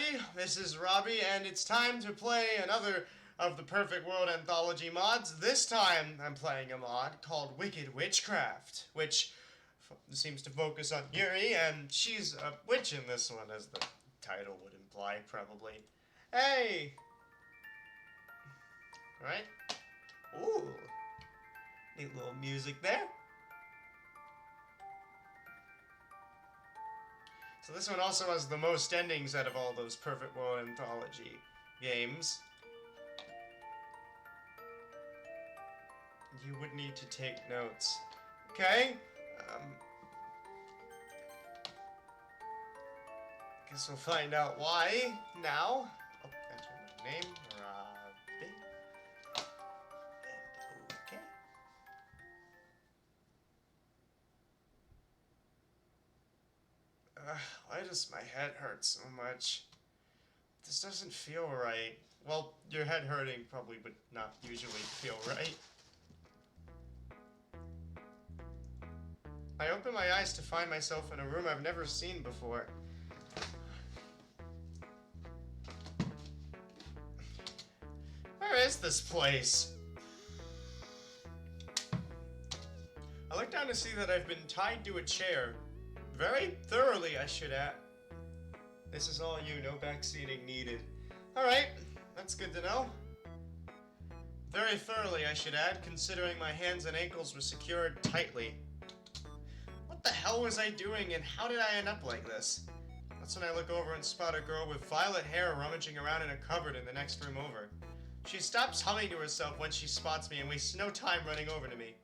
everybody, this is Robbie, and it's time to play another of the Perfect World Anthology mods. This time, I'm playing a mod called Wicked Witchcraft, which seems to focus on Yuri, and she's a witch in this one, as the title would imply, probably. Hey! Alright. Ooh. Neat little music there. So this one also has the most endings out of all those Perfect World Anthology games. You would need to take notes. Okay. Guess we'll find out why now. Oh, enter my name, Robbie. And okay. Why does my head hurt so much? This doesn't feel right. Well, your head hurting probably would not usually feel right. I open my eyes to find myself in a room I've never seen before. Where is this place? I look down to see that I've been tied to a chair. Very thoroughly, I should add. This is all you, no backseating needed. Alright, that's good to know. Very thoroughly, I should add, considering my hands and ankles were secured tightly. What the hell was I doing, and how did I end up like this? That's when I look over and spot a girl with violet hair rummaging around in a cupboard in the next room over. She stops humming to herself when she spots me and wastes no time running over to me.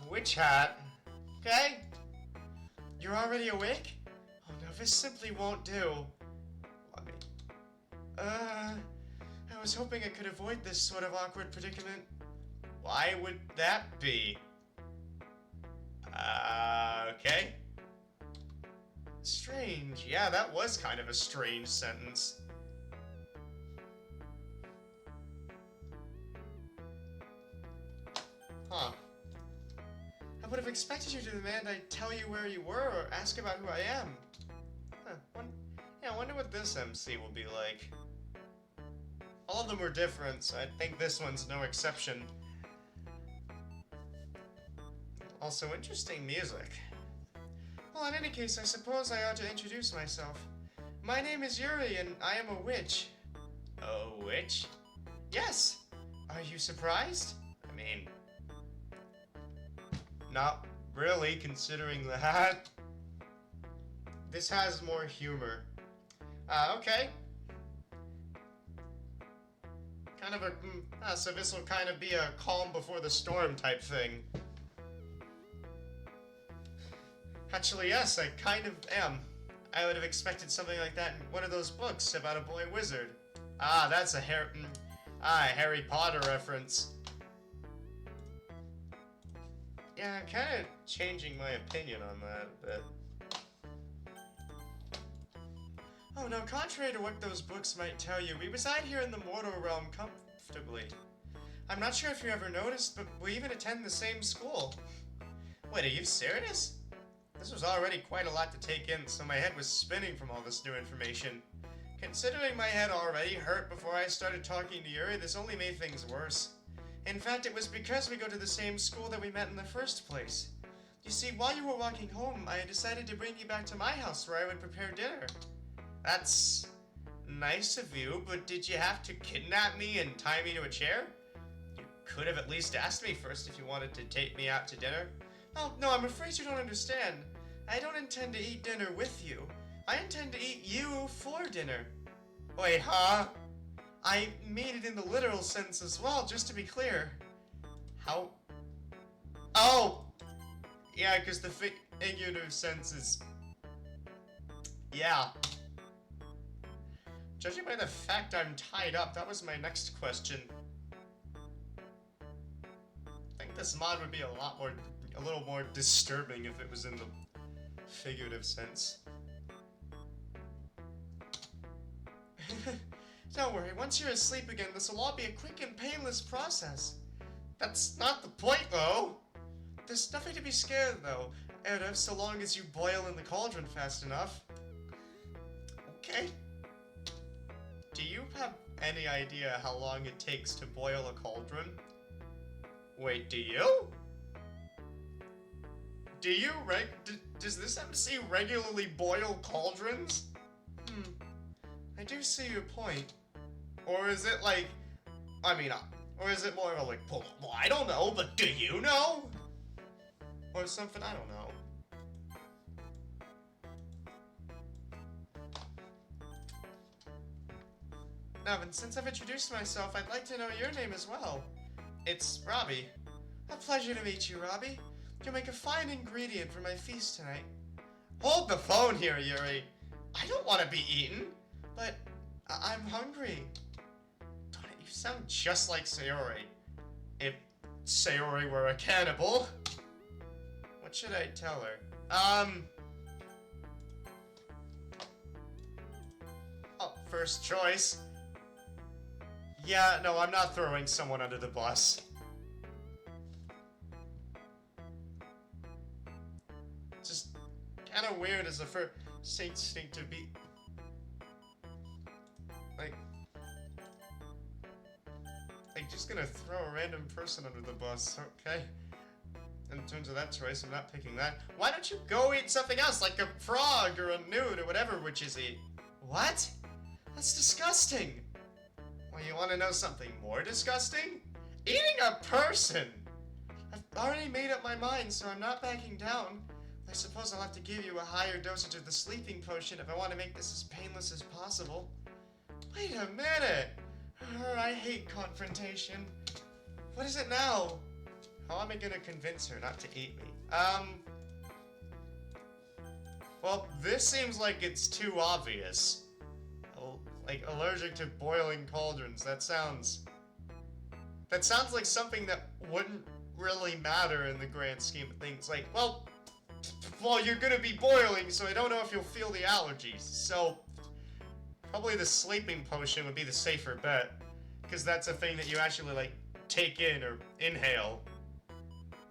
Witch hat. Okay? You're already awake? Oh no, this simply won't do. I was hoping I could avoid this sort of awkward predicament. Why would that be? Okay. Strange. Yeah, that was kind of a strange sentence. Huh. I would have expected you to demand I tell you where you were or ask about who I am. Huh. I wonder what this MC will be like. All of them were different, so I think this one's no exception. Also, interesting music. Well, in any case, I suppose I ought to introduce myself. My name is Yuri, and I am a witch. A witch? Yes! Are you surprised? I mean... not really, considering that. This has more humor. Okay. Kind of a... so this will kind of be a calm before the storm type thing. Actually, yes, I kind of am. I would have expected something like that in one of those books about a boy wizard. That's a Harry Potter reference. Yeah, I'm kind of changing my opinion on that a bit. Oh no, contrary to what those books might tell you, we reside here in the mortal realm comfortably. I'm not sure if you ever noticed, but we even attend the same school. Wait, are you serious? This was already quite a lot to take in, so my head was spinning from all this new information. Considering my head already hurt before I started talking to Yuri, this only made things worse. In fact, it was because we go to the same school that we met in the first place. You see, while you were walking home, I decided to bring you back to my house where I would prepare dinner. That's nice of you, but did you have to kidnap me and tie me to a chair? You could have at least asked me first if you wanted to take me out to dinner. Oh, no, I'm afraid you don't understand. I don't intend to eat dinner with you. I intend to eat you for dinner. Wait, huh? I mean it in the literal sense as well, just to be clear. How? Oh! Yeah, because the figurative sense is... yeah. Judging by the fact I'm tied up, that was my next question. I think this mod would be a little more disturbing if it was in the figurative sense. Don't worry, once you're asleep again, this will all be a quick and painless process. That's not the point, though. There's nothing to be scared, though, out of, so long as you boil in the cauldron fast enough. Okay. Do you have any idea how long it takes to boil a cauldron? Wait, do you? Do you does this MC regularly boil cauldrons? I do see your point. Or is it like, or is it more of a like, well, I don't know, but do you know? Or something, I don't know. Now, and since I've introduced myself, I'd like to know your name as well. It's Robbie. A pleasure to meet you, Robbie. You'll make a fine ingredient for my feast tonight. Hold the phone here, Yuri. I don't want to be eaten, but I'm hungry. Darn it, you sound just like Sayori. If Sayori were a cannibal. What should I tell her? Oh, first choice. Yeah, no, I'm not throwing someone under the bus. Just kind of weird as a first instinct to be like just gonna throw a random person under the bus, okay? In terms of that choice, I'm not picking that. Why don't you go eat something else, like a frog or a newt or whatever witches eat? What? That's disgusting. Well, you want to know something more disgusting? Eating a person! I've already made up my mind, so I'm not backing down. I suppose I'll have to give you a higher dosage of the sleeping potion if I want to make this as painless as possible. Wait a minute! I hate confrontation. What is it now? How am I gonna convince her not to eat me? Well, this seems like it's too obvious. Like, allergic to boiling cauldrons, that sounds like something that wouldn't really matter in the grand scheme of things. Like, well, you're gonna be boiling, so I don't know if you'll feel the allergies. So, probably the sleeping potion would be the safer bet. Because that's a thing that you actually, like, take in or inhale.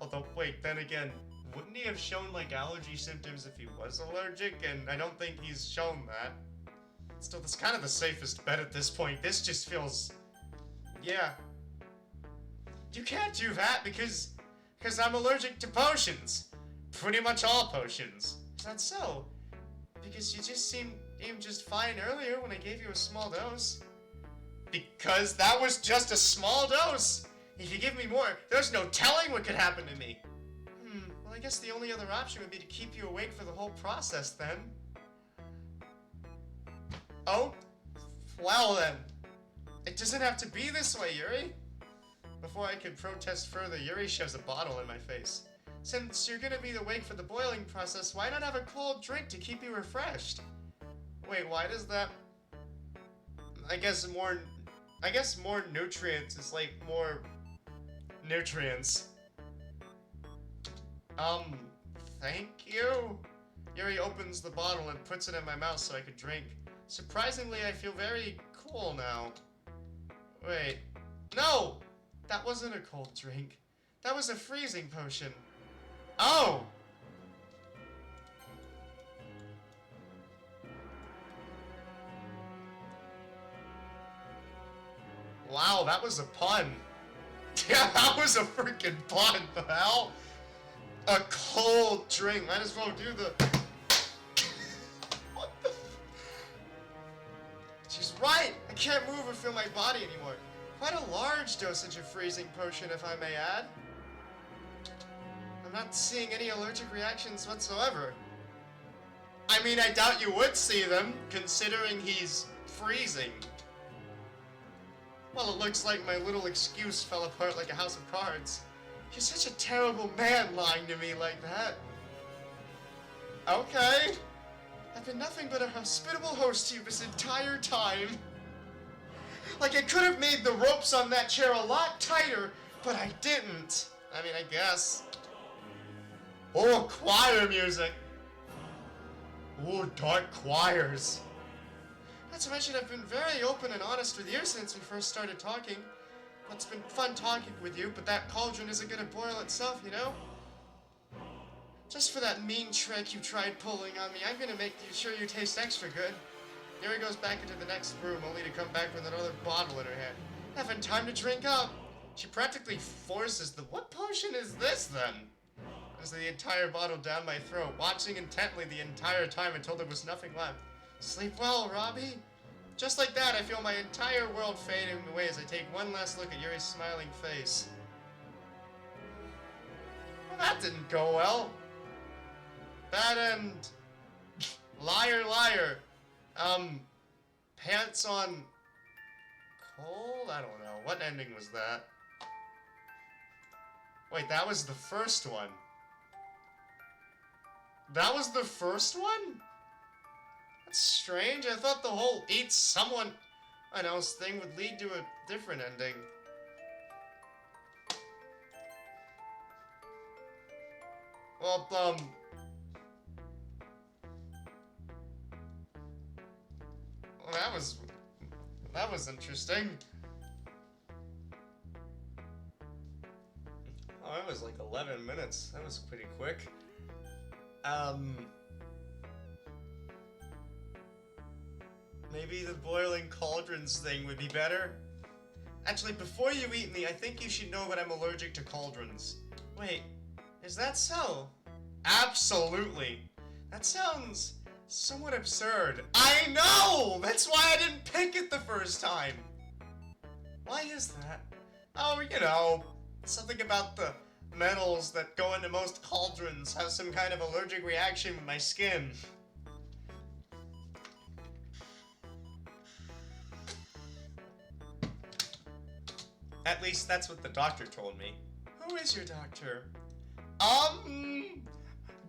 Although, wait, then again, wouldn't he have shown, like, allergy symptoms if he was allergic? And I don't think he's shown that. Still, that's kind of the safest bet at this point. This just feels... yeah. You can't do that because I'm allergic to potions. Pretty much all potions. Is that so? Because you just seemed just fine earlier when I gave you a small dose. Because that was just a small dose! If you give me more, there's no telling what could happen to me. Well, I guess the only other option would be to keep you awake for the whole process, then. Oh? Well, then. It doesn't have to be this way, Yuri. Before I could protest further, Yuri shoves a bottle in my face. Since you're gonna be awake for the boiling process, why not have a cold drink to keep you refreshed? Wait, why does that... I guess more nutrients is like more nutrients. Thank you? Yuri opens the bottle and puts it in my mouth so I could drink. Surprisingly, I feel very cool now. Wait. No! That wasn't a cold drink. That was a freezing potion. Oh! Wow, that was a pun. Yeah, that was a freaking pun. The hell? A cold drink. Might as well do the... What the... She's right. I can't move or feel my body anymore. Quite a large dosage of freezing potion, if I may add. I'm not seeing any allergic reactions whatsoever. I mean, I doubt you would see them, considering he's freezing. Well, it looks like my little excuse fell apart like a house of cards. You're such a terrible man lying to me like that. Okay. I've been nothing but a hospitable host to you this entire time. Like, I could have made the ropes on that chair a lot tighter, but I didn't. I mean, I guess. Oh, choir music. Oh, dark choirs. Not to mention, I've been very open and honest with you since we first started talking. It's been fun talking with you, but that cauldron isn't gonna boil itself, you know? Just for that mean trick you tried pulling on me, I'm gonna make sure you taste extra good. Yuri goes back into the next room, only to come back with another bottle in her hand. Having time to drink up! She practically forces the— What potion is this, then? As the entire bottle down my throat, watching intently the entire time until there was nothing left. Sleep well, Robbie. Just like that, I feel my entire world fading away as I take one last look at Yuri's smiling face. Well, that didn't go well. Bad end. Liar, liar. Pants on cold? I don't know. What ending was that? Wait, that was the first one. That was the first one? That's strange. I thought the whole eat someone else thing would lead to a different ending. Well, that was interesting. Oh, that was like 11 minutes. That was pretty quick. Maybe the boiling cauldrons thing would be better? Actually, before you eat me, I think you should know that I'm allergic to cauldrons. Wait, is that so? Absolutely. That sounds somewhat absurd. I know! That's why I didn't pick it the first time. Why is that? Oh, you know, something about the metals that go into most cauldrons have some kind of allergic reaction with my skin. At least that's what the doctor told me. Who is your doctor?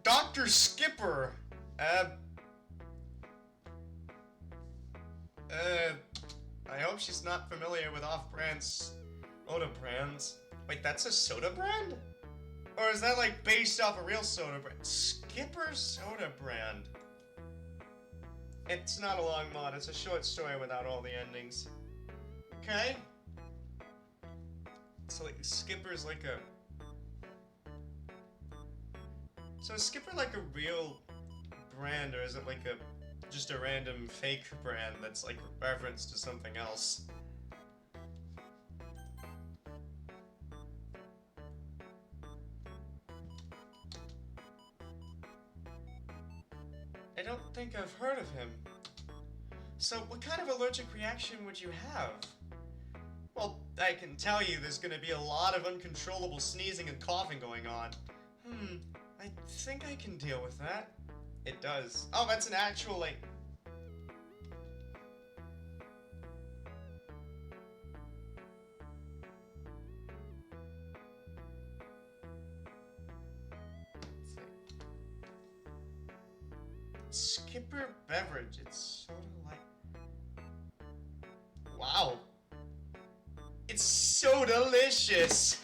Dr. Skipper. I hope she's not familiar with off-brand soda brands. Wait, that's a soda brand? Or is that like based off a real soda brand? Skipper soda brand. It's not a long mod, it's a short story without all the endings. Okay. So like Skipper's like a... So is Skipper like a real brand, or is it like just a random fake brand that's like referenced to something else? I don't think I've heard of him. So what kind of allergic reaction would you have? Well, I can tell you there's gonna be a lot of uncontrollable sneezing and coughing going on. I think I can deal with that. It does. Oh, that's an actual, like... Skipper beverage. It's sort of like... Wow. It's so delicious!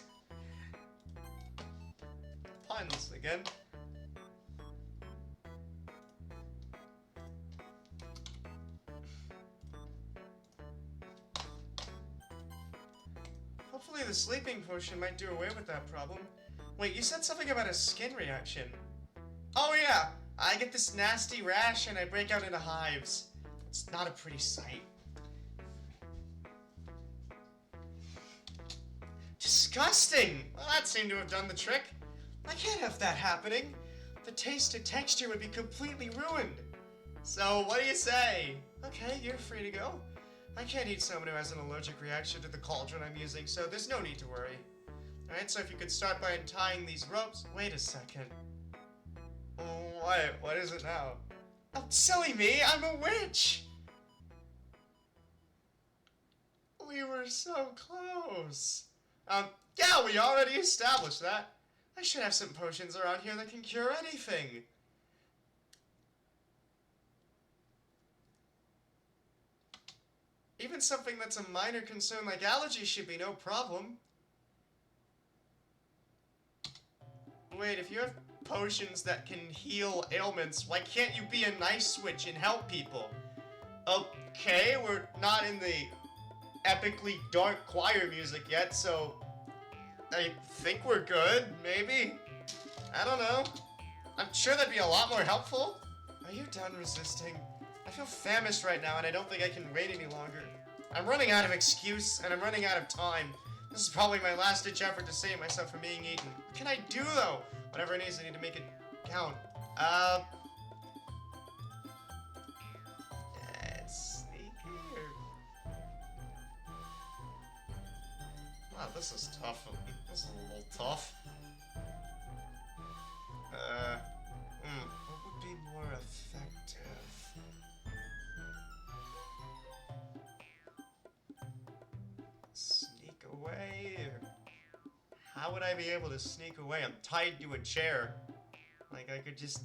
Puns again. Hopefully the sleeping potion might do away with that problem. Wait, you said something about a skin reaction. Oh yeah! I get this nasty rash and I break out into hives. It's not a pretty sight. Disgusting! Well, that seemed to have done the trick. I can't have that happening. The taste and texture would be completely ruined. So, what do you say? Okay, you're free to go. I can't eat someone who has an allergic reaction to the cauldron I'm using, so there's no need to worry. Alright, so if you could start by untying these ropes... Wait a second. What is it now? Oh, silly me, I'm a witch! We were so close. Yeah, we already established that. I should have some potions around here that can cure anything. Even something that's a minor concern like allergies should be no problem. Wait, if you have potions that can heal ailments, why can't you be a nice witch and help people? Okay, we're not in the epically dark choir music yet, so I think we're good, maybe? I don't know. I'm sure that'd be a lot more helpful. Are you done resisting? I feel famished right now, and I don't think I can wait any longer. I'm running out of excuse, and I'm running out of time. This is probably my last-ditch effort to save myself from being eaten. What can I do, though? Whatever it is, I need to make it count. Let's sneak here. Wow, this is tough. This is a little tough. What would be more effective? Sneak away? How would I be able to sneak away? I'm tied to a chair. Like, I could just...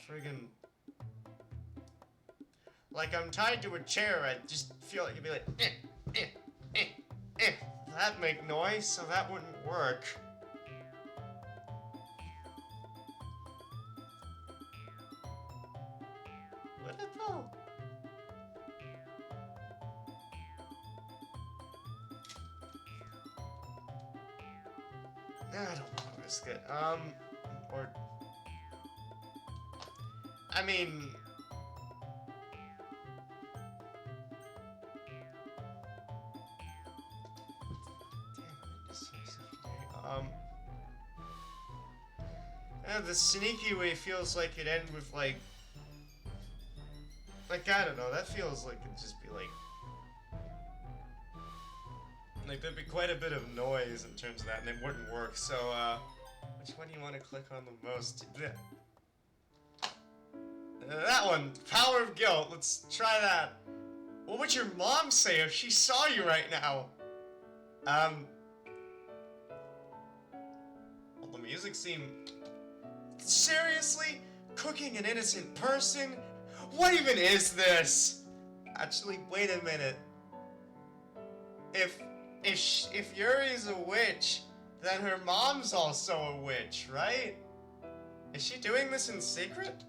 friggin'... Like, I'm tied to a chair, I just feel like you'd be like, That'd make noise, so that wouldn't work. Would it though? I don't want to risk it. Or... I mean... the sneaky way feels like it'd end with, like, I don't know, that feels like it'd just be, like, there'd be quite a bit of noise in terms of that, and it wouldn't work, so, which one do you want to click on the most? That one, Power of Guilt, let's try that. What would your mom say if she saw you right now? Well, the music seemed... Seriously? Cooking an innocent person? What even is this? Actually, wait a minute. If Yuri's a witch, then her mom's also a witch, right? Is she doing this in secret?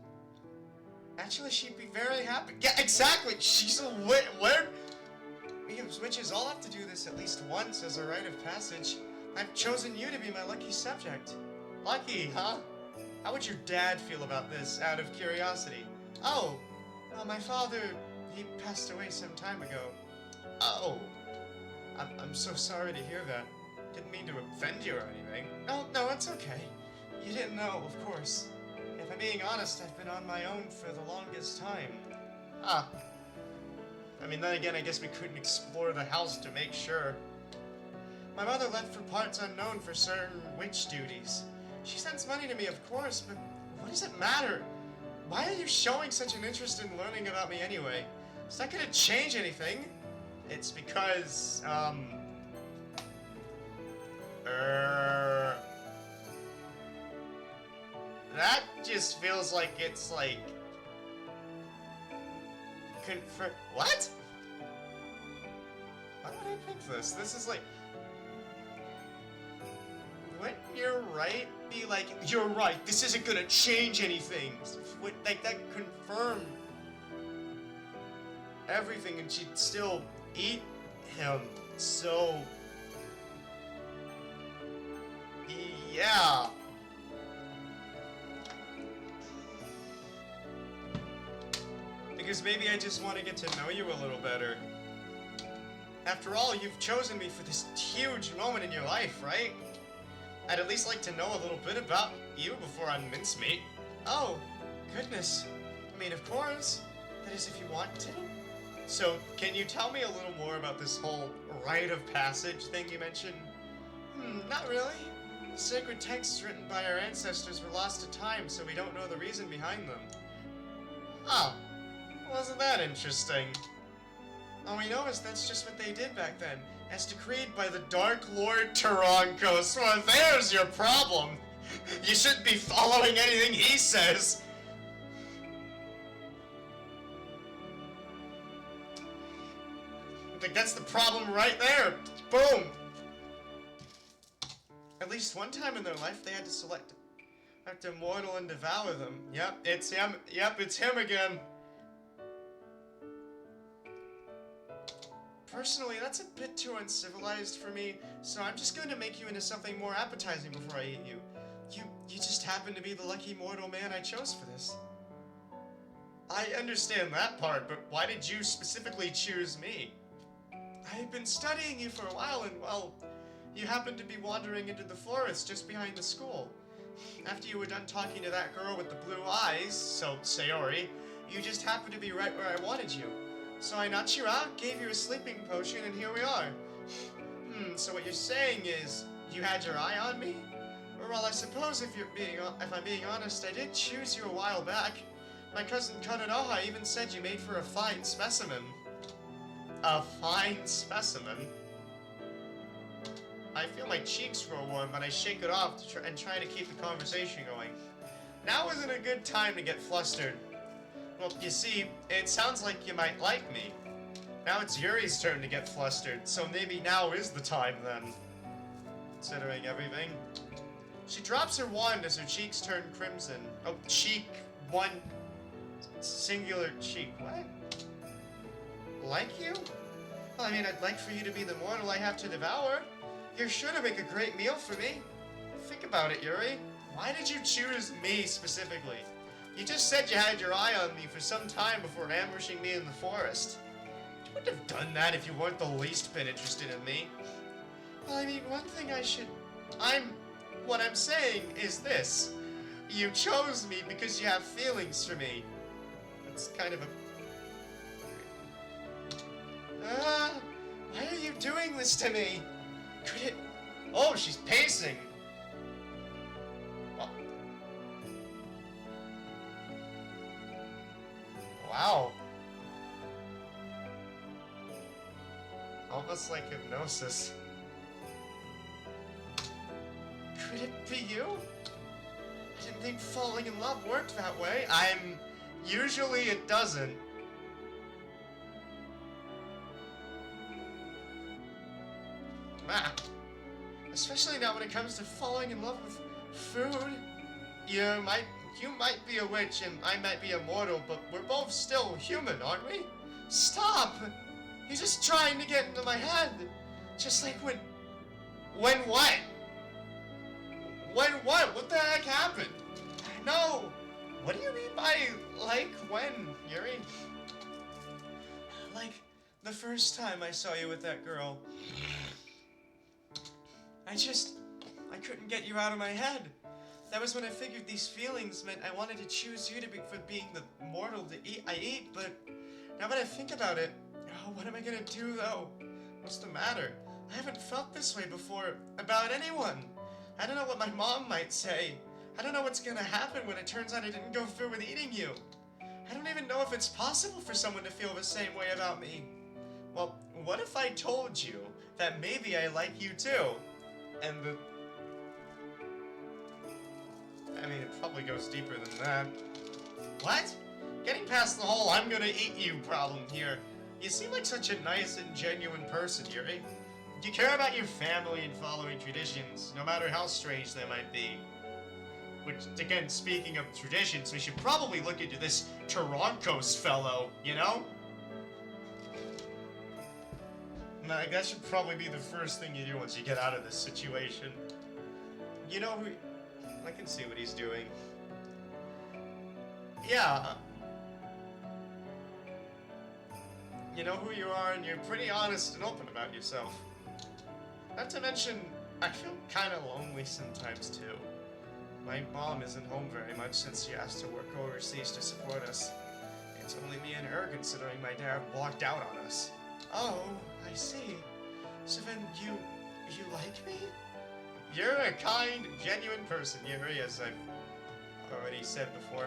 Actually, she'd be very happy. Yeah, exactly! She's a witch! Where? We as witches all have to do this at least once as a rite of passage. I've chosen you to be my lucky subject. Lucky, huh? How would your dad feel about this, out of curiosity? Oh, well, my father, he passed away some time ago. Oh, I'm so sorry to hear that. Didn't mean to offend you or anything. No, it's okay. You didn't know, of course. If I'm being honest, I've been on my own for the longest time. I mean, then again, I guess we couldn't explore the house to make sure. My mother left for parts unknown for certain witch duties. She sends money to me, of course, but what does it matter? Why are you showing such an interest in learning about me anyway? Is that gonna change anything? It's because, that just feels like it's like... What? Why would I pick this? This is like... Wouldn't you're right be like, you're right, this isn't gonna change anything? Would, like, that confirm everything and she'd still eat him, so... Yeah. Because maybe I just want to get to know you a little better. After all, you've chosen me for this huge moment in your life, right? I'd at least like to know a little bit about you before I mincemeat. Oh, goodness. I mean, of course. That is, if you want to. So, can you tell me a little more about this whole rite of passage thing you mentioned? Not really. The sacred texts written by our ancestors were lost to time, so we don't know the reason behind them. Oh, wasn't that interesting? All we know is that's just what they did back then, as decreed by the Dark Lord Tarankos. Well, there's your problem. You shouldn't be following anything he says. I think that's the problem right there. Boom. At least one time in their life, they had to select after mortal and devour them. Yep, it's him. Yep, it's him again. Personally, that's a bit too uncivilized for me, so I'm just going to make you into something more appetizing before I eat you. You just happen to be the lucky mortal man I chose for this. I understand that part, but why did you specifically choose me? I've been studying you for a while, and, well, you happened to be wandering into the forest just behind the school. After you were done talking to that girl with the blue eyes, so Sayori, you just happened to be right where I wanted you. So I knocked you out, gave you a sleeping potion, and here we are. So what you're saying is, you had your eye on me? Well, I suppose if I'm being honest, I did choose you a while back. My cousin Kononoha even said you made for a fine specimen. A fine specimen? I feel my cheeks grow warm, but I shake it off and try to keep the conversation going. Now isn't a good time to get flustered. Well, you see, it sounds like you might like me. Now it's Yuri's turn to get flustered, so maybe now is the time then. Considering everything. She drops her wand as her cheeks turn crimson. Oh, cheek, one singular cheek. What? Like you? Well, I mean, I'd like for you to be the mortal I have to devour. You're sure to make a great meal for me. Think about it, Yuri. Why did you choose me specifically? You just said you had your eye on me for some time before ambushing me in the forest. You wouldn't have done that if you weren't the least bit interested in me. Well, I mean, one thing what I'm saying is this. You chose me because you have feelings for me. That's kind of a... why are you doing this to me? Could it... Oh, she's pacing. Oh. Wow. Almost like hypnosis. Could it be you? I didn't think falling in love worked that way. Usually it doesn't. Especially now when it comes to falling in love with food. You might be a witch and I might be a mortal, but we're both still human, aren't we? Stop! You're just trying to get into my head. Just like when what? When what? What the heck happened? No! What do you mean by, like, when, Yuri? Like, the first time I saw you with that girl. I couldn't get you out of my head. That was when I figured these feelings meant I wanted to choose you for being the mortal I eat, but now that I think about it, what am I gonna do, though? What's the matter? I haven't felt this way before about anyone. I don't know what my mom might say. I don't know what's gonna happen when it turns out I didn't go through with eating you. I don't even know if it's possible for someone to feel the same way about me. Well, what if I told you that maybe I like you too? And I mean, it probably goes deeper than that. What? Getting past the whole I'm gonna eat you problem here. You seem like such a nice and genuine person, Yuri. You care about your family and following traditions, no matter how strange they might be. Which, again, speaking of traditions, we should probably look into this Tarankos fellow, you know? Like, that should probably be the first thing you do once you get out of this situation. You know who... I can see what he's doing. Yeah. You know who you are, and you're pretty honest and open about yourself. Not to mention, I feel kinda lonely sometimes, too. My mom isn't home very much since she has to work overseas to support us. It's only me and her, considering my dad walked out on us. Oh, I see. So then you like me? You're a kind, genuine person, Yuri, as I've already said before.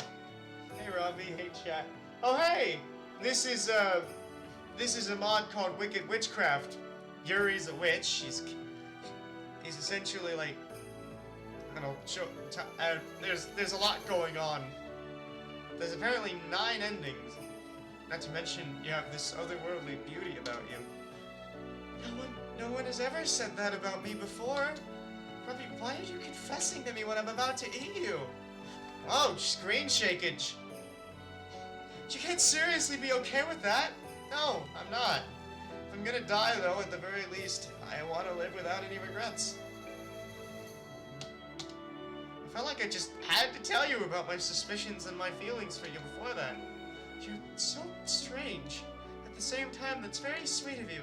Hey, Robbie. Hey, chat. Oh, hey! This is a mod called Wicked Witchcraft. Yuri's a witch. He's essentially like, I don't know, there's a lot going on. There's apparently 9 endings. Not to mention, you have this otherworldly beauty about you. No one has ever said that about me before. Robbie, why are you confessing to me when I'm about to eat you? Oh, screen shakage. You can't seriously be okay with that? No, I'm not. If I'm gonna die, though, at the very least, I want to live without any regrets. I felt like I just had to tell you about my suspicions and my feelings for you before that. You're so strange. At the same time, that's very sweet of you.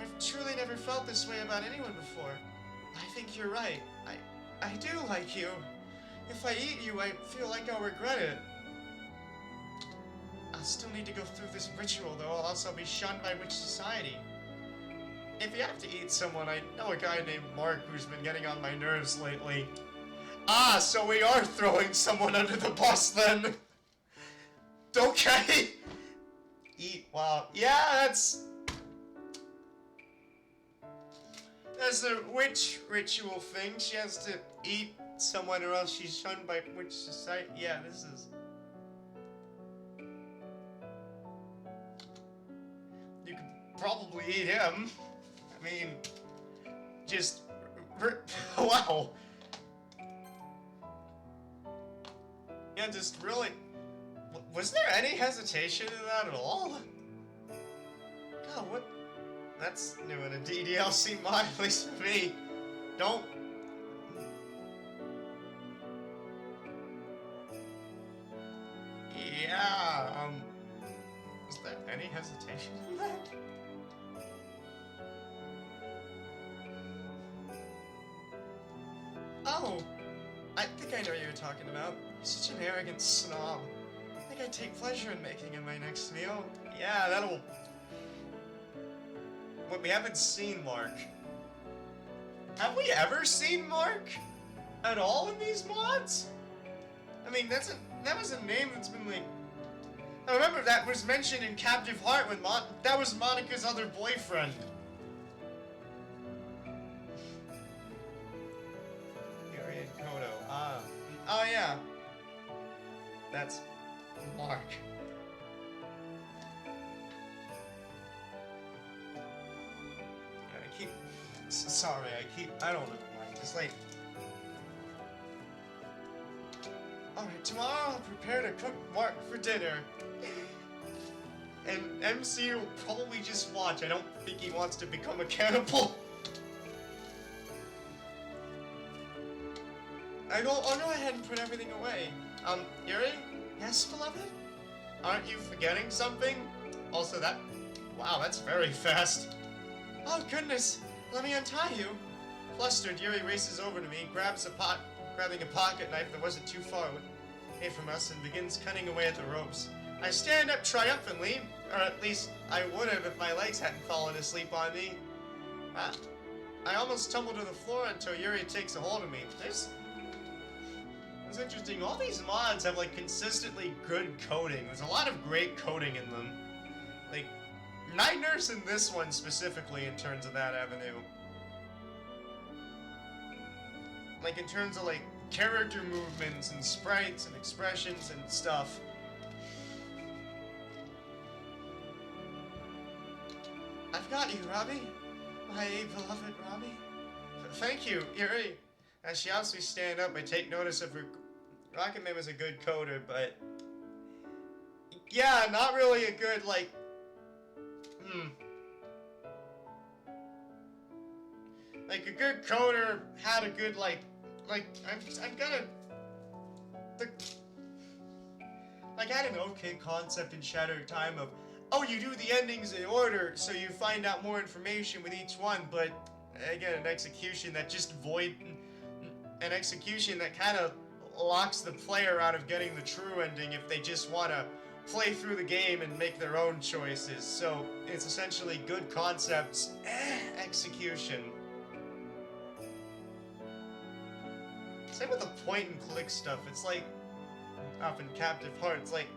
I've truly never felt this way about anyone before. I think you're right. I do like you. If I eat you, I feel like I'll regret it. I'll still need to go through this ritual, though. I'll also be shunned by witch society. If you have to eat someone, I know a guy named Mark who's been getting on my nerves lately. Ah, so we are throwing someone under the bus then. Okay. Eat, wow. Yeah, that's a witch ritual thing. She has to eat someone or else she's shunned by witch society. Yeah, this is... You could probably eat him. I mean, just... wow. Yeah, just really... Was there any hesitation in that at all? God, what... That's new in a DDLC mod, at least for me. Don't... Yeah, was there any hesitation in that? Oh! I think I know what you're talking about. You're such an arrogant snob. I think I'd take pleasure in making him my next meal. Yeah, that'll... But we haven't seen Mark. Have we ever seen Mark? At all in these mods? I mean, that was a name that's been like... I remember that was mentioned in Captive Heart when that was Monica's other boyfriend. Yuri and Kodo. Oh yeah. That's Mark. Sorry, I don't know why. Just like... Alright, tomorrow I'll prepare to cook Mark for dinner. And MC will probably just watch. I don't think he wants to become a cannibal. I'll go ahead and put everything away. Yuri? Yes, beloved? Aren't you forgetting something? Also that... Wow, that's very fast. Oh, goodness. Let me untie you. Flustered, Yuri races over to me, grabbing a pocket knife that wasn't too far away from us, and begins cutting away at the ropes. I stand up triumphantly, or at least I would have if my legs hadn't fallen asleep on me. I almost tumble to the floor until Yuri takes a hold of me. It's interesting. All these mods have like consistently good coding. There's a lot of great coding in them. Like, Night Nurse in this one specifically in terms of that avenue. Like in terms of like character movements and sprites and expressions and stuff. I've got you, Robbie. My beloved Robbie. Thank you, Yuri. As she helps me stand up, I take notice of her. Rocket Man was a good coder, but... Yeah, not really a good, like... Like, a good coder had a good, like, I'm gonna... Like, I had an okay concept in Shattered Time of, oh, you do the endings in order, so you find out more information with each one, but, again, an execution that just an execution that kind of locks the player out of getting the true ending if they just want to play through the game and make their own choices. So it's essentially good concepts, execution. Same with the point and click stuff. It's like, up in Captive Heart, it's like,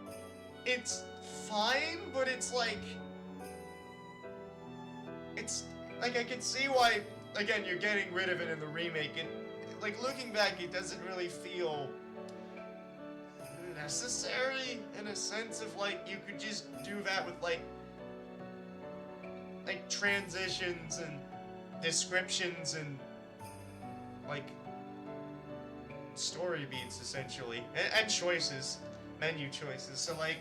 it's fine, but it's like, I can see why, again, you're getting rid of it in the remake, and like, looking back, it doesn't really feel necessary in a sense of, like, you could just do that with, like transitions and descriptions and, like, story beats, essentially. And choices. Menu choices. So, like...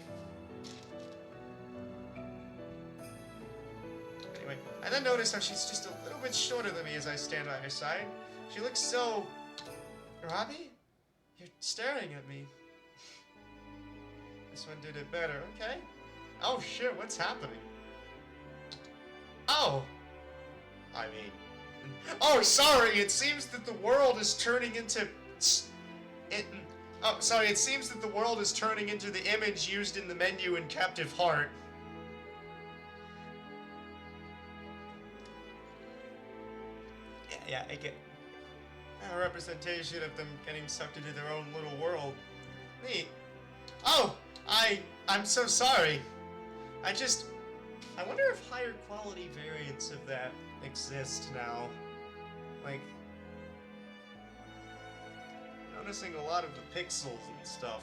Anyway, I then notice how she's just a little bit shorter than me as I stand by her side. She looks so... Robbie? You're staring at me. This one did it better. Okay. Oh shit, what's happening? Oh! I mean... Oh, sorry! It seems that the world is turning into... Oh, sorry, it seems that the world is turning into the image used in the menu in Captive Heart. Yeah, I get... A representation of them getting sucked into their own little world. Neat. Oh! I'm so sorry. I wonder if higher quality variants of that exist now. Like, noticing a lot of the pixels and stuff.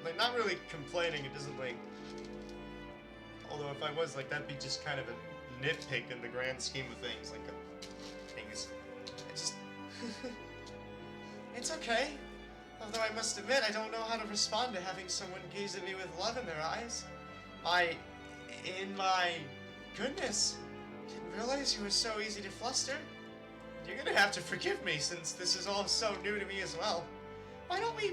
Like, not really complaining, it doesn't, like... Although if I was, like, that'd be just kind of a nitpick in the grand scheme of things, like, I just... It's okay. Although I must admit, I don't know how to respond to having someone gaze at me with love in their eyes. In my goodness, didn't realize you were so easy to fluster. You're gonna have to forgive me since this is all so new to me as well. Why don't we,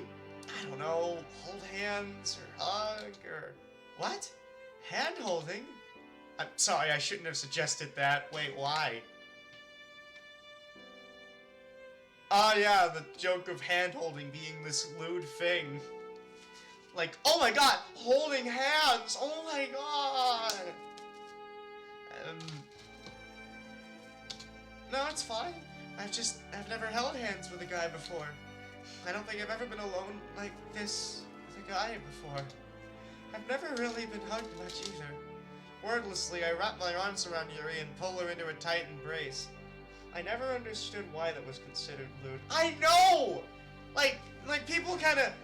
I don't know, hold hands or hug or... What? Hand holding? I'm sorry, I shouldn't have suggested that. Wait, why? Ah, yeah, the joke of hand-holding being this lewd thing. Like, oh my god, holding hands! Oh my god! No, it's fine. I've never held hands with a guy before. I don't think I've ever been alone like this with a guy before. I've never really been hugged much either. Wordlessly, I wrap my arms around Yuri and pull her into a tight embrace. I never understood why that was considered lewd. I know! Like people kinda...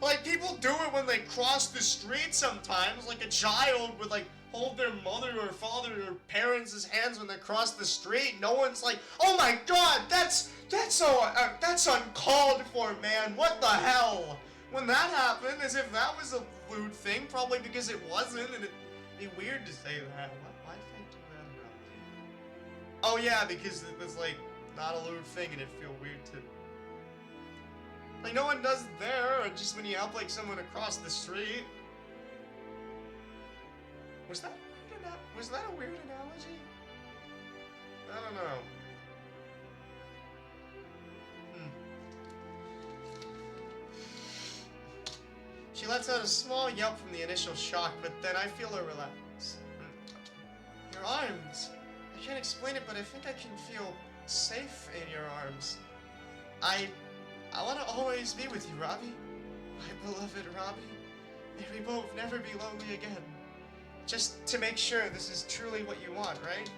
Like, people do it when they cross the street sometimes. Like, a child would, like, hold their mother or father or parents' hands when they cross the street. No one's like, oh my god, that's uncalled for, man. What the hell? When that happened, as if that was a lewd thing, probably because it wasn't, and it'd be weird to say that. Why did I do that? Oh yeah, because it was, like, not a lewd thing, and it'd feel weird to... Like, no one does it there, or just when you help, like, someone across the street. Was that a weird analogy? I don't know. She lets out a small yelp from the initial shock, but then I feel her relax. Your arms. I can't explain it, but I think I can feel safe in your arms. I want to always be with you, Robbie. My beloved Robbie. May we both never be lonely again. Just to make sure this is truly what you want, right?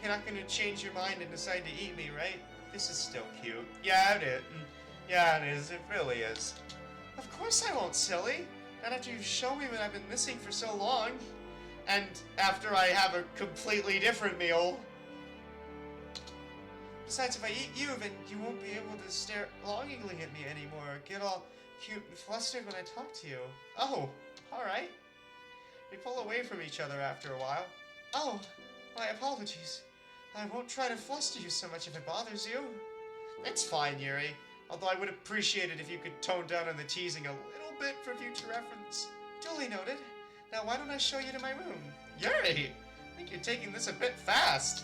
You're not going to change your mind and decide to eat me, right? This is still cute. Yeah, it is. Yeah, it is. It really is. Of course I won't, silly. Not after you've shown me what I've been missing for so long. And after I have a completely different meal. Besides, if I eat you, then you won't be able to stare longingly at me anymore or get all cute and flustered when I talk to you. Oh, alright. We pull away from each other after a while. Oh, my apologies. I won't try to fluster you so much if it bothers you. It's fine, Yuri. Although I would appreciate it if you could tone down on the teasing a little bit for future reference. Duly noted. Now why don't I show you to my room? Yuri! I think you're taking this a bit fast.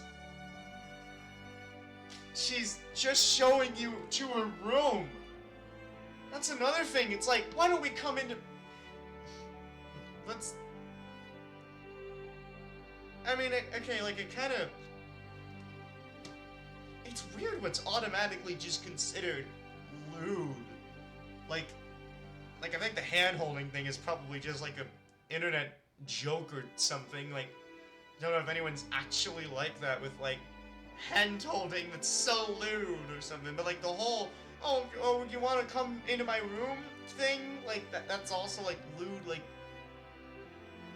She's just showing you to her room. That's another thing. It's like, why don't we come into... Let's... I mean, okay, like, it kind of... It's weird what's automatically just considered lewd. Like, I think the hand-holding thing is probably just, like, a internet joke or something. Like, I don't know if anyone's actually like that with, like, hand-holding that's so lewd or something. But, like, the whole, oh, you want to come into my room thing? Like, that's also, like, lewd. Like,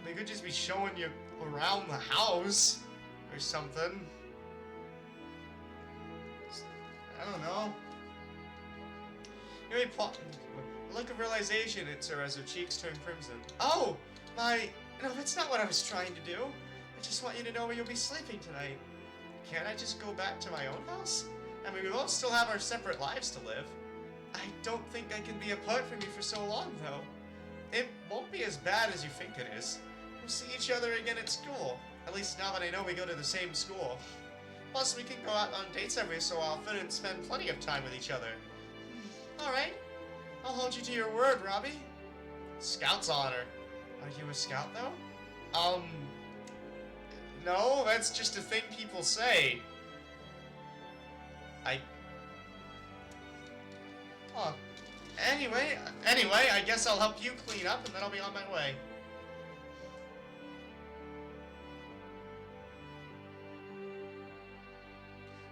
they could just be showing you around the house or something. I don't know. Yuri a look of realization hits her as her cheeks turn crimson. Oh, no, that's not what I was trying to do. I just want you to know where you'll be sleeping tonight. Can't I just go back to my own house? I mean, we both still have our separate lives to live. I don't think I can be apart from you for so long, though. It won't be as bad as you think it is. We'll see each other again at school. At least now that I know we go to the same school. Plus, we can go out on dates every so often and spend plenty of time with each other. Alright. I'll hold you to your word, Robbie. Scout's honor. Are you a scout, though? No, that's just a thing people say. Huh. Anyway, I guess I'll help you clean up and then I'll be on my way.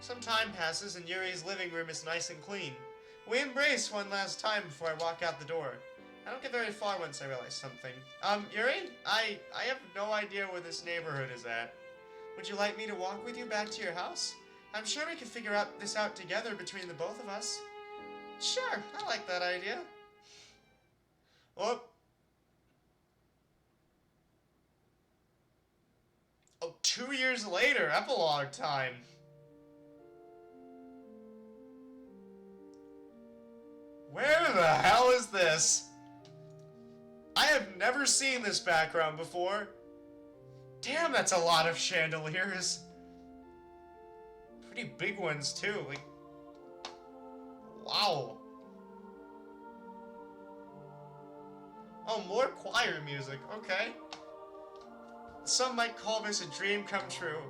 Some time passes and Yuri's living room is nice and clean. We embrace one last time before I walk out the door. I don't get very far once I realize something. Yuri? I have no idea where this neighborhood is at. Would you like me to walk with you back to your house? I'm sure we can figure this out together between the both of us. Sure, I like that idea. Oh. Oh, 2 years later, epilogue time. Where the hell is this? I have never seen this background before. Damn, that's a lot of chandeliers. Pretty big ones, too. Like, wow. Oh, more choir music. Okay. Some might call this a dream come true.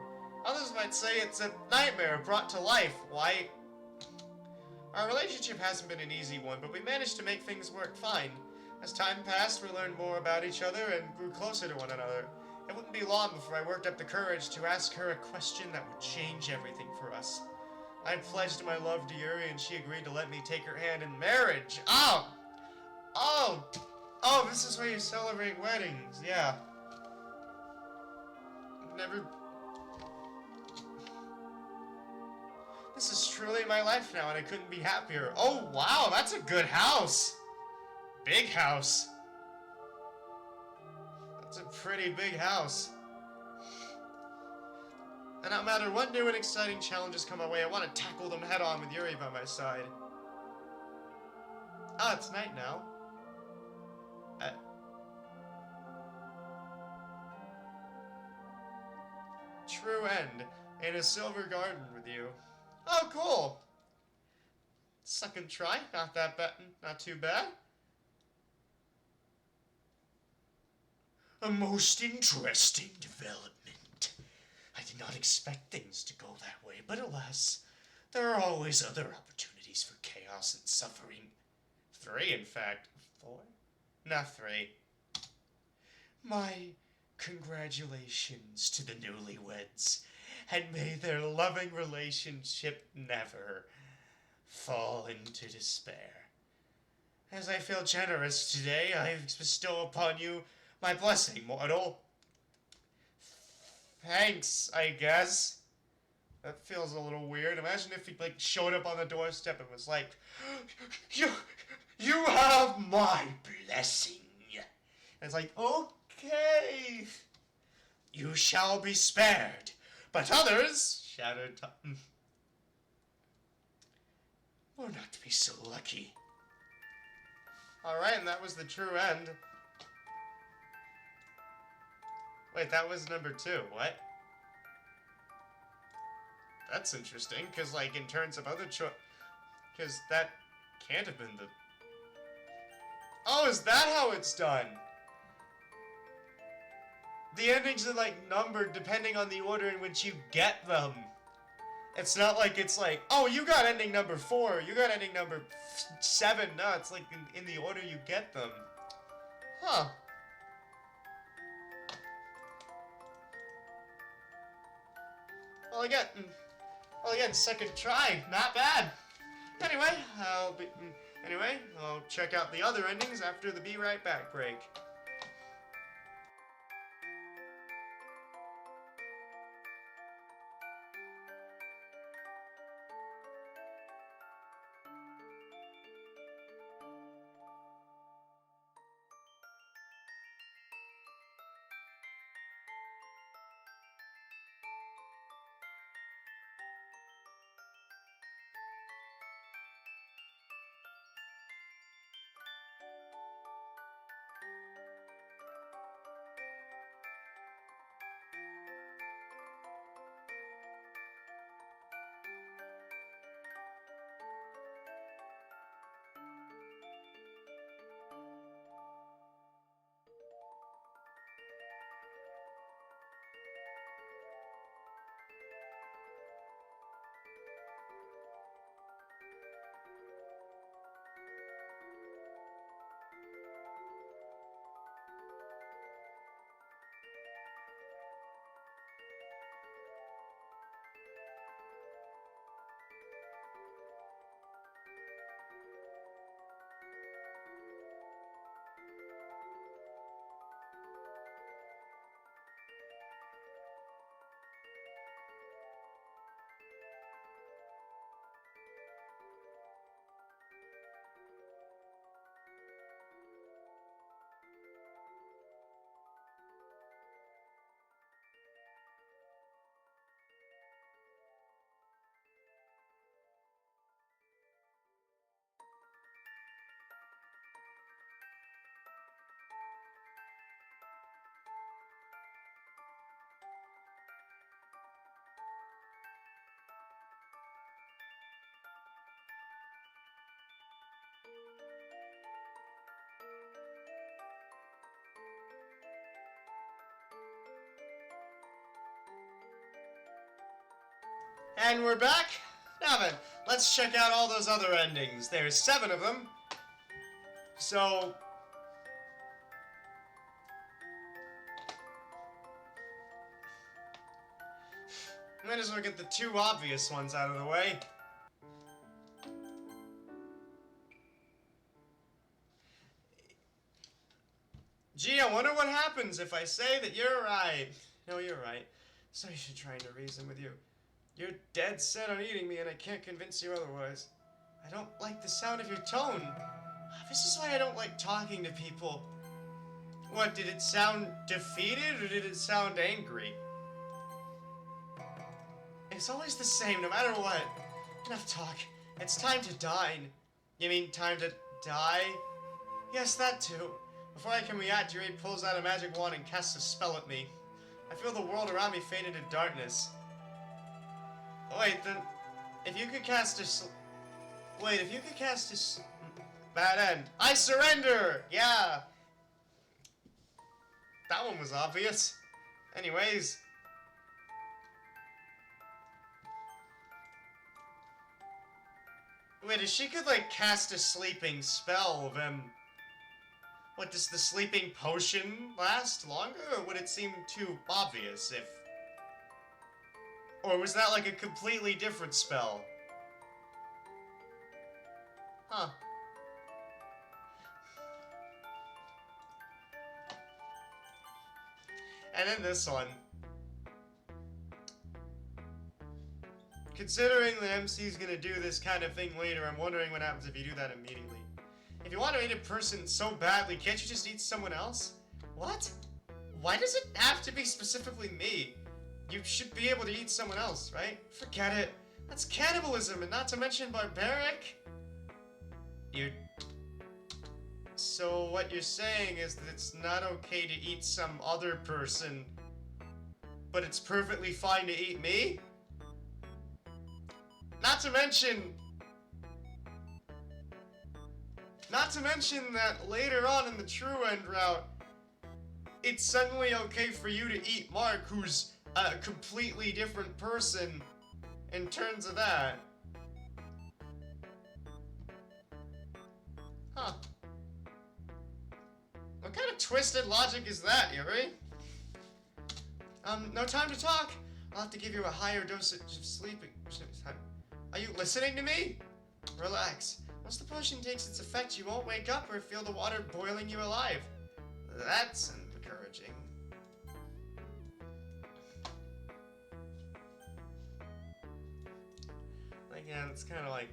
Others might say it's a nightmare brought to life. Why? Our relationship hasn't been an easy one, but we managed to make things work fine. As time passed, we learned more about each other and grew closer to one another. It wouldn't be long before I worked up the courage to ask her a question that would change everything for us. I pledged my love to Yuri, and she agreed to let me take her hand in marriage. Oh, this is where you celebrate weddings. Yeah. This is truly my life now, and I couldn't be happier. Oh, wow, that's a good house. Big house. That's a pretty big house. And no matter what new and exciting challenges come my way, I want to tackle them head on with Yuri by my side. Ah, it's night now. True end. In a silver garden with you. Oh, cool. Second try. Not that bad. Not too bad. A most interesting development. I did not expect things to go that way, but alas, there are always other opportunities for chaos and suffering. 3, in fact. 4? Not 3. My congratulations to the newlyweds, and may their loving relationship never fall into despair. As I feel generous today, I bestow upon you my blessing, mortal. Thanks, I guess. That feels a little weird. Imagine if he, showed up on the doorstep and was like, You have my blessing. And it's like, okay. You shall be spared. But others, shouted Tom, will not be so lucky. Alright, and that was the true end. Wait, that was number 2. What? That's interesting, because, in terms of other because that can't have been the... Oh, is that how it's done? The endings are, numbered depending on the order in which you get them. It's not like it's like, oh, you got ending number 4, you got ending number 7. No, it's in the order you get them. Huh. Well, again, second try. Not bad. Anyway, I'll check out the other endings after the Be Right Back break. And we're back. Now then, let's check out all those other endings. There's 7 of them. So... might as well get the 2 obvious ones out of the way. Gee, I wonder what happens if I say that you're right. No, you're right. So you should try to reason with you. You're dead set on eating me and I can't convince you otherwise. I don't like the sound of your tone. This is why I don't like talking to people. What, did it sound defeated or did it sound angry? It's always the same, no matter what. Enough talk. It's time to dine. You mean time to die? Yes, that too. Before I can react, your aide pulls out a magic wand and casts a spell at me. I feel the world around me fade into darkness. Wait, then... if you could cast a Wait, if you could cast a bad end. I surrender! Yeah! That one was obvious. Anyways... wait, if she could, like, cast a sleeping spell, then... what, does the sleeping potion last longer, or would it seem too obvious if... or was that, like, a completely different spell? Huh. And then this one. Considering the MC's gonna do this kind of thing later, I'm wondering what happens if you do that immediately. If you want to eat a person so badly, can't you just eat someone else? What? Why does it have to be specifically me? You should be able to eat someone else, right? Forget it. That's cannibalism, and not to mention barbaric. So what you're saying is that it's not okay to eat some other person, but it's perfectly fine to eat me? Not to mention that later on in the true end route, it's suddenly okay for you to eat Mark, who's a completely different person, in terms of that. Huh. What kind of twisted logic is that, Yuri? No time to talk. I'll have to give you a higher dosage of sleeping. Are you listening to me? Relax. Once the potion takes its effect, you won't wake up or feel the water boiling you alive. That's encouraging. Like, yeah, it's kind of like...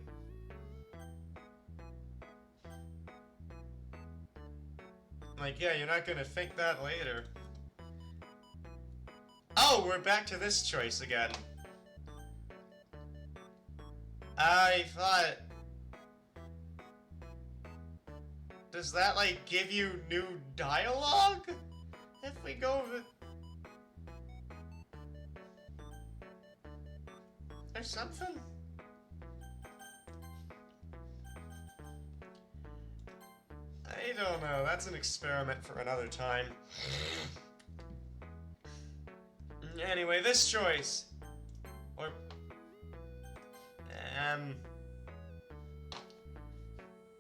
like, yeah, you're not gonna think that later. Oh, we're back to this choice again. I thought... does that, like, give you new dialogue? If we go with... there's something? I don't know. That's an experiment for another time. Anyway, this choice. Or...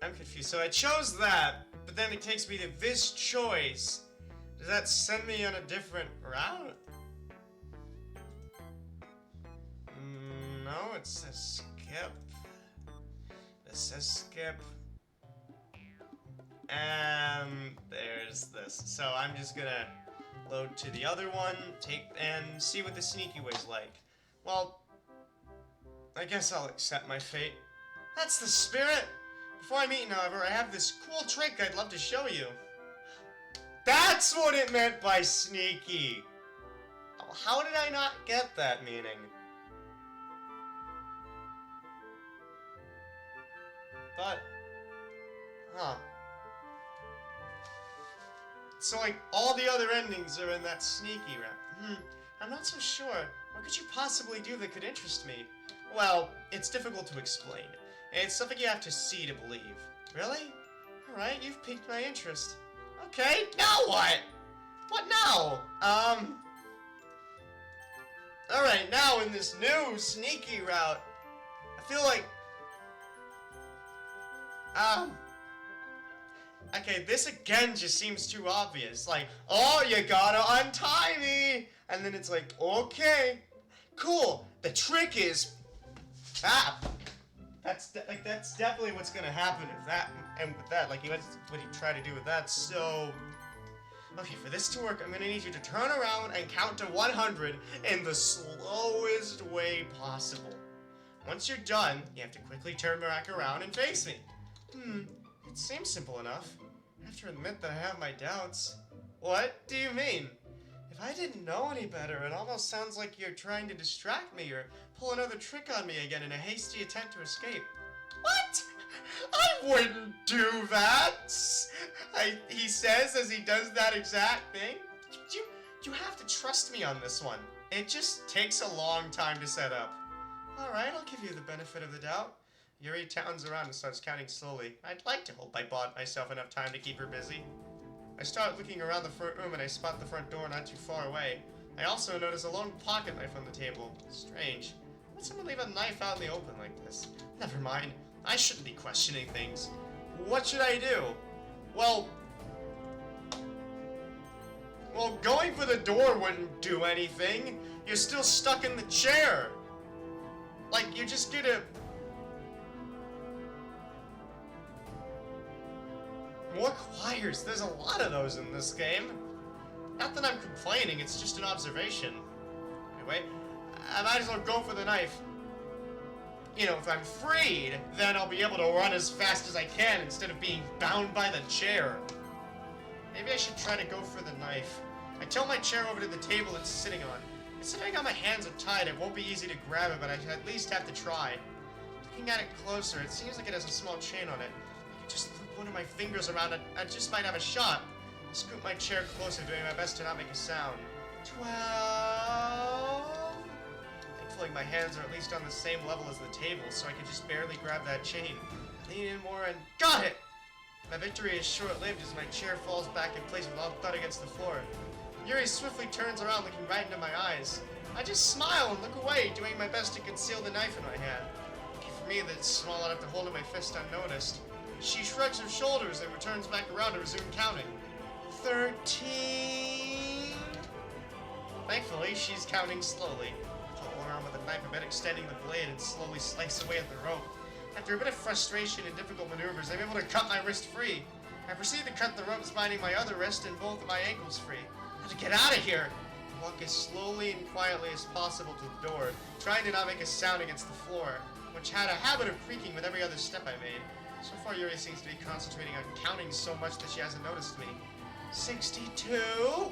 I'm confused. So I chose that, but then it takes me to this choice. Does that send me on a different route? No, it says skip. It says skip. And there's this. So I'm just gonna load to the other one, and see what the sneaky way's like. Well, I guess I'll accept my fate. That's the spirit! Before I'm eaten, however, I have this cool trick I'd love to show you. That's what it meant by sneaky! How did I not get that meaning? But... huh. So, like, all the other endings are in that sneaky route. I'm not so sure. What could you possibly do that could interest me? Well, it's difficult to explain. It's something you have to see to believe. Really? Alright, you've piqued my interest. Okay, now what? What now? Alright, now in this new sneaky route, I feel like... Okay, this again just seems too obvious. Like, oh, you gotta untie me! And then it's like, okay, cool. The trick is... That's definitely what's gonna happen with that, and with that, like, what he tried to do with that, so... Okay, for this to work, I'm gonna need you to turn around and count to 100 in the slowest way possible. Once you're done, you have to quickly turn back around and face me. It seems simple enough. I have to admit that I have my doubts. What do you mean? If I didn't know any better, it almost sounds like you're trying to distract me or pull another trick on me again in a hasty attempt to escape. What? I wouldn't do that! He says as he does that exact thing. You have to trust me on this one. It just takes a long time to set up. Alright, I'll give you the benefit of the doubt. Yuri turns around and starts counting slowly. I'd like to hope I bought myself enough time to keep her busy. I start looking around the front room and I spot the front door not too far away. I also notice a lone pocket knife on the table. Strange. Why would someone leave a knife out in the open like this? Never mind. I shouldn't be questioning things. What should I do? Well, going for the door wouldn't do anything. You're still stuck in the chair. Like, you're just gonna... More choirs. There's a lot of those in this game. Not that I'm complaining, it's just an observation. Anyway, I might as well go for the knife. You know, if I'm freed, then I'll be able to run as fast as I can instead of being bound by the chair. Maybe I should try to go for the knife. I tilt my chair over to the table it's sitting on. Considering how my hands are tied, it won't be easy to grab it, but I at least have to try. Looking at it closer, it seems like it has a small chain on it. I can just loop one of my fingers around it. I just might have a shot. I scoop my chair closer, doing my best to not make a sound. 12... Thankfully, my hands are at least on the same level as the table, so I can just barely grab that chain. Lean in more and... Got it! My victory is short-lived as my chair falls back in place with a loud thud against the floor. Yuri swiftly turns around, looking right into my eyes. I just smile and look away, doing my best to conceal the knife in my hand. Lucky for me that it's small enough to hold in my fist unnoticed. She shrugs her shoulders and returns back around to resume counting. 13... Thankfully, she's counting slowly. Pull around with a knife a bit, extending the blade and slowly slice away at the rope. After a bit of frustration and difficult maneuvers, I'm able to cut my wrist free. I proceed to cut the ropes binding my other wrist and both of my ankles free. I have to get out of here! I walk as slowly and quietly as possible to the door, trying to not make a sound against the floor, which had a habit of creaking with every other step I made. So far, Yuri seems to be concentrating on counting so much that she hasn't noticed me. 62?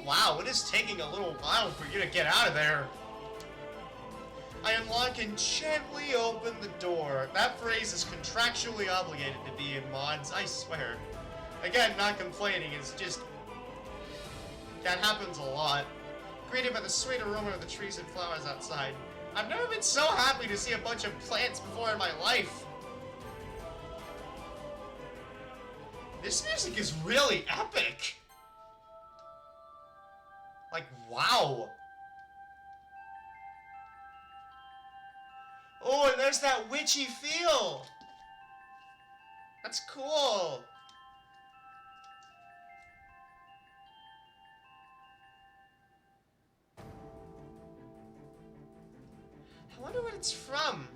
Wow, it is taking a little while for you to get out of there. I unlock and gently open the door. That phrase is contractually obligated to be in mods, I swear. Again, not complaining, it's just... That happens a lot. Greeted by the sweet aroma of the trees and flowers outside. I've never been so happy to see a bunch of plants before in my life. This music is really epic. Like, wow. Oh, and there's that witchy feel. That's cool. I wonder what it's from.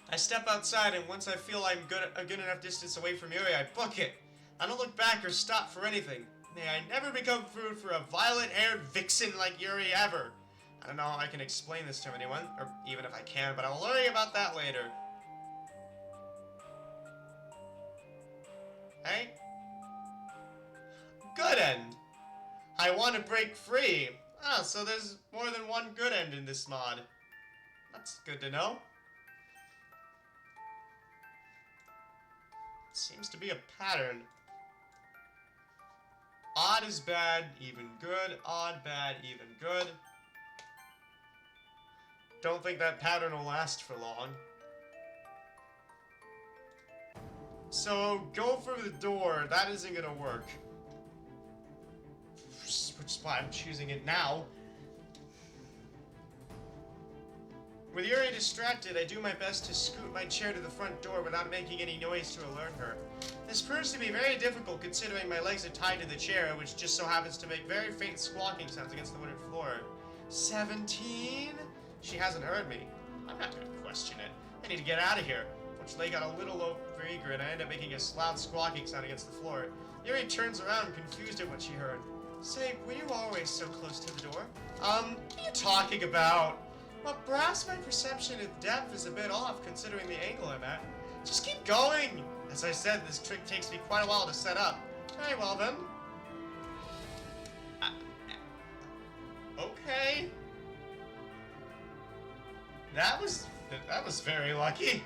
I step outside, and once I feel I'm a good enough distance away from Yuri, I book it. I don't look back or stop for anything. May I never become food for a violet-haired vixen like Yuri ever. I don't know how I can explain this to anyone, or even if I can, but I'll worry about that later. Hey? Good end. I want to break free. Ah, so there's more than one good end in this mod. That's good to know. Seems to be a pattern. Odd is bad, even good. Odd, bad, even good. Don't think that pattern will last for long. So, go for the door. That isn't gonna work. why I'm choosing it now. With Yuri distracted, I do my best to scoot my chair to the front door without making any noise to alert her. This proves to be very difficult considering my legs are tied to the chair, which just so happens to make very faint squawking sounds against the wooden floor. 17? She hasn't heard me. I'm not gonna question it. I need to get out of here. Which leg got a little overeager and I end up making a loud squawking sound against the floor. Yuri turns around, confused at what she heard. Say, were you always so close to the door? What are you talking about? Well, perhaps my perception of depth is a bit off, considering the angle I'm at. Just keep going! As I said, this trick takes me quite a while to set up. Very well, then. Okay. That was very lucky.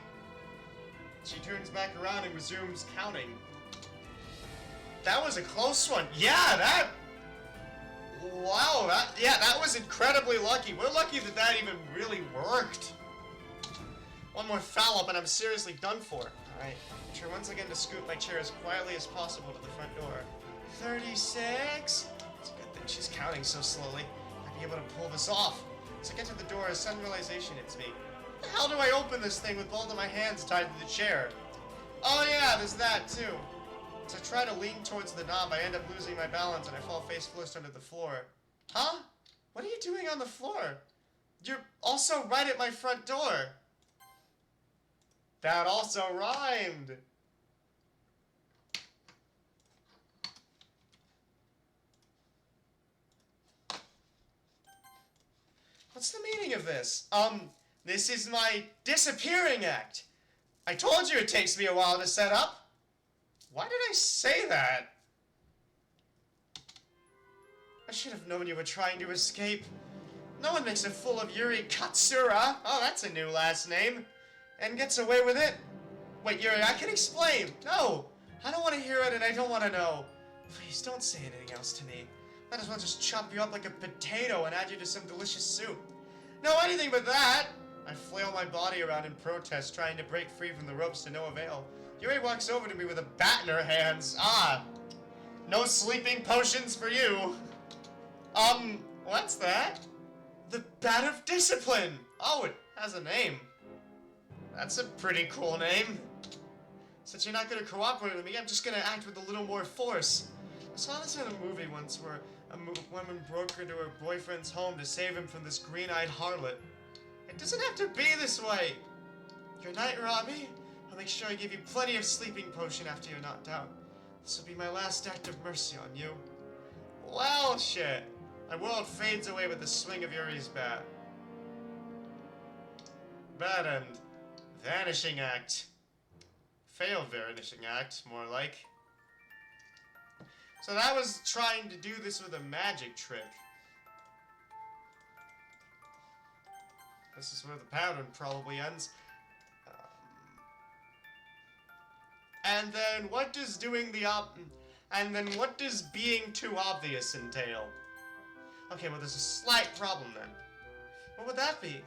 She turns back around and resumes counting. That was a close one. Yeah, wow, that was incredibly lucky. We're lucky that even really worked. One more foul up and I'm seriously done for. Alright, try once again to scoot my chair as quietly as possible to the front door. 36? It's a good thing she's counting so slowly. I'd be able to pull this off. As I get to the door, a sudden realization hits me. How do I open this thing with both of my hands tied to the chair? Oh yeah, there's that too. As I try to lean towards the knob, I end up losing my balance and I fall face first onto the floor. Huh? What are you doing on the floor? You're also right at my front door. That also rhymed. What's the meaning of this? This is my disappearing act. I told you it takes me a while to set up. Why did I say that? I should have known you were trying to escape. No one makes a fool of Yuri Katsura. Oh, that's a new last name. And gets away with it. Wait, Yuri, I can explain. No, I don't want to hear it and I don't want to know. Please don't say anything else to me. Might as well just chop you up like a potato and add you to some delicious soup. No, anything but that. I flail my body around in protest, trying to break free from the ropes to no avail. Yuri walks over to me with a bat in her hands. Ah, no sleeping potions for you. What's that? The Bat of Discipline. Oh, it has a name. That's a pretty cool name. Since you're not gonna cooperate with me, I'm just gonna act with a little more force. I saw this in a movie once where a woman broke into her boyfriend's home to save him from this green-eyed harlot. It doesn't have to be this way. Good night, Robbie. I'll make sure I give you plenty of sleeping potion after you're knocked out. This will be my last act of mercy on you. Well, shit. My world fades away with the swing of Yuri's bat. Bad end. Vanishing act. Failed vanishing act, more like. So that was trying to do this with a magic trick. This is where the pattern probably ends. And then what does what does being too obvious entail? Okay, well there's a slight problem then. What would that be?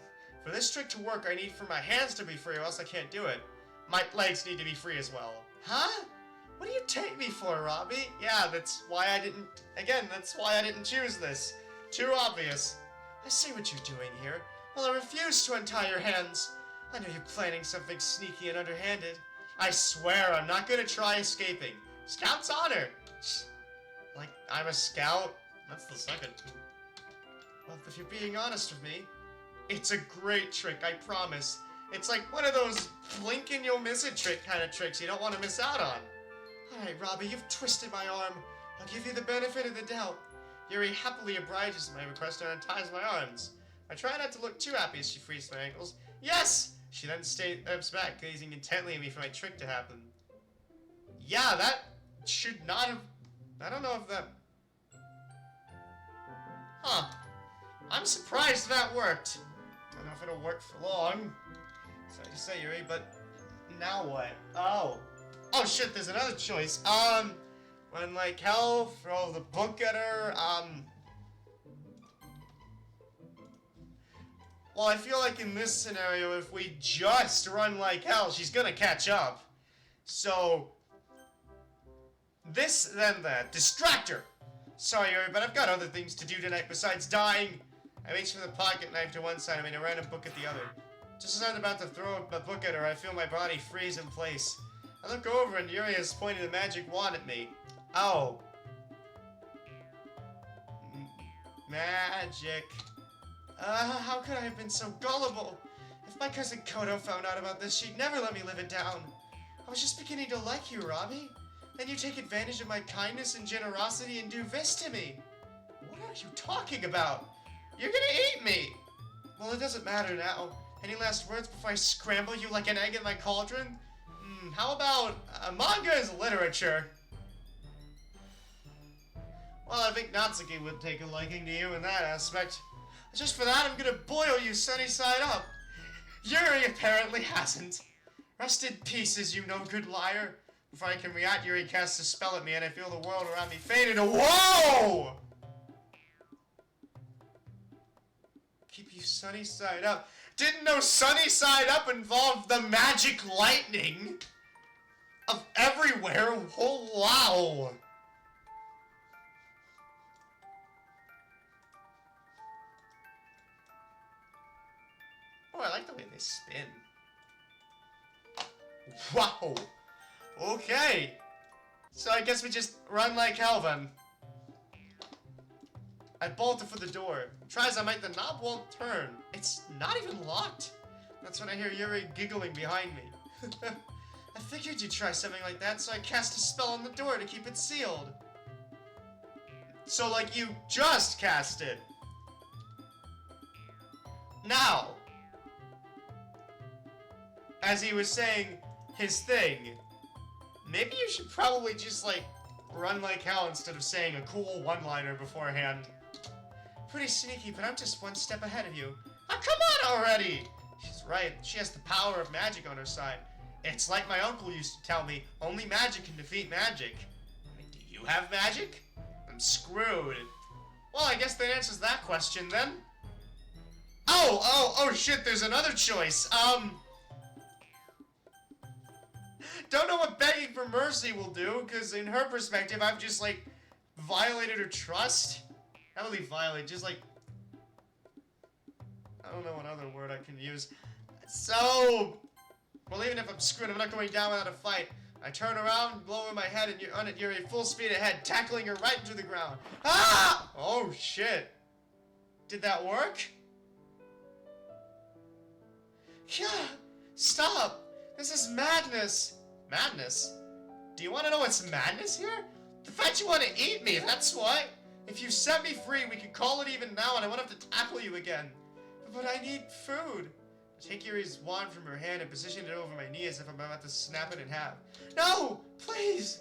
For this trick to work, I need for my hands to be free or else I can't do it. My legs need to be free as well. Huh? What do you take me for, Robbie? Yeah, that's why I didn't choose this. Too obvious. I see what you're doing here. Well, I refuse to untie your hands. I know you're planning something sneaky and underhanded. I swear I'm not gonna try escaping. Scout's honor. Like, I'm a scout? That's the second. Well, if you're being honest with me, it's a great trick, I promise. It's like one of those blink and you'll miss it trick kind of tricks you don't want to miss out on. Alright, Robbie, you've twisted my arm. I'll give you the benefit of the doubt. Yuri happily obliges my request and unties my arms. I try not to look too happy as she frees my ankles. Yes! She then steps back, gazing intently at me for my trick to happen. Yeah, that should not have... I don't know if that... Huh. I'm surprised that worked. I don't know if it'll work for long. Sorry to say, Yuri, but... Now what? Oh. Oh shit, there's another choice. Run like hell, throw the book at her, Well, I feel like in this scenario, if we just run like hell, she's gonna catch up. So, this, then that. Distract her! Sorry, Yuri, but I've got other things to do tonight besides dying. I reach for the pocket knife to one side and a random book at the other. Just as I'm about to throw a book at her, I feel my body freeze in place. I look over and Yuri has pointed a magic wand at me. Oh. Magic. How could I have been so gullible? If my cousin Kodo found out about this, she'd never let me live it down. I was just beginning to like you, Robbie. Then you take advantage of my kindness and generosity and do this to me. What are you talking about? You're gonna eat me! Well, it doesn't matter now. Any last words before I scramble you like an egg in my cauldron? How about manga is literature? Well, I think Natsuki would take a liking to you in that aspect. Just for that, I'm gonna boil you sunny side up. Yuri apparently hasn't. Rest in pieces, you no-good liar. Before I can react, Yuri casts a spell at me and I feel the world around me fade into— Whoa! Keep you sunny side up. Didn't know sunny side up involved the magic lightning of everywhere. Oh, wow. Oh, I like the way they spin. Wow. Okay. So I guess we just run like hell then. I bolted for the door. Try as I might, the knob won't turn. It's not even locked. That's when I hear Yuri giggling behind me. I figured you'd try something like that, so I cast a spell on the door to keep it sealed. So, like, you just cast it. Now, as he was saying his thing, maybe you should probably just, like, run like hell instead of saying a cool one-liner beforehand. Pretty sneaky, but I'm just one step ahead of you. Oh, come on already! She's right, she has the power of magic on her side. It's like my uncle used to tell me, only magic can defeat magic. I mean, do you have magic? I'm screwed. Well, I guess that answers that question then. Oh shit, there's another choice. Don't know what begging for mercy will do, because in her perspective, I've just, like, violated her trust. Not really violate, just, like, I don't know what other word I can use. So, well, even if I'm screwed, I'm not going down without a fight. I turn around, blow in my head, and you're on it. You're full speed ahead, tackling her right into the ground. Ah! Oh, shit. Did that work? Yeah, stop. This is madness. Madness? Do you want to know what's madness here? The fact you want to eat me, that's what. If you set me free, we can call it even now and I won't have to tackle you again. But I need food. I take Yuri's wand from her hand and position it over my knee as if I'm about to snap it in half. No! Please!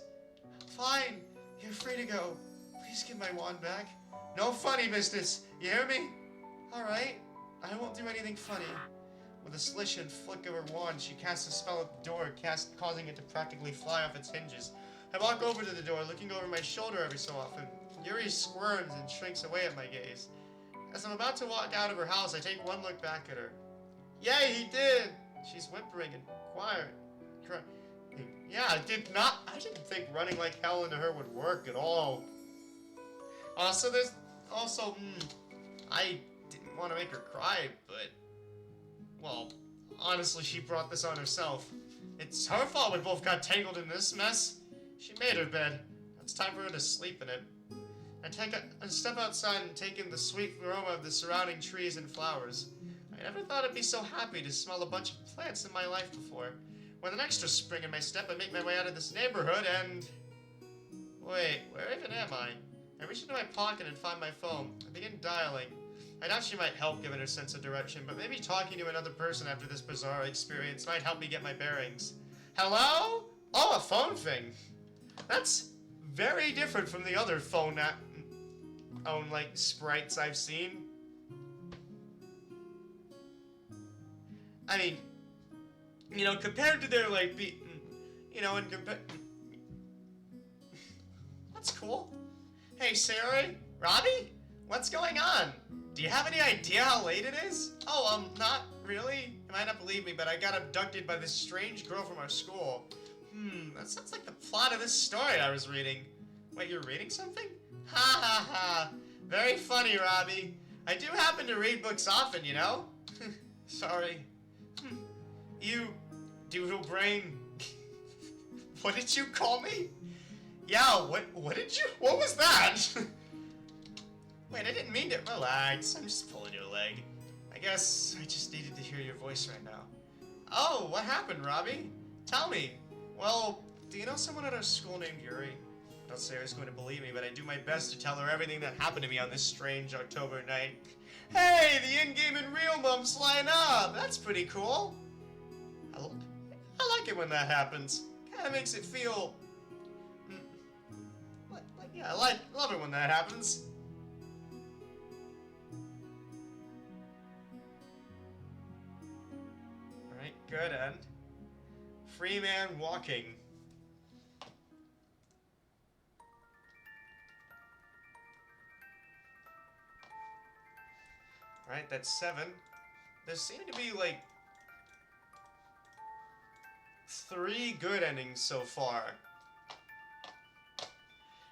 Fine. You're free to go. Please give my wand back. No funny business. You hear me? Alright. I won't do anything funny. With a slish and flick of her wand, she casts a spell at the door, causing it to practically fly off its hinges. I walk over to the door, looking over my shoulder every so often. Yuri squirms and shrinks away at my gaze. As I'm about to walk out of her house, I take one look back at her. Yay, he did! She's whimpering and quiet. Yeah, I didn't think running like hell into her would work at all. So there's also, I didn't want to make her cry, but, well, honestly, she brought this on herself. It's her fault we both got tangled in this mess. She made her bed. It's time for her to sleep in it. I step outside and take in the sweet aroma of the surrounding trees and flowers. I never thought I'd be so happy to smell a bunch of plants in my life before. With an extra spring in my step, I make my way out of this neighborhood and... Wait, where even am I? I reach into my pocket and find my phone. I begin dialing. I doubt she might help given her sense of direction, but maybe talking to another person after this bizarre experience might help me get my bearings. Hello? Oh, a phone thing. That's very different from the other phone like, sprites I've seen. I mean, you know, compared to their, like, and that's cool. Hey, Sari? Robbie? What's going on? Do you have any idea how late it is? Oh, not really. You might not believe me, but I got abducted by this strange girl from our school. That sounds like the plot of this story I was reading. Wait, you're reading something? Ha ha ha. Very funny, Robbie. I do happen to read books often, you know? Sorry. You doodle brain. What did you call me? Yeah, what was that? Wait, I didn't mean to. Relax, I'm just pulling your leg. I guess I just needed to hear your voice right now. Oh, what happened, Robbie? Tell me. Well, do you know someone at our school named Yuri? I don't say I was going to believe me, but I do my best to tell her everything that happened to me on this strange October night. Hey, the in-game and real mums line up! That's pretty cool. I like it when that happens. Kinda makes it feel... yeah, love it when that happens. Alright, good end. Free man walking. Alright, that's 7. There seem to be, like, 3 good endings so far.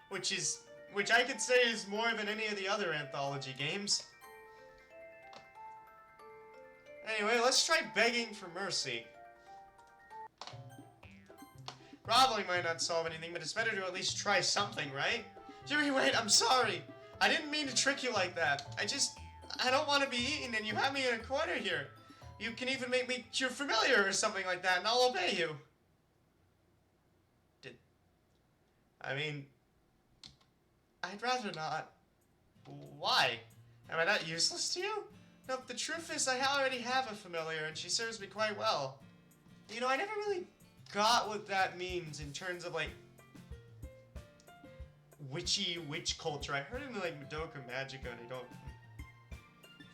Which I could say is more than any of the other anthology games. Anyway, let's try begging for mercy. Groveling might not solve anything, but it's better to at least try something, right? Jimmy, wait, I'm sorry. I didn't mean to trick you like that. I don't want to be eaten, and you have me in a corner here. You can even make me your familiar or something like that, and I'll obey you. I mean, I'd rather not. Why? Am I not useless to you? No, the truth is I already have a familiar, and she serves me quite well. You know, I never really got what that means in terms of, like, witch culture. I heard it in, like, Madoka Magica, and I don't...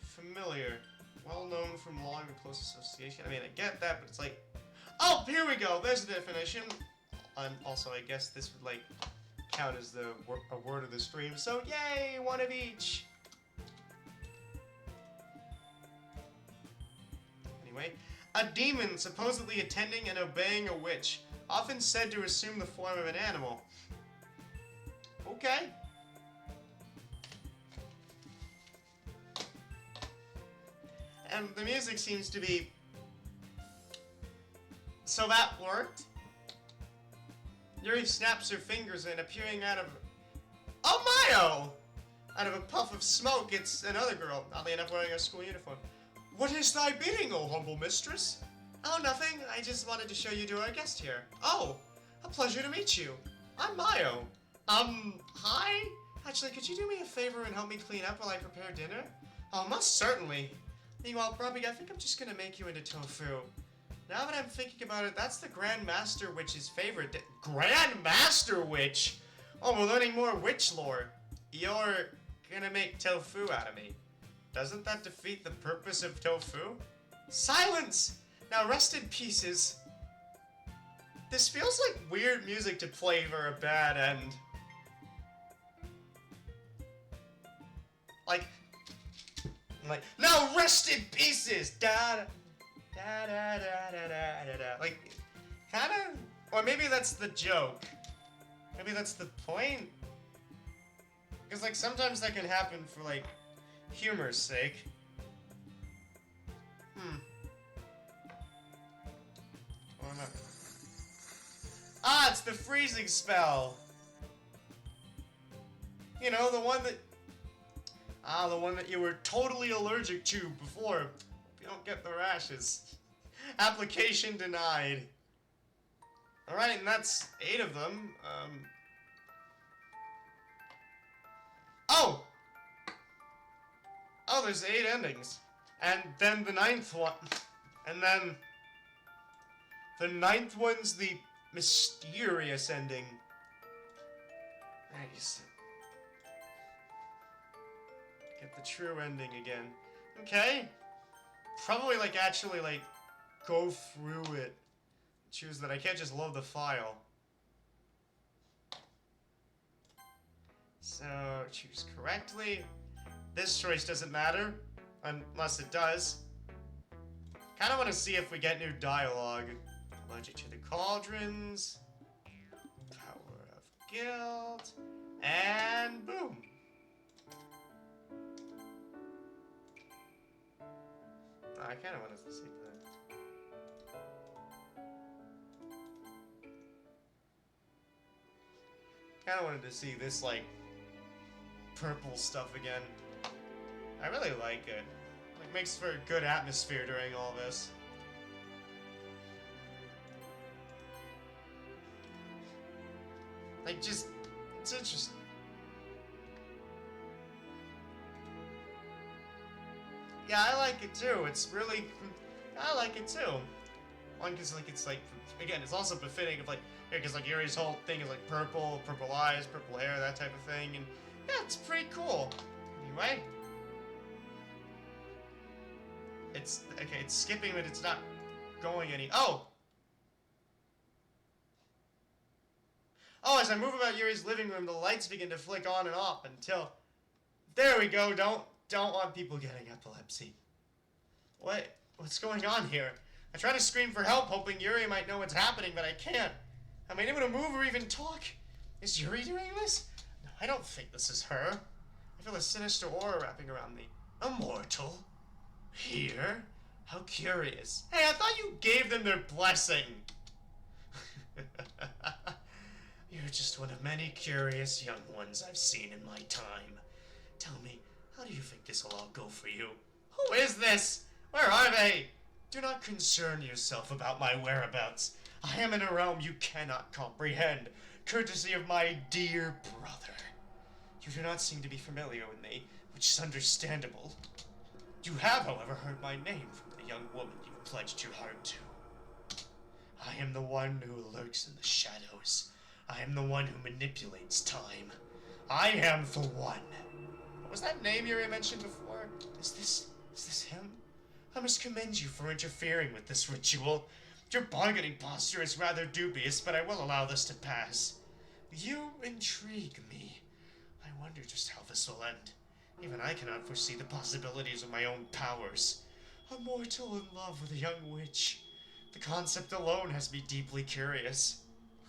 Familiar. Well known from long and close association. I mean, I get that, but it's like... Oh, here we go! There's the definition. And also, I guess this would, like, count as a word of the stream. So, yay! One of each! Anyway, a demon supposedly attending and obeying a witch, often said to assume the form of an animal. Okay. And the music seems to be... So that worked. Yuri snaps her fingers and appearing out of... Oh, Mayo! Out of a puff of smoke, it's another girl, oddly enough wearing a school uniform. What is thy bidding, O humble mistress? Oh, nothing. I just wanted to show you to our guest here. Oh, a pleasure to meet you. I'm Mayo. Hi? Actually, could you do me a favor and help me clean up while I prepare dinner? Oh, most certainly. Meanwhile, Robbie, I think I'm just gonna make you into tofu. Now that I'm thinking about it, that's the Grand Master Witch's favorite. Grand Master Witch? Oh, we're learning more witch lore. You're gonna make tofu out of me. Doesn't that defeat the purpose of tofu? Silence! Now rest in pieces. This feels like weird music to play for a bad end. Like, now rest in pieces! Da da da da da da da da. Like, kinda? Or maybe that's the joke. Maybe that's the point? Because, like, sometimes that can happen for, like, humor's sake. Oh, no. Ah, it's the freezing spell! You know, the one that... Ah, the one that you were totally allergic to before. Hope you don't get the rashes. Application denied. Alright, and that's 8 of them. Oh! Oh, there's 8 endings. And then the 9th one. And then... the 9th one's the mysterious ending. Nice. Get the true ending again. Okay. Probably, like, actually, like, go through it. Choose that. I can't just load the file. So, choose correctly. This choice doesn't matter. Unless it does. Kinda wanna see if we get new dialogue. Allergic to the cauldrons. Power of Guild. And boom. Oh, I kind of wanted to see that. Kind of wanted to see this, like, purple stuff again. I really like it. It makes for a good atmosphere during all this. Like, just, it's interesting. Yeah, I like it too. It's really, I like it too. One, because, like, it's like, again, it's also befitting of, like, because, like, Yuri's whole thing is, like, purple eyes, purple hair, that type of thing, and, yeah, it's pretty cool. Anyway. It's, okay, it's skipping, but it's not going any, oh! Oh, as I move about Yuri's living room, the lights begin to flick on and off until, there we go, don't want people getting epilepsy. What's going on here? I try to scream for help, hoping Yuri might know what's happening, but I can't. Am I able to move or even talk? Is Yuri doing this? No, I don't think this is her. I feel a sinister aura wrapping around me. Immortal? Here? How curious. Hey, I thought you gave them their blessing. You're just one of many curious young ones I've seen in my time. Tell me, how do you think this will all go for you? Who is this? Where are they? Do not concern yourself about my whereabouts. I am in a realm you cannot comprehend, courtesy of my dear brother. You do not seem to be familiar with me, which is understandable. You have, however, heard my name from the young woman you pledged your heart to. I am the one who lurks in the shadows. I am the one who manipulates time. I am the one. What was that name Yuri mentioned before? Is this him? I must commend you for interfering with this ritual. Your bargaining posture is rather dubious, but I will allow this to pass. You intrigue me. I wonder just how this will end. Even I cannot foresee the possibilities of my own powers. A mortal in love with a young witch. The concept alone has me deeply curious.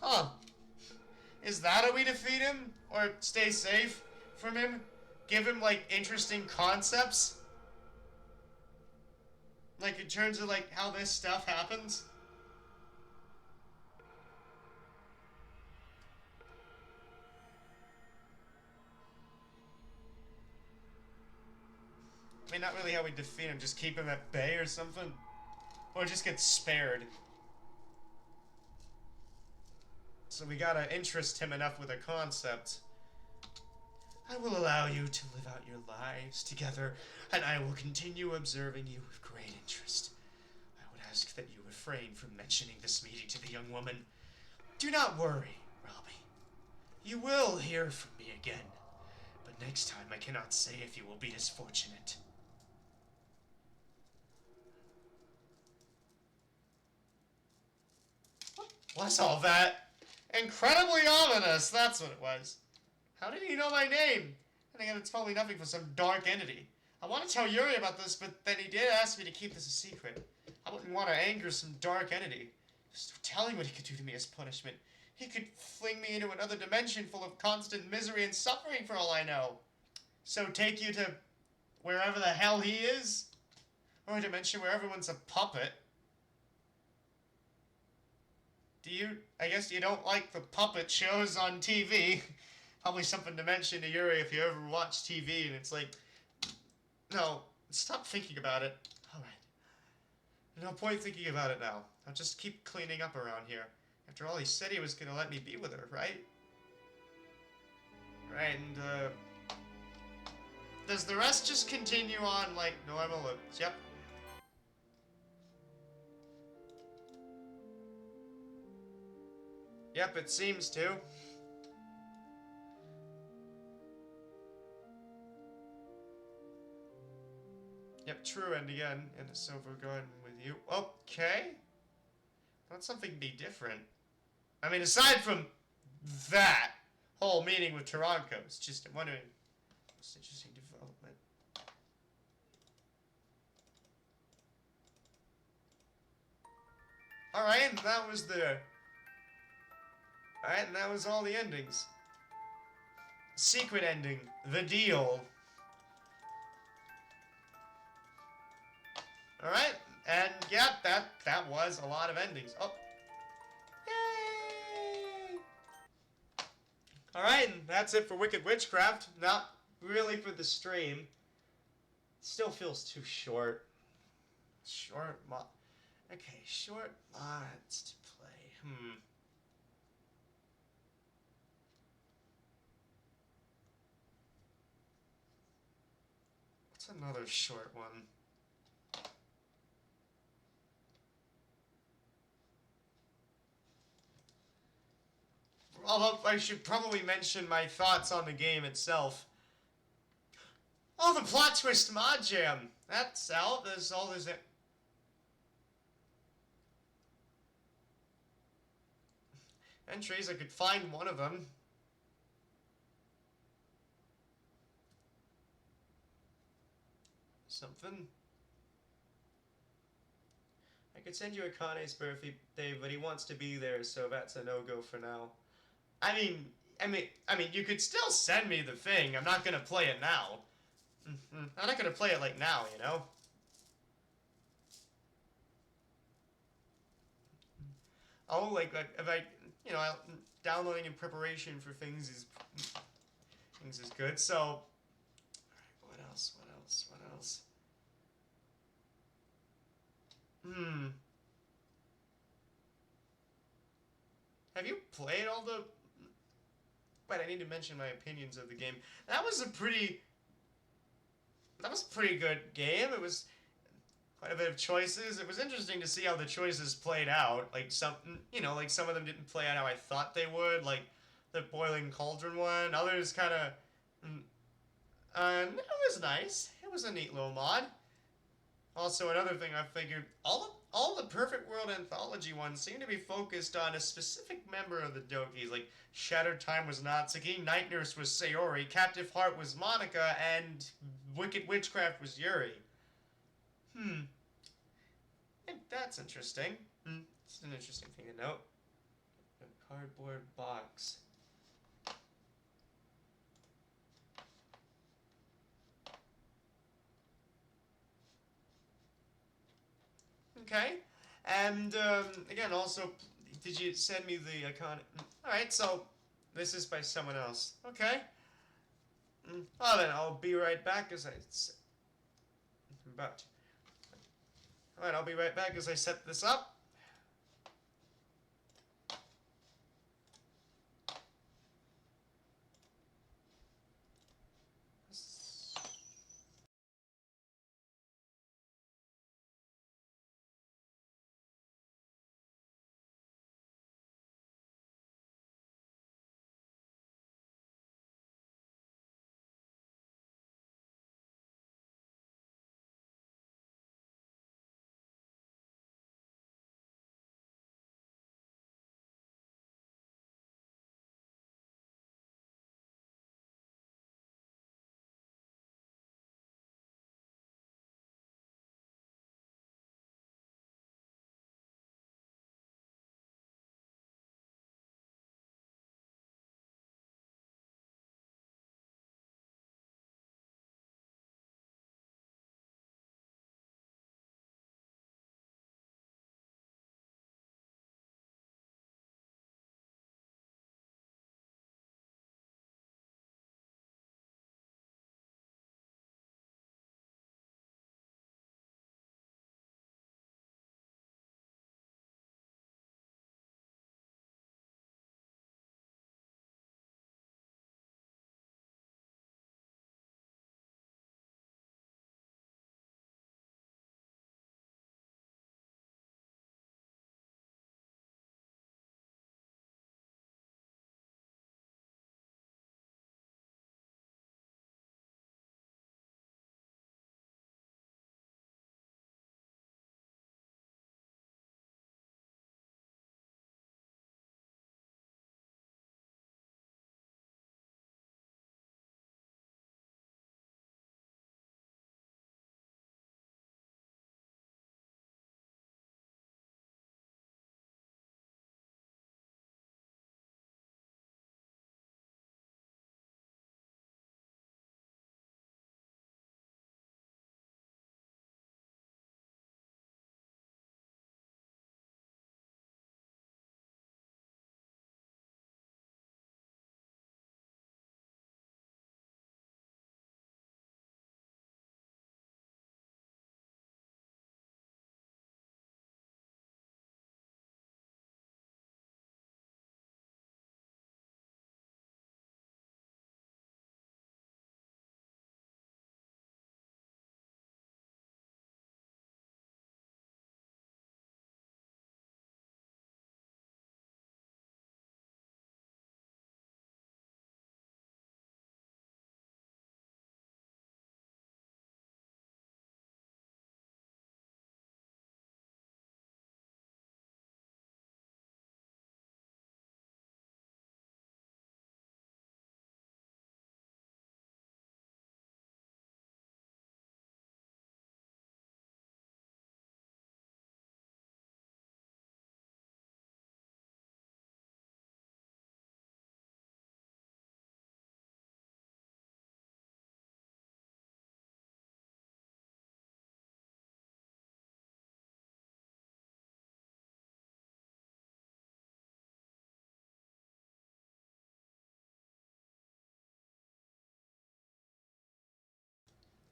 Huh. Is that how we defeat him? Or stay safe from him? Give him, like, interesting concepts? Like, in terms of, like, how this stuff happens? I mean, not really how we defeat him, just keep him at bay or something? Or just get spared. So we gotta interest him enough with a concept. I will allow you to live out your lives together, and I will continue observing you with great interest. I would ask that you refrain from mentioning this meeting to the young woman. Do not worry, Robbie. You will hear from me again, but next time I cannot say if you will be as fortunate. What's all that? Incredibly ominous, that's what it was. How did he know my name? And again, it's probably nothing for some dark entity. I want to tell Yuri about this, but then he did ask me to keep this a secret. I wouldn't want to anger some dark entity. Just telling what he could do to me as punishment. He could fling me into another dimension full of constant misery and suffering for all I know. So take you to wherever the hell he is? Or a dimension where everyone's a puppet. I guess you don't like the puppet shows on TV. Probably something to mention to Yuri if you ever watch TV and it's like, no, stop thinking about it. Alright. No point thinking about it now. I'll just keep cleaning up around here. After all, he said he was gonna let me be with her, right? Right, and, does the rest just continue on like normal? Yep. Yep, it seems to. Yep, true, and again, in a silver garden with you. Okay. Thought something be different. I mean, aside from that whole meeting with Taranko, it's just, I'm wondering, most interesting development. Alright, and that was the Alright, and that was all the endings. Secret ending. The deal. Alright, and yeah, that was a lot of endings. Oh. Yay! Alright, and that's it for Wicked Witchcraft. Not really for the stream. Still feels too short. Short mod. Okay, short mods to play. What's another short one? Although I should probably mention my thoughts on the game itself. Oh, the plot twist mod jam. That's out. There's all this. Entries. I could find one of them. Something. I could send you a Kane's birthday, but he wants to be there, so that's a no-go for now. I mean, you could still send me the thing. I'm not gonna play it now. I'm not gonna play it like now, you know. Oh, like if I, downloading in preparation for things is good. So, all right, what else? What else? What else? Have you played all the? Wait, I need to mention my opinions of the game. That was a pretty good game. It was quite a bit of choices. It was interesting to see how the choices played out. Like some of them didn't play out how I thought they would. Like the Boiling Cauldron one. Others kind of. It was nice. It was a neat little mod. Also, another thing I figured, all the Perfect World Anthology ones seem to be focused on a specific member of the Dokis. Like, Shattered Time was Natsuki, Night Nurse was Sayori, Captive Heart was Monica, and Wicked Witchcraft was Yuri. That's interesting. It's an interesting thing to note. A cardboard box. Okay. And, again, also, did you send me the icon? Alright, so, this is by someone else. Okay. Well, then, I'll be right back as I... Alright, I'll be right back as I set this up.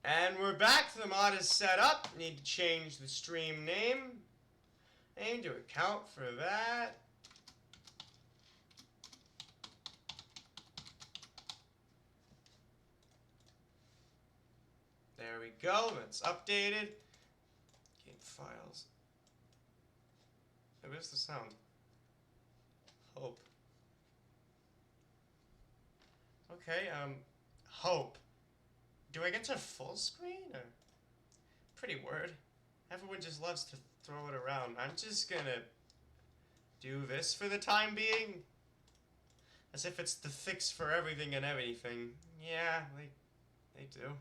And we're back. The mod is set up. Need to change the stream name. Name to account for that. There we go. That's updated. Game files. Hey, where's the sound? Hope. Okay, hope. Do I get to full screen, or? Pretty word. Everyone just loves to throw it around. I'm just gonna do this for the time being. As if it's the fix for everything and everything. Yeah, they do.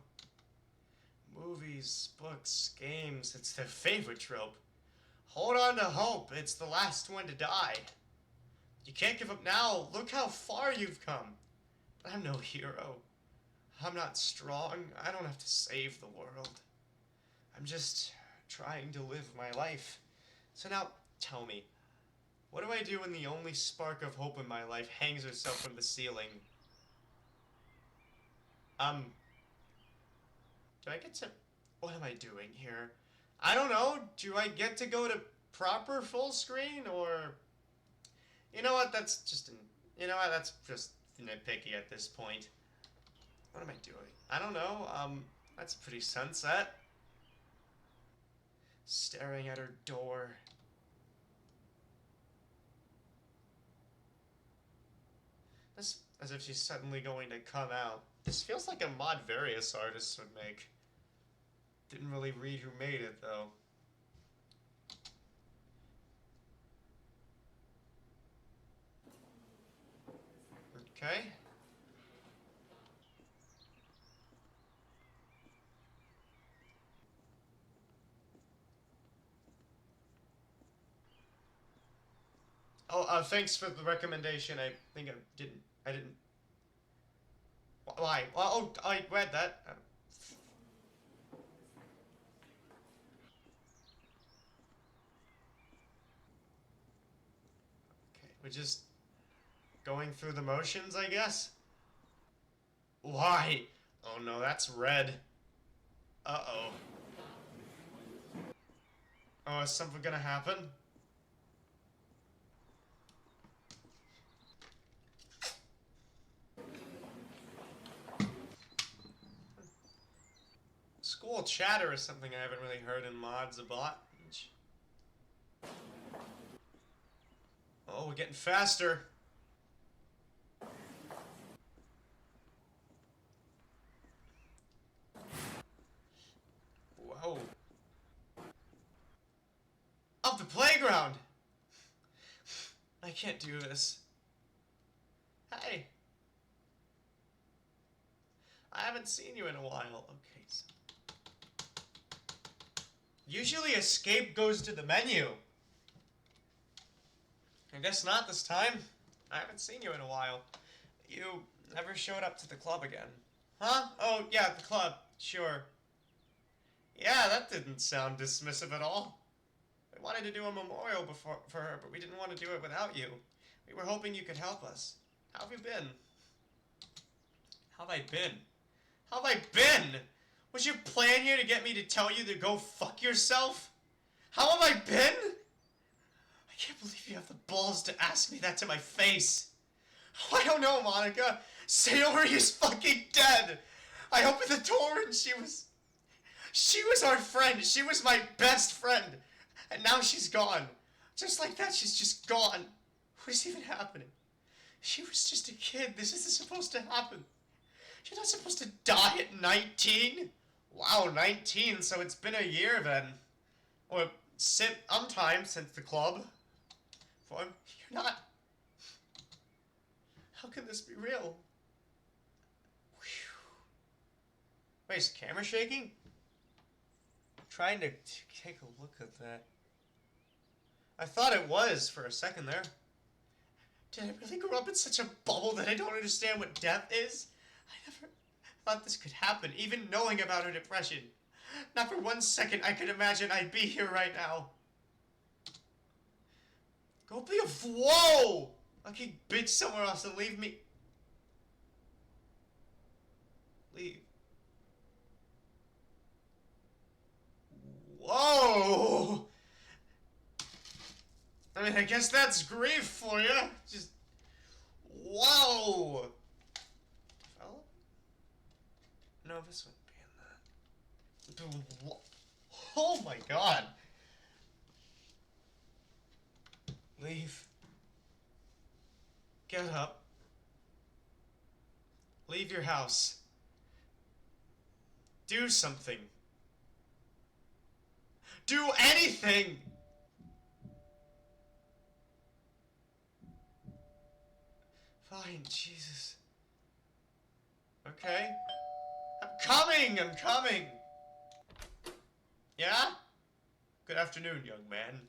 Movies, books, games, it's their favorite trope. Hold on to hope, it's the last one to die. You can't give up now, look how far you've come. But I'm no hero. I'm not strong, I don't have to save the world. I'm just trying to live my life. So now, tell me, what do I do when the only spark of hope in my life hangs herself from the ceiling? Do I get to... What am I doing here? I don't know. Do I get to go to proper full screen, or... You know what? That's just... You know what? That's just nitpicky at this point. What am I doing? I don't know. That's pretty sunset. Staring at her door. That's as if she's suddenly going to come out. This feels like a mod various artists would make. Didn't really read who made it, though. Okay. Oh, thanks for the recommendation. I think I didn't. Why? Oh, I read that. Okay, we're just going through the motions, I guess? Why? Oh no, that's red. Uh-oh. Oh, is something gonna happen? School chatter is something I haven't really heard in mods a lot. Oh, we're getting faster. Whoa. Up the playground! I can't do this. Hey. I haven't seen you in a while. Okay, so... Usually escape goes to the menu. I guess not this time. I haven't seen you in a while. You never showed up to the club again. Huh? Oh, yeah, the club. Sure. Yeah, that didn't sound dismissive at all. We wanted to do a memorial for her, but we didn't want to do it without you. We were hoping you could help us. How have you been? How have I been? How have I been? Was your plan here to get me to tell you to go fuck yourself? How have I been? I can't believe you have the balls to ask me that to my face. Oh, I don't know, Monica. Sayori's fucking dead. I opened the door and she was our friend. She was my best friend. And now she's gone. Just like that, she's just gone. What is even happening? She was just a kid. This isn't supposed to happen. You're not supposed to die at 19. Wow, 19, so it's been a year then. Or sometime since the club. You're not... How can this be real? Whew. Wait, is the camera shaking? I'm trying to take a look at that. I thought it was for a second there. Did I really grow up in such a bubble that I don't understand what death is? I never thought this could happen, even knowing about her depression. Not for 1 second I could imagine I'd be here right now. Go be a... Whoa! Lucky bitch somewhere else and leave me... Leave. Whoa! I mean, I guess that's grief for you. Just... Whoa! Develop? No, this wouldn't be in that. Oh my god! Leave. Get up. Leave your house. Do something. Do anything! Fine, Jesus. Okay. I'm coming! Yeah? Good afternoon, young man.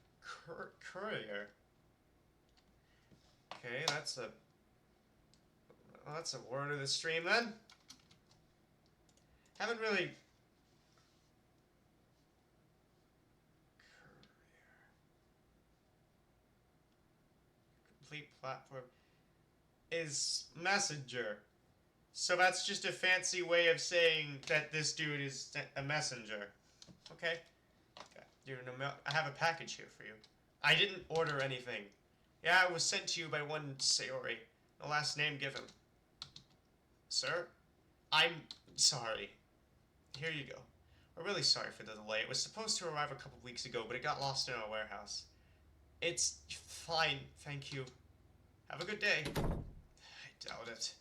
Courier. Okay, that's a... Well, that's a word of the stream, then. Haven't really... Courier. Complete platform. Is messenger. So that's just a fancy way of saying that this dude is a messenger. Okay? Dude, I have a package here for you. I didn't order anything. Yeah, it was sent to you by one Sayori. The last name given. Sir? I'm sorry. Here you go. We're really sorry for the delay. It was supposed to arrive a couple weeks ago, but it got lost in our warehouse. It's fine, thank you. Have a good day. I doubt it.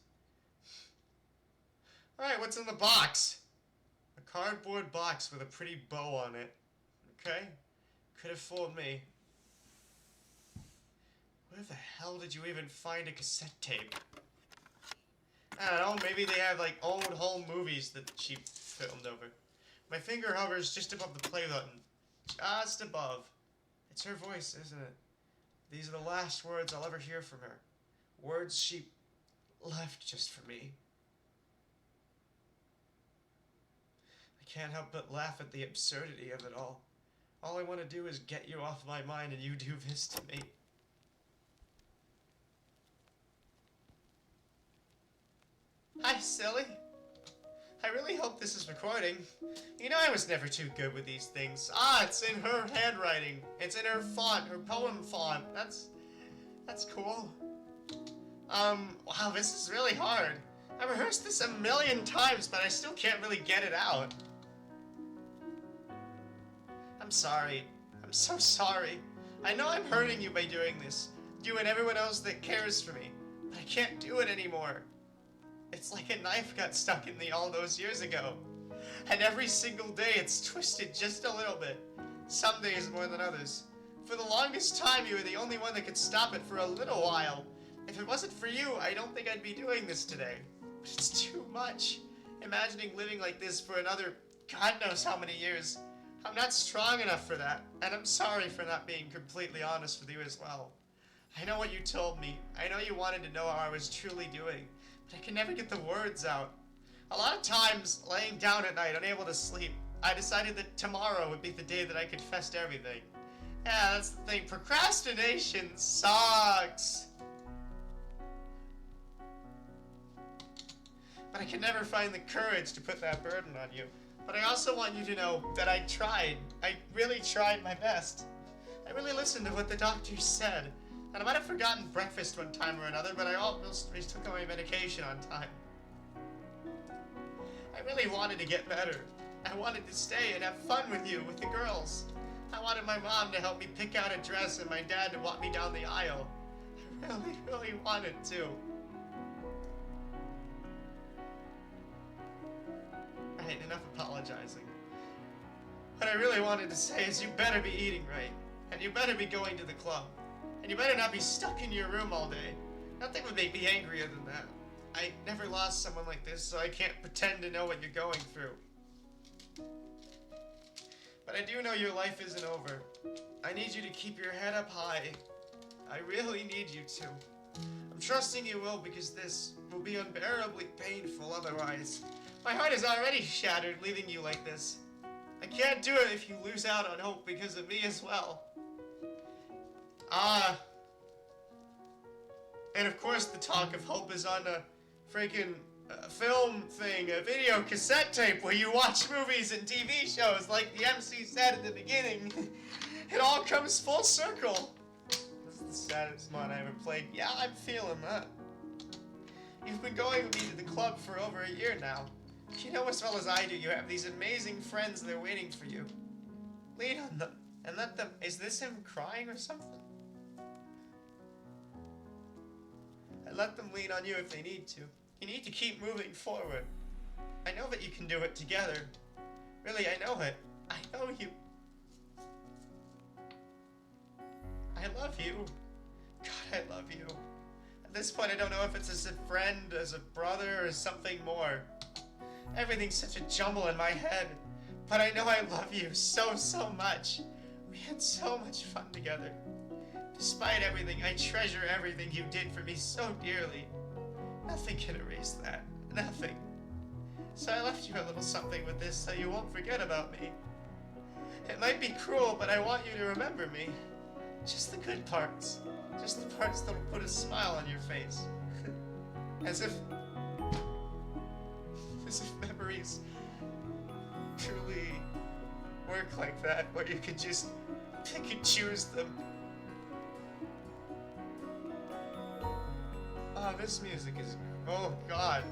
Alright, what's in the box? A cardboard box with a pretty bow on it. Okay? Could have fooled me. Where the hell did you even find a cassette tape? I don't know, maybe they have like old home movies that she filmed over. My finger hovers just above the play button. Just above. It's her voice, isn't it? These are the last words I'll ever hear from her. Words she left just for me. I can't help but laugh at the absurdity of it all. All I want to do is get you off my mind and you do this to me. Hi, silly. I really hope this is recording. You know I was never too good with these things. Ah, it's in her handwriting. It's in her font, her poem font. That's cool. Wow, this is really hard. I rehearsed this a million times, but I still can't really get it out. I'm sorry. I'm so sorry. I know I'm hurting you by doing this. You and everyone else that cares for me. But I can't do it anymore. It's like a knife got stuck in me all those years ago. And every single day it's twisted just a little bit. Some days more than others. For the longest time you were the only one that could stop it for a little while. If it wasn't for you, I don't think I'd be doing this today. But it's too much. Imagining living like this for another God knows how many years. I'm not strong enough for that. And I'm sorry for not being completely honest with you as well. I know what you told me. I know you wanted to know how I was truly doing. But I can never get the words out. A lot of times, laying down at night, unable to sleep, I decided that tomorrow would be the day that I confessed everything. Yeah, that's the thing. Procrastination sucks. But I can never find the courage to put that burden on you. But I also want you to know that I tried. I really tried my best. I really listened to what the doctor said. And I might have forgotten breakfast one time or another, but I almost took my medication on time. I really wanted to get better. I wanted to stay and have fun with you, with the girls. I wanted my mom to help me pick out a dress and my dad to walk me down the aisle. I really, really wanted to. Right, enough apologizing. What I really wanted to say is you better be eating right. And you better be going to the club. And you better not be stuck in your room all day. Nothing would make me angrier than that. I never lost someone like this, so I can't pretend to know what you're going through. But I do know your life isn't over. I need you to keep your head up high. I really need you to. I'm trusting you will because this will be unbearably painful otherwise. My heart is already shattered leaving you like this. I can't do it if you lose out on hope because of me as well. And of course the talk of hope is on a freaking film thing, a video cassette tape where you watch movies and TV shows like the MC said at the beginning. It all comes full circle. This is the saddest one I ever played. Yeah, I'm feeling that. You've been going with me to the club for over a year now. You know as well as I do, you have these amazing friends that are waiting for you. Lean on them and let them... Is this him crying or something? And let them lean on you if they need to. You need to keep moving forward. I know that you can do it together. Really, I know it. I know you. I love you. God, I love you. At this point, I don't know if it's as a friend, as a brother, or something more. Everything's such a jumble in my head. But I know I love you so much. We had so much fun together. Despite everything, I treasure everything you did for me so dearly. Nothing can erase that. Nothing. So I left you a little something with this so you won't forget about me. It might be cruel, but I want you to remember me. Just the good parts. Just the parts that'll put a smile on your face. As if memories truly work like that, where you can just pick and choose them. Oh, this music is... Oh, God.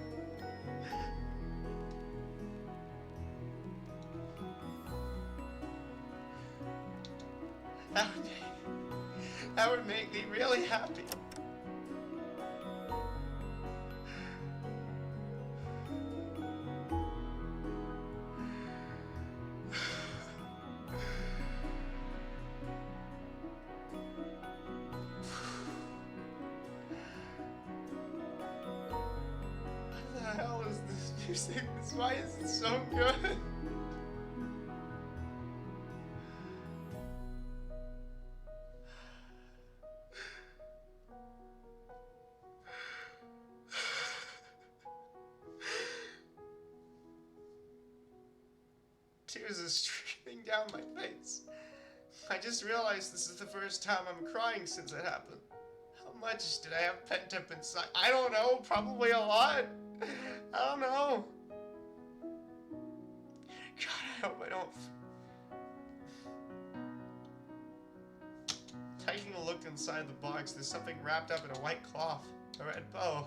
That would make me really happy. What the hell is this music? Why is it so good? Tears are streaming down my face. I just realized this is the first time I'm crying since it happened. How much did I have pent up inside? I don't know, probably a lot. I don't know. God, I hope I don't... Taking a look inside the box, there's something wrapped up in a white cloth, a red bow.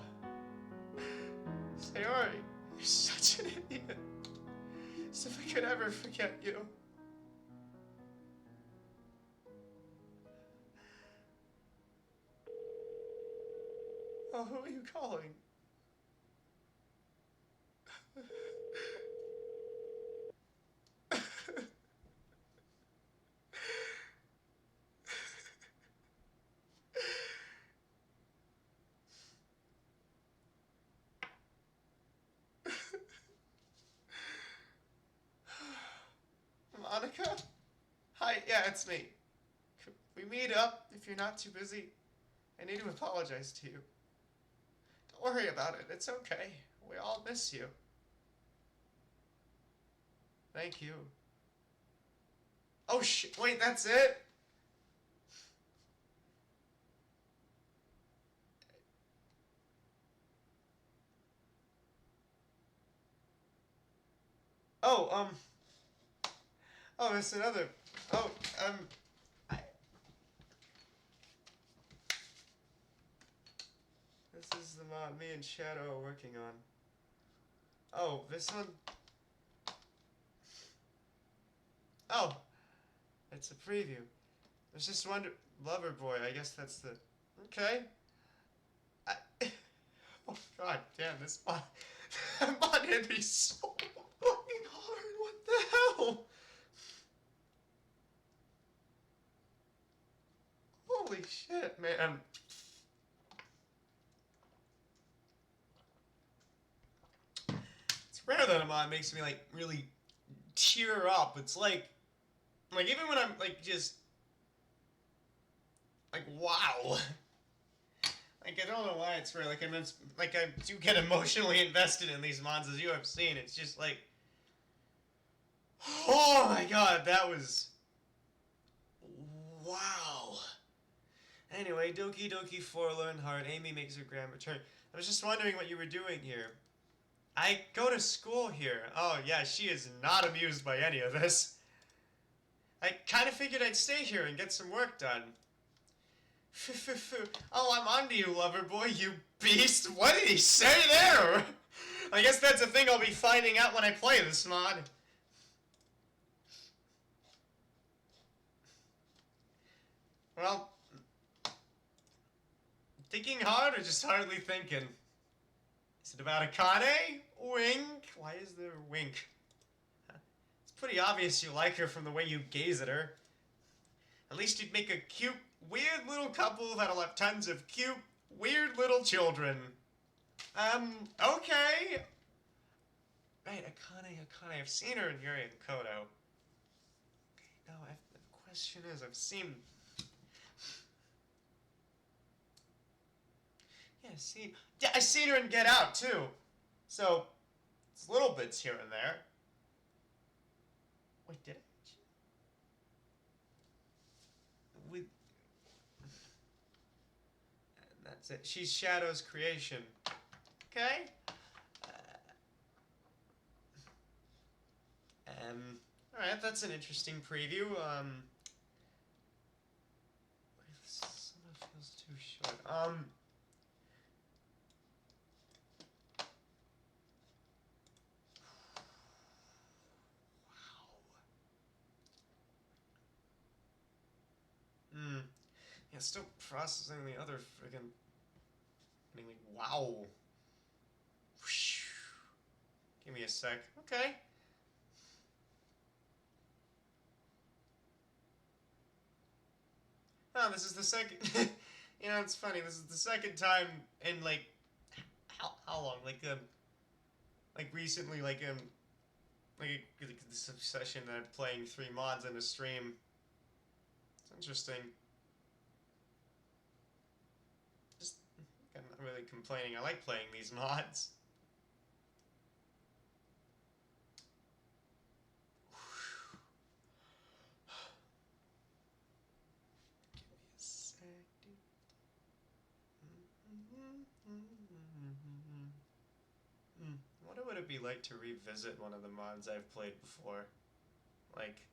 Sayori, you're such an idiot. As if I could ever forget you. Oh, who are you calling? Monica? Hi, yeah, it's me. Could we meet up if you're not too busy? I need to apologize to you. Don't worry about it, it's okay. We all miss you. Thank you. Oh shit, wait, that's it? Oh, oh, there's another. Oh, this is the mod me and Shadow are working on. Oh, this one? Oh, it's a preview. There's just one lover boy. I guess that's the... Okay. Oh, god damn, this mod... That mod hit me so fucking hard. What the hell? Holy shit, man. It's rare that a mod makes me, like, really tear up. It's like even when I'm, like, just, like, wow. Like, I don't know why it's rare. Like, I do get emotionally invested in these mods, as you have seen. It's just, like, oh my god, that was, wow. Anyway, Doki Doki Forlorn Heart, Amy makes her grand return. I was just wondering what you were doing here. I go to school here. Oh, yeah, she is not amused by any of this. I kind of figured I'd stay here and get some work done. Oh, I'm onto you, lover boy, you beast. What did he say there? I guess that's a thing I'll be finding out when I play this mod. Well, thinking hard or just hardly thinking? Is it about Akane? Wink. Why is there a wink? It's pretty obvious you like her from the way you gaze at her. At least you'd make a cute, weird little couple that'll have tons of cute, weird little children. Okay. Right, Akane, I've seen her in Yuri and Kodo. Okay, no, the question is, I've seen... Yeah, I've seen her in Get Out, too. So, it's little bits here and there. Wait, did I? That's it. She's Shadow's creation. Okay. Alright, that's an interesting preview. Some of it feels too short. Wow. Yeah, still processing the other friggin'... Wow. Give me a sec. Okay. Oh, this is the second... You know, it's funny. This is the second time in, like... How long? Like recently, like this session that I'm playing 3 mods in a stream. It's interesting. I'm not really complaining. I like playing these mods. Give me a sec, dude. What would it be like to revisit one of the mods I've played before? Like...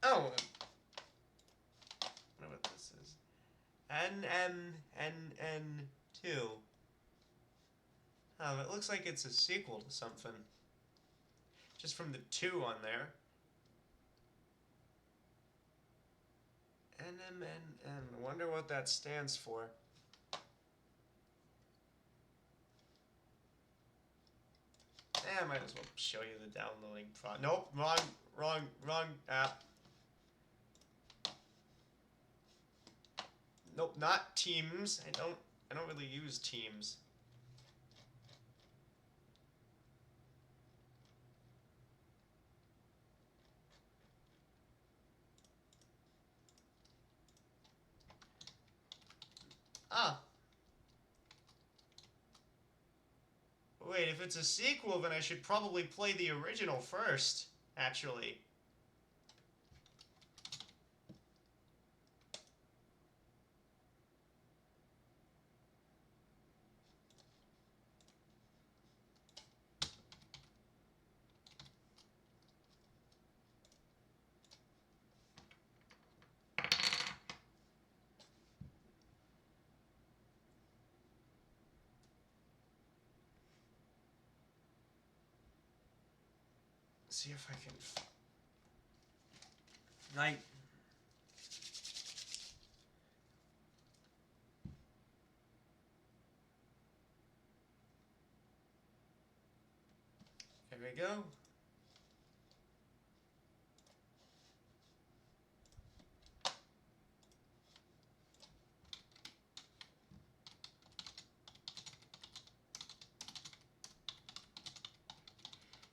Oh! I don't know what this is. NMNN2. Oh, it looks like it's a sequel to something. Just from the 2 on there. NMNN. I wonder what that stands for. I might as well show you the downloading Nope, wrong app. Nope, not Teams. I don't really use Teams. Ah. Wait, if it's a sequel, then I should probably play the original first, actually. See if I can... Night. There we go.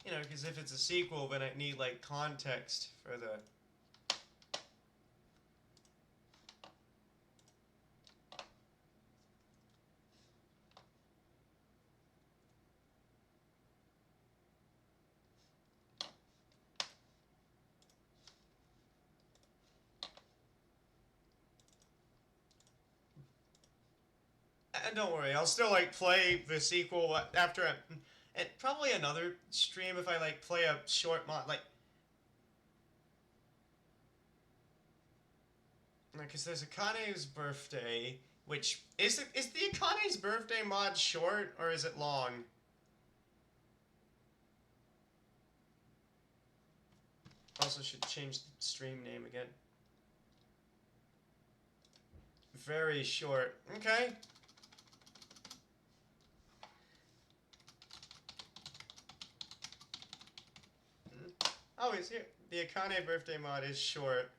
You know, because if it's a sequel, then I need, like, context for the... And don't worry, I'll still like play the sequel after and probably another stream if I like play a short mod like. Because there's Akane's birthday, which is the Akane's birthday mod short or is it long? Also should change the stream name again. Very short. Okay. Oh, it's here. The Akane birthday mod is short.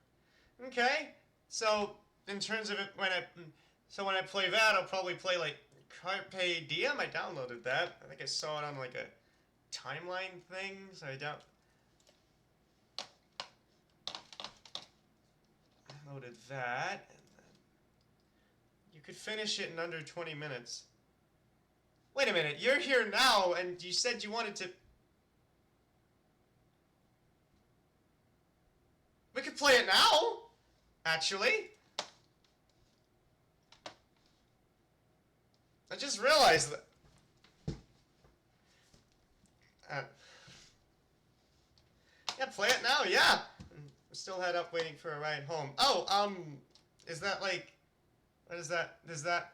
Okay. So, in terms of it, when I play that, I'll probably play, like, Carpe Diem. I downloaded that. I think I saw it on, like, a timeline thing, so I downloaded that. And then you could finish it in under 20 minutes. Wait a minute, you're here now, and you said you wanted to... We could play it now! Actually, I just realized that. Yeah, play it now. Yeah, still head up waiting for a ride home. Oh, is that like, what is that? Is that?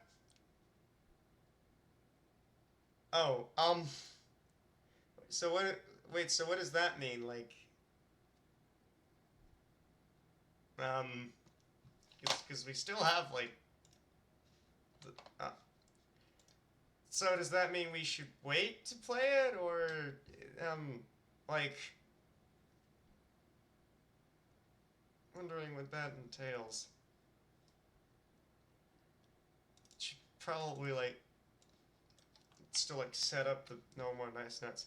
Oh, so what? Wait, so what does that mean? Like, because we still have like. So does that mean we should wait to play it, or like? Wondering what that entails. Should probably like. Still like set up the no more nice nuts.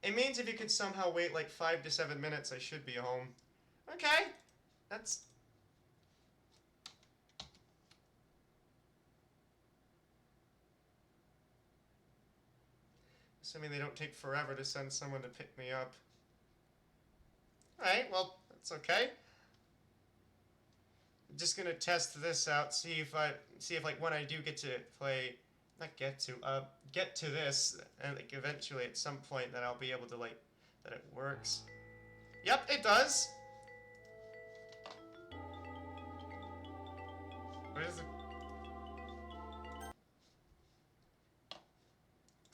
It means if you could somehow wait like 5 to 7 minutes, I should be home. Okay, that's. Assuming they don't take forever to send someone to pick me up. Alright, well, that's okay. I'm just gonna test this out, see if like when I do get to play, not get to this, and like eventually at some point that I'll be able to like, that it works. Yep, it does! What is it?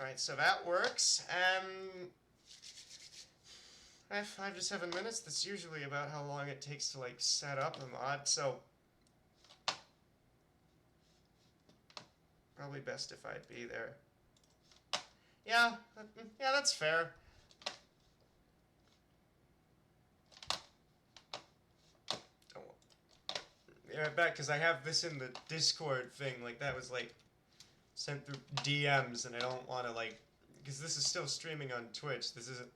Alright, so that works, and 5 to 7 minutes, that's usually about how long it takes to like set up a mod, so probably best if I'd be there. Yeah, that's fair. Yeah, I bet, because I have this in the Discord thing, like that was like sent through DMs, and I don't want to like, because this is still streaming on Twitch, this isn't...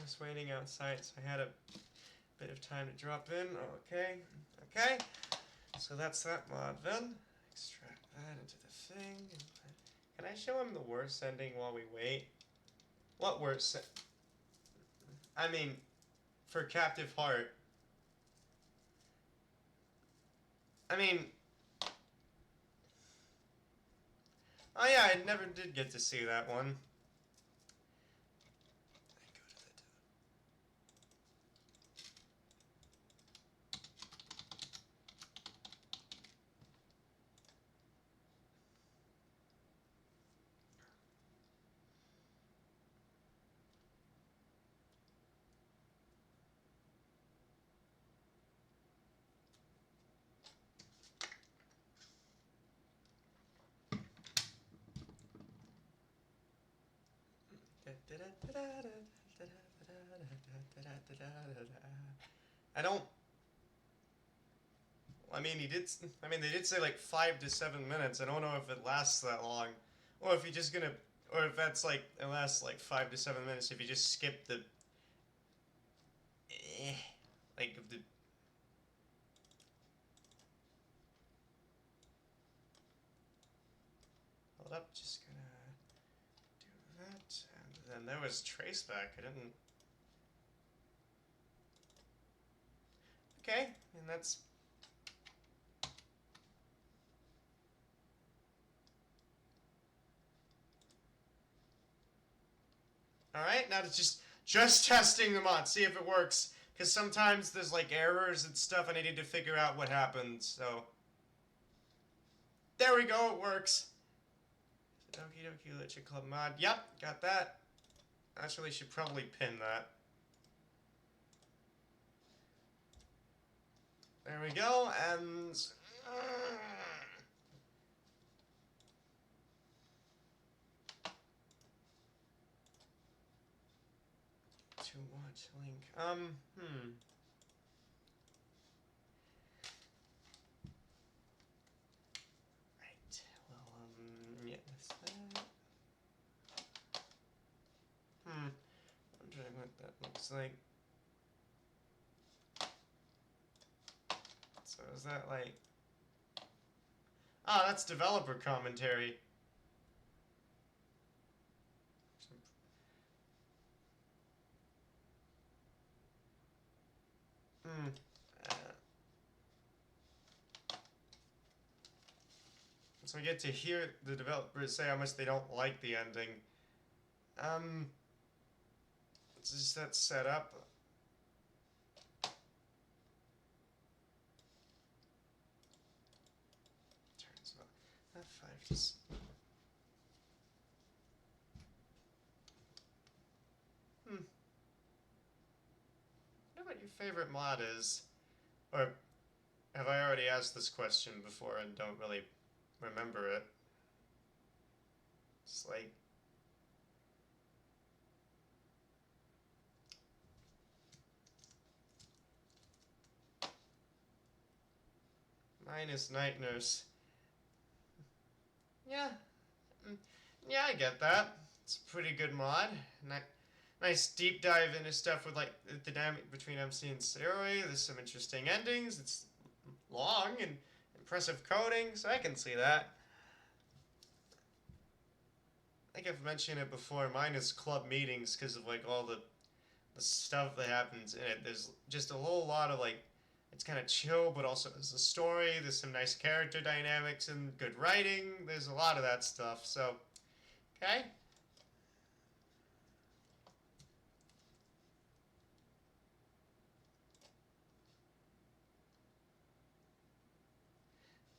Just waiting outside, so I had a bit of time to drop in. Okay. So that's that mod then. Extract that into the thing. Can I show him the worst ending while we wait? What worse? I mean, for Captive Heart. I mean... Oh yeah, I never did get to see that one. I don't... I mean, he did... I mean, they did say like 5 to 7 minutes. I don't know if it lasts that long. Or if you're just gonna... Or if that's like... It lasts like 5 to 7 minutes if you just skip the... like, the... Hold up, just gonna do that. And then there was Traceback. I didn't... Okay, and that's... Alright, now it's just testing the mod, see if it works. Because sometimes there's like errors and stuff and I need to figure out what happened, so... There we go, it works. Okie dokie, Litcha Club mod. Yep, got that. Actually, should probably pin that. There we go, and... To watch link. Right, well, yeah, that's that. Wondering what that looks like. So is that like... Ah, that's developer commentary. So we get to hear the developers say how much they don't like the ending. It's just that set up. Turns out that 5 just... I wonder what your favorite mod is. Or have I already asked this question before and don't really remember it? It's like... Mine is Night Nurse. Yeah. Yeah, I get that. It's a pretty good mod. Nice deep dive into stuff with like the dynamic between MC and Saori. There's some interesting endings. It's long and impressive coding, so I can see that. I think I've mentioned it before. Mine is club meetings because of like all the stuff that happens in it. There's just a whole lot of like, it's kind of chill, but also there's a story. There's some nice character dynamics and good writing. There's a lot of that stuff. So, okay.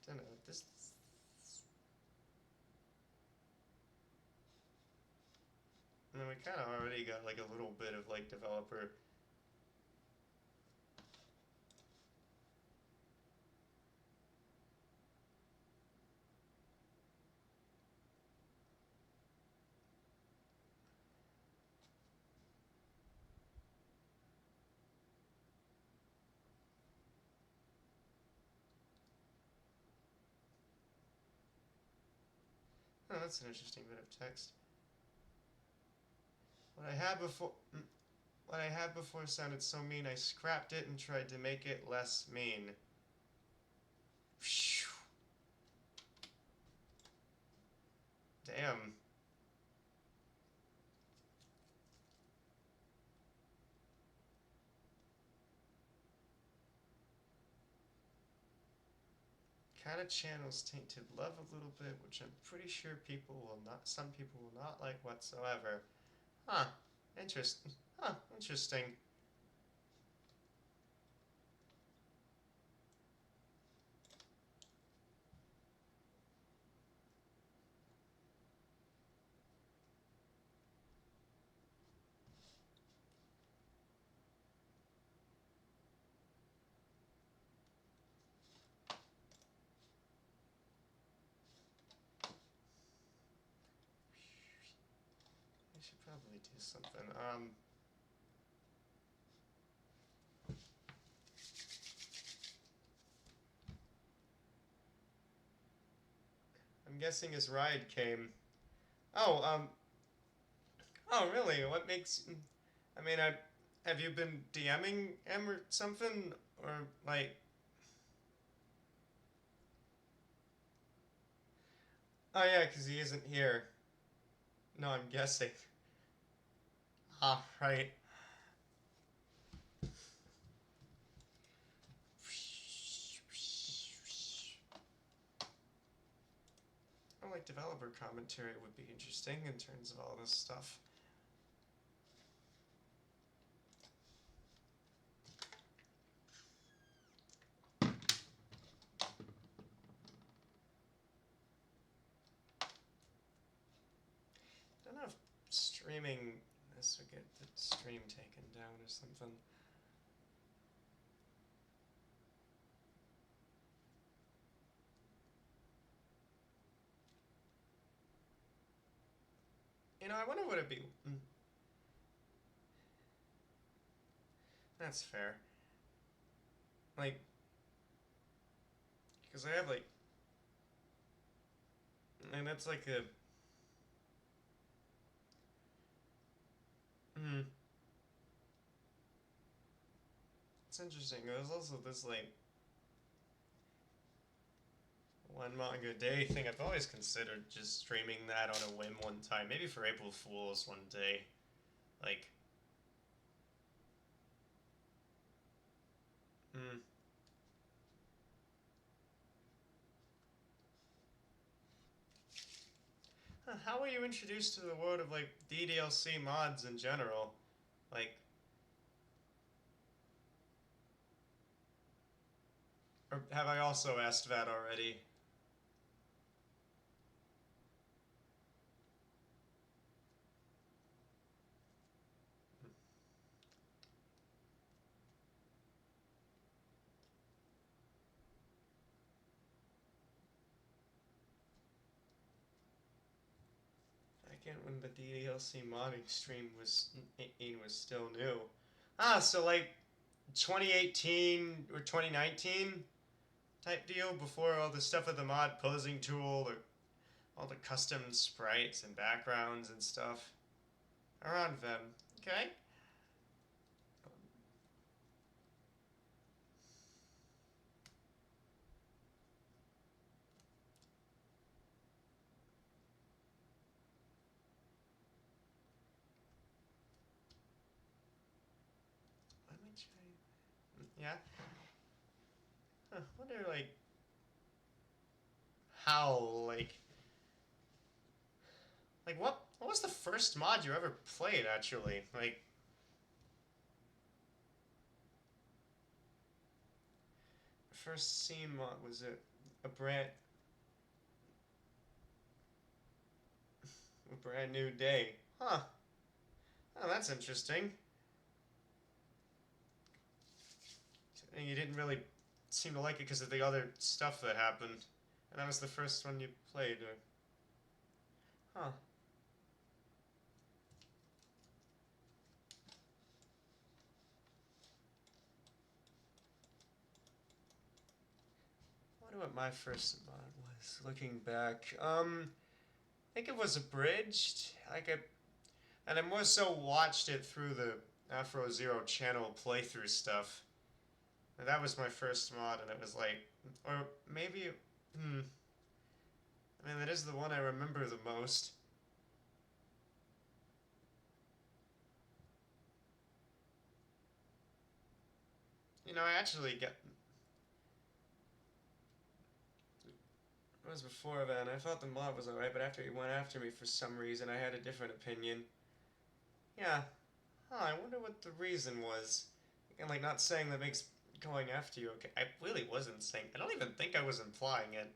Don't know this. I mean, we kind of already got like a little bit of like developer. Oh, that's an interesting bit of text. What I had before sounded so mean, I scrapped it and tried to make it less mean. Phew. Damn. kind of channels tainted love a little bit, which I'm pretty sure some people will not like whatsoever. Huh. Interesting. Huh. Interesting. I should probably do something. I'm guessing his ride came. Oh, oh, really? What makes? I mean, have you been DMing him or something, or like? Oh yeah, because he isn't here. No, I'm guessing. Ah, right. I like developer commentary would be interesting in terms of all this stuff. I don't know if streaming this would get the stream taken down or something. You know, I wonder what it'd be. That's fair. Like, because I have like, and that's like a. Hmm. It's interesting. There's also this like one manga a day thing. I've always considered just streaming that on a whim one time, maybe for April Fools one day. Like, hmm. How were you introduced to the world of like DDLC mods in general? Like, or have I also asked that already? Again, when the DDLC modding stream was still new. Ah, so like 2018 or 2019 type deal before all the stuff with the mod posing tool or all the custom sprites and backgrounds and stuff. Around then. Okay. Let me try. Yeah. Huh, wonder like how like what was the first mod you ever played actually? Like first scene mod was it a brand new day? Huh. Oh, that's interesting. And you didn't really seem to like it because of the other stuff that happened, and that was the first one you played. Huh. I wonder what my first mod was. Looking back, I think it was abridged. And I more so watched it through the Afro Zero channel playthrough stuff. And that was my first mod, and it was like, or maybe, I mean, that is the one I remember the most. You know, I actually It was before then. I thought the mob was alright, but after he went after me for some reason, I had a different opinion. Yeah. Huh, I wonder what the reason was. And like, not saying that makes going after you okay. I really wasn't saying. I don't even think I was implying it.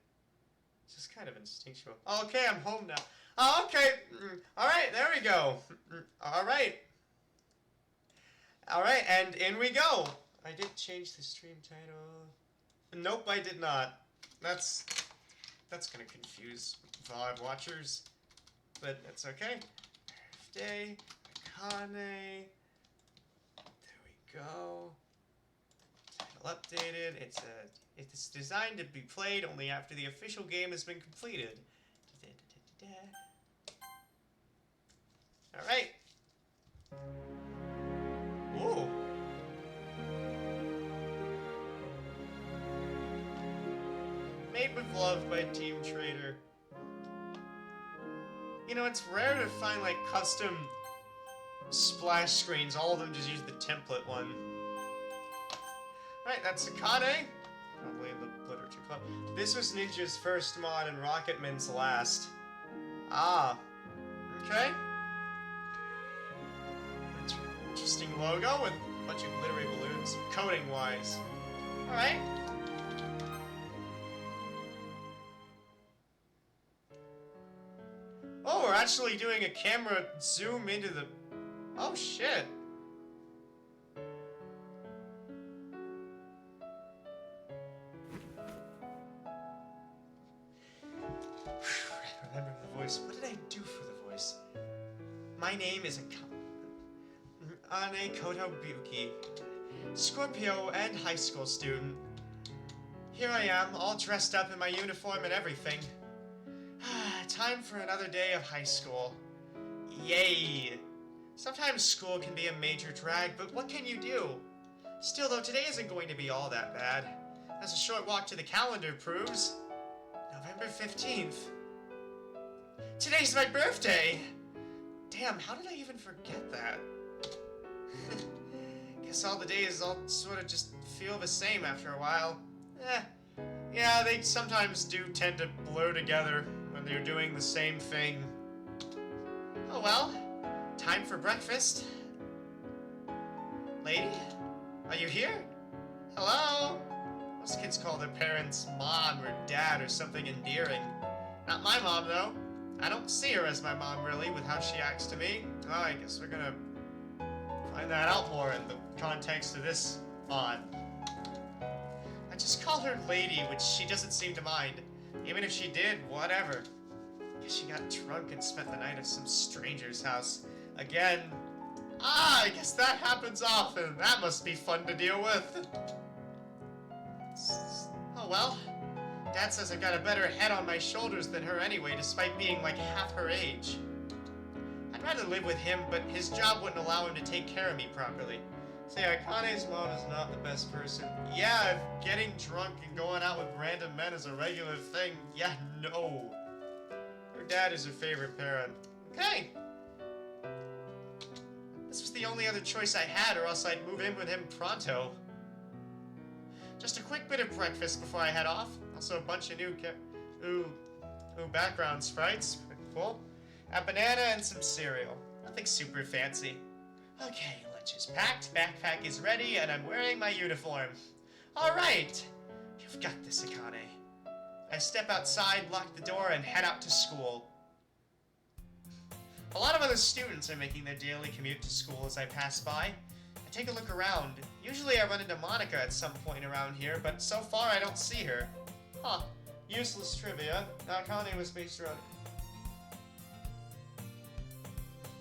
It's just kind of instinctual. Okay, I'm home now. Oh, okay. Alright, there we go. Alright. Alright, and in we go. I did change the stream title. Nope, I did not. That's gonna confuse VOD watchers. But that's okay. Birthday. Akane. There we go. Title updated. It's designed to be played only after the official game has been completed. Alright. Ooh. Made with love by Team Trader. You know, it's rare to find like custom splash screens. All of them just use the template one. Right, that's Akane. Probably in the literature club. This was Ninja's first mod and Rocketman's last. Ah. Okay. Interesting logo with a bunch of glittery balloons, coding-wise. Alright. Oh, we're actually doing a camera zoom into the... Oh, shit. Remember the voice. What did I do for the voice? My name is Ane Kotobuki, Scorpio and high school student. Here I am, all dressed up in my uniform and everything. Time for another day of high school. Yay! Sometimes school can be a major drag, but what can you do? Still though, today isn't going to be all that bad. As a short walk to the calendar proves, November 15th. Today's my birthday! Damn, how did I even forget that? Guess all the days all sort of just feel the same after a while. Yeah, they sometimes do tend to blur together when they're doing the same thing. Oh well, time for breakfast. Lady, are you here? Hello? Most kids call their parents mom or dad or something endearing. Not my mom, though. I don't see her as my mom, really, with how she acts to me. Oh, I guess we're gonna find that out more in the context of this mod. I just call her Lady, which she doesn't seem to mind. Even if she did, whatever. Guess she got drunk and spent the night at some stranger's house. Again. Ah, I guess that happens often. That must be fun to deal with. Oh well. Dad says I've got a better head on my shoulders than her anyway, despite being like half her age. I'd rather live with him, but his job wouldn't allow him to take care of me properly. Say, Akane's mom is not the best person. Yeah, if getting drunk and going out with random men is a regular thing, yeah, no. Her dad is her favorite parent. Okay. This was the only other choice I had, or else I'd move in with him pronto. Just a quick bit of breakfast before I head off. Also a bunch of new background sprites. Cool. A banana and some cereal. Nothing super fancy. Okay, lunch is packed, backpack is ready, and I'm wearing my uniform. Alright! You've got this, Akane. I step outside, lock the door, and head out to school. A lot of other students are making their daily commute to school as I pass by. I take a look around. Usually I run into Monica at some point around here, but so far I don't see her. Huh. Useless trivia. Akane was based around...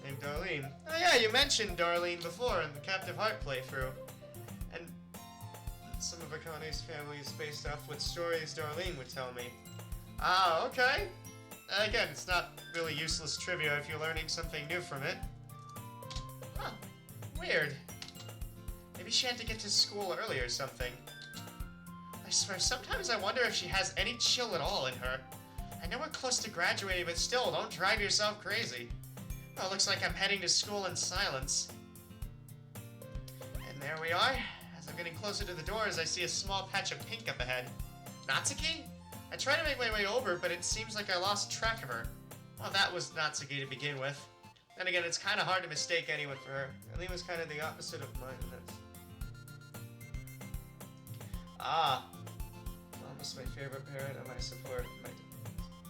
named Darlene. Oh yeah, you mentioned Darlene before in the Captive Heart playthrough. And some of Akane's family is based off what stories Darlene would tell me. Ah, okay. Again, it's not really useless trivia if you're learning something new from it. Huh. Weird. Maybe she had to get to school early or something. I swear, sometimes I wonder if she has any chill at all in her. I know we're close to graduating, but still, don't drive yourself crazy. Well, it looks like I'm heading to school in silence. And there we are. As I'm getting closer to the doors, I see a small patch of pink up ahead. Natsuki? I tried to make my way over, but it seems like I lost track of her. Well, that was Natsuki to begin with. Then again, it's kind of hard to mistake anyone for her. Eileen was kind of the opposite of mine. Ah. Mom was my favorite parent and my support.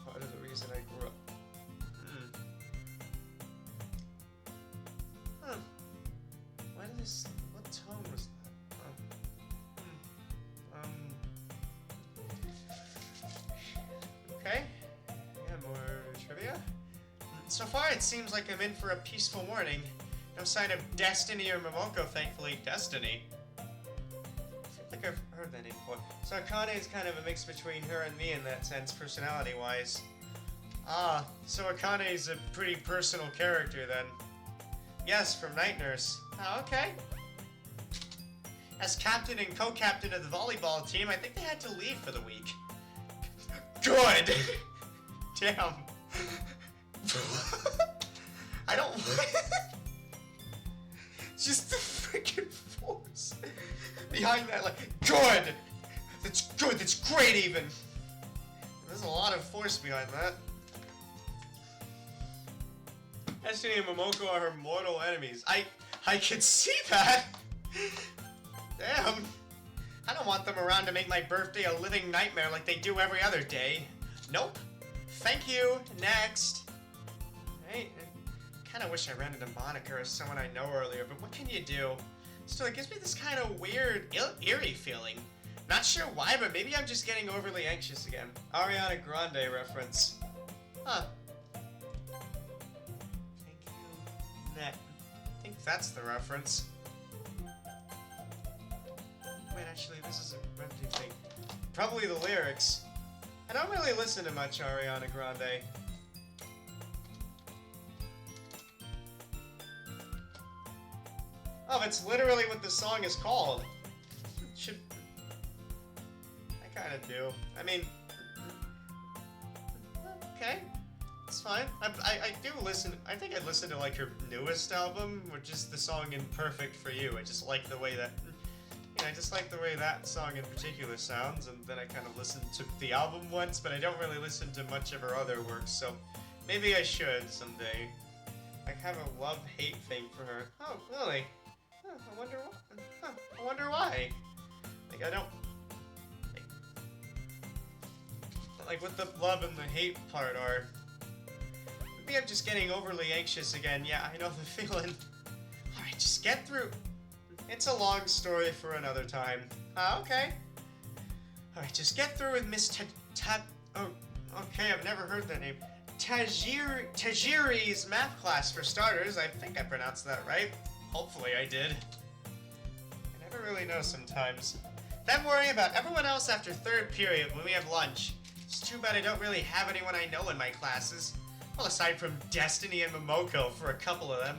Part of the reason I grew up. Huh. Why did this... What tone was that? Okay. Yeah, more trivia. So far, it seems like I'm in for a peaceful morning. No sign of Destiny or Momoko, thankfully. Destiny? I feel like I've heard that name before. So Akane is kind of a mix between her and me in that sense, personality-wise. Ah, so Akane is a pretty personal character, then. Yes, from Night Nurse. Oh, okay. As captain and co-captain of the volleyball team, I think they had to leave for the week. Good! Damn. I don't... Just the freaking force behind that, like, good! That's good, that's great even! There's a lot of force behind that. Destiny and Momoko are her mortal enemies. I could see that! Damn. I don't want them around to make my birthday a living nightmare like they do every other day. Nope. Thank you. Next. Hey, I kinda wish I ran into Monica or someone I know earlier, but what can you do? Still, it gives me this kind of weird, eerie feeling. Not sure why, but maybe I'm just getting overly anxious again. Ariana Grande reference. Huh. Thank you. Net. I think that's the reference. Wait, actually, this is a Remedy thing. Probably the lyrics. I don't really listen to much Ariana Grande. Oh, it's literally what the song is called. Should... I kinda do. I mean... Okay. It's fine. I do listen... I think I listened to, like, her newest album, which is the song Imperfect for You. I just like the way that... I just like the way that song in particular sounds, and then I kind of listened to the album once, but I don't really listen to much of her other work, so maybe I should someday. I have a love-hate thing for her. Oh, really? Huh, I wonder why. Huh, I wonder why. Like, I don't... Like, what the love and the hate part are. Maybe I'm just getting overly anxious again. Yeah, I know the feeling. Alright, just get through... It's a long story for another time. Okay. Alright, just get through with Miss Oh, okay, I've never heard that name. Tajiri's math class for starters. I think I pronounced that right. Hopefully I did. I never really know sometimes. Then worry about everyone else after third period when we have lunch. It's too bad I don't really have anyone I know in my classes. Well, aside from Destiny and Momoko for a couple of them.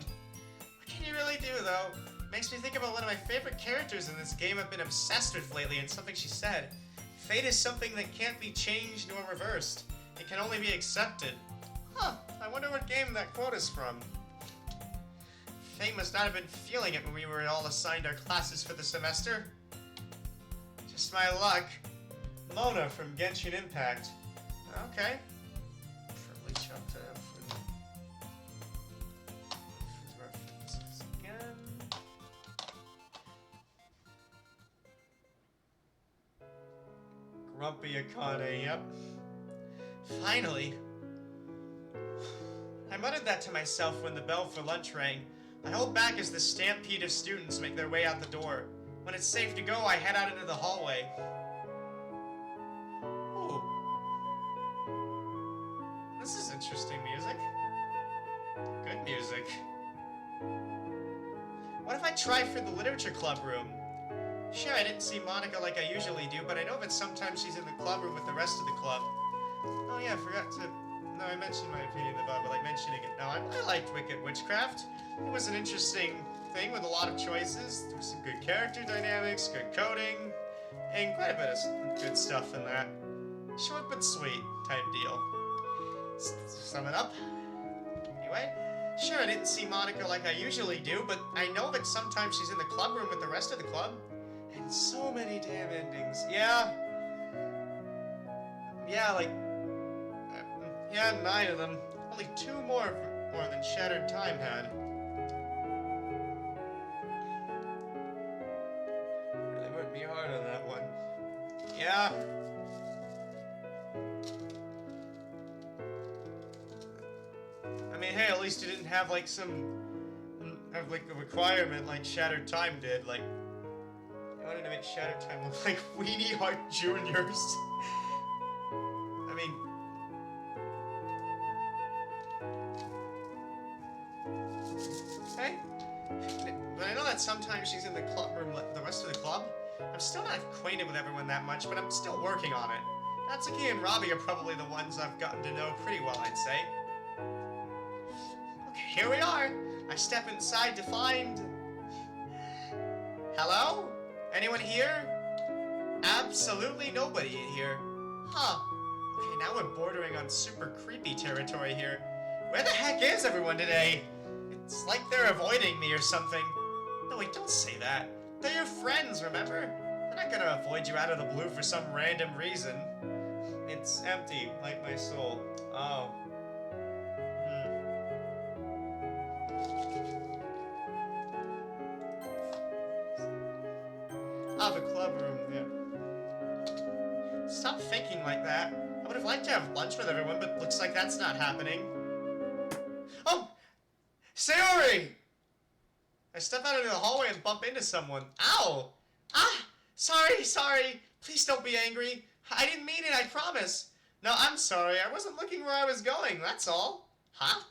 What can you really do, though? Makes me think about one of my favorite characters in this game I've been obsessed with lately, and something she said. Fate is something that can't be changed nor reversed. It can only be accepted. Huh, I wonder what game that quote is from. Fate must not have been feeling it when we were all assigned our classes for the semester. Just my luck. Mona from Genshin Impact. Okay. Probably chopped it up for references again. Grumpy Akane, yep. Finally! I muttered that to myself when the bell for lunch rang. I hold back as the stampede of students make their way out the door. When it's safe to go, I head out into the hallway. Ooh. This is interesting music. Good music. What if I try for the literature club room? Sure, I didn't see Monica like I usually do, but I know that sometimes she's in the club room with the rest of the club. Oh yeah, I forgot to... No, I mentioned my opinion about it, but like mentioning it now. I liked Witchcraft. It was an interesting thing with a lot of choices. There was some good character dynamics, good coding, and quite a bit of good stuff in that. Short but sweet type deal. Sum it up. Anyway, sure, I didn't see Monica like I usually do, but I know that sometimes she's in the club room with the rest of the club. And so many damn endings. Yeah. Yeah, like, he had 9 of them. Only 2 more than Shattered Time had. Really worked me hard on that one. Yeah. I mean, hey, at least you didn't have like like a requirement like Shattered Time did. Like, I wanted to make Shattered Time look like Weenie Heart Juniors. I mean, hey, but I know that sometimes she's in the club room like the rest of the club. I'm still not acquainted with everyone that much, but I'm still working on it. Natsuki and Robbie are probably the ones I've gotten to know pretty well, I'd say. Okay, here we are. I step inside to find... Hello? Anyone here? Absolutely nobody in here. Huh. Okay, now we're bordering on super creepy territory here. Where the heck is everyone today? It's like they're avoiding me or something. No, wait, don't say that. They're your friends, remember? They're not gonna avoid you out of the blue for some random reason. It's empty, like my soul. Oh. Ah, the club room, yeah. Stop thinking like that. I would have liked to have lunch with everyone, but looks like that's not happening. Oh! Sayori! I step out into the hallway and bump into someone. Ow! Ah! Sorry. Please don't be angry. I didn't mean it, I promise. No, I'm sorry. I wasn't looking where I was going, that's all. Huh?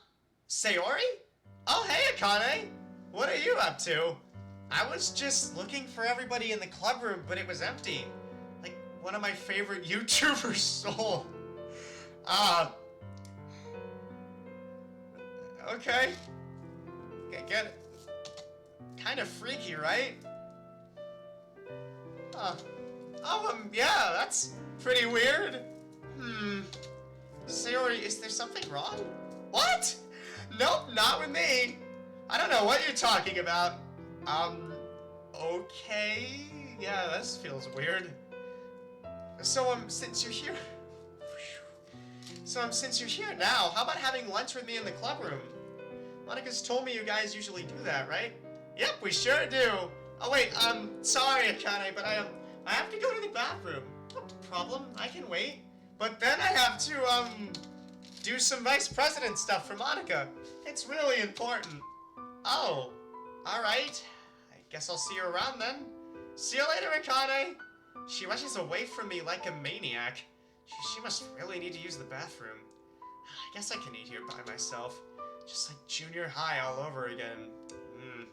Sayori? Oh, hey, Akane. What are you up to? I was just looking for everybody in the club room, but it was empty. Like, one of my favorite YouTubers stole. Okay. I get it. Kind of freaky, right? Yeah, that's pretty weird. Sayori, is there something wrong? What? Nope, not with me. I don't know what you're talking about. Okay. Yeah, this feels weird. So, since you're here... since you're here now, how about having lunch with me in the club room? Monika's told me you guys usually do that, right? Yep, we sure do. Oh wait, sorry, Akane, but I have to go to the bathroom. No problem, I can wait. But then I have to, do some vice president stuff for Monika. It's really important. Oh, alright. I guess I'll see you around then. See you later, Akane. She rushes away from me like a maniac. She must really need to use the bathroom. I guess I can eat here by myself. Just like junior high all over again. And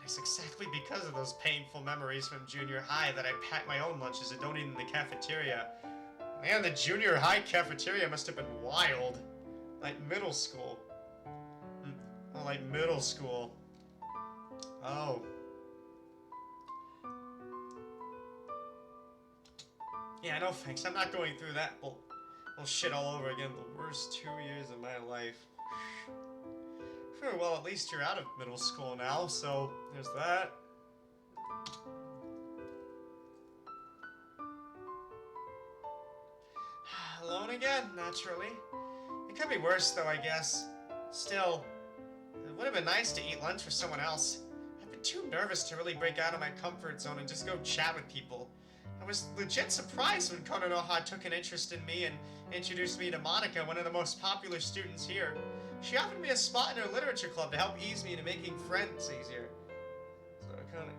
it's exactly because of those painful memories from junior high that I pack my own lunches and don't eat in the cafeteria. Man, the junior high cafeteria must have been wild. Like middle school. Oh, like middle school. Oh. Yeah, no thanks. I'm not going through that bullshit all over again. The worst 2 years of my life. Sure, well, at least you're out of middle school now, so there's that. Alone again, naturally. It could be worse, though, I guess. Still, it would have been nice to eat lunch with someone else. I've been too nervous to really break out of my comfort zone and just go chat with people. I was legit surprised when Kononoha took an interest in me and introduced me to Monika, one of the most popular students here. She offered me a spot in her literature club to help ease me into making friends easier. So it kinda...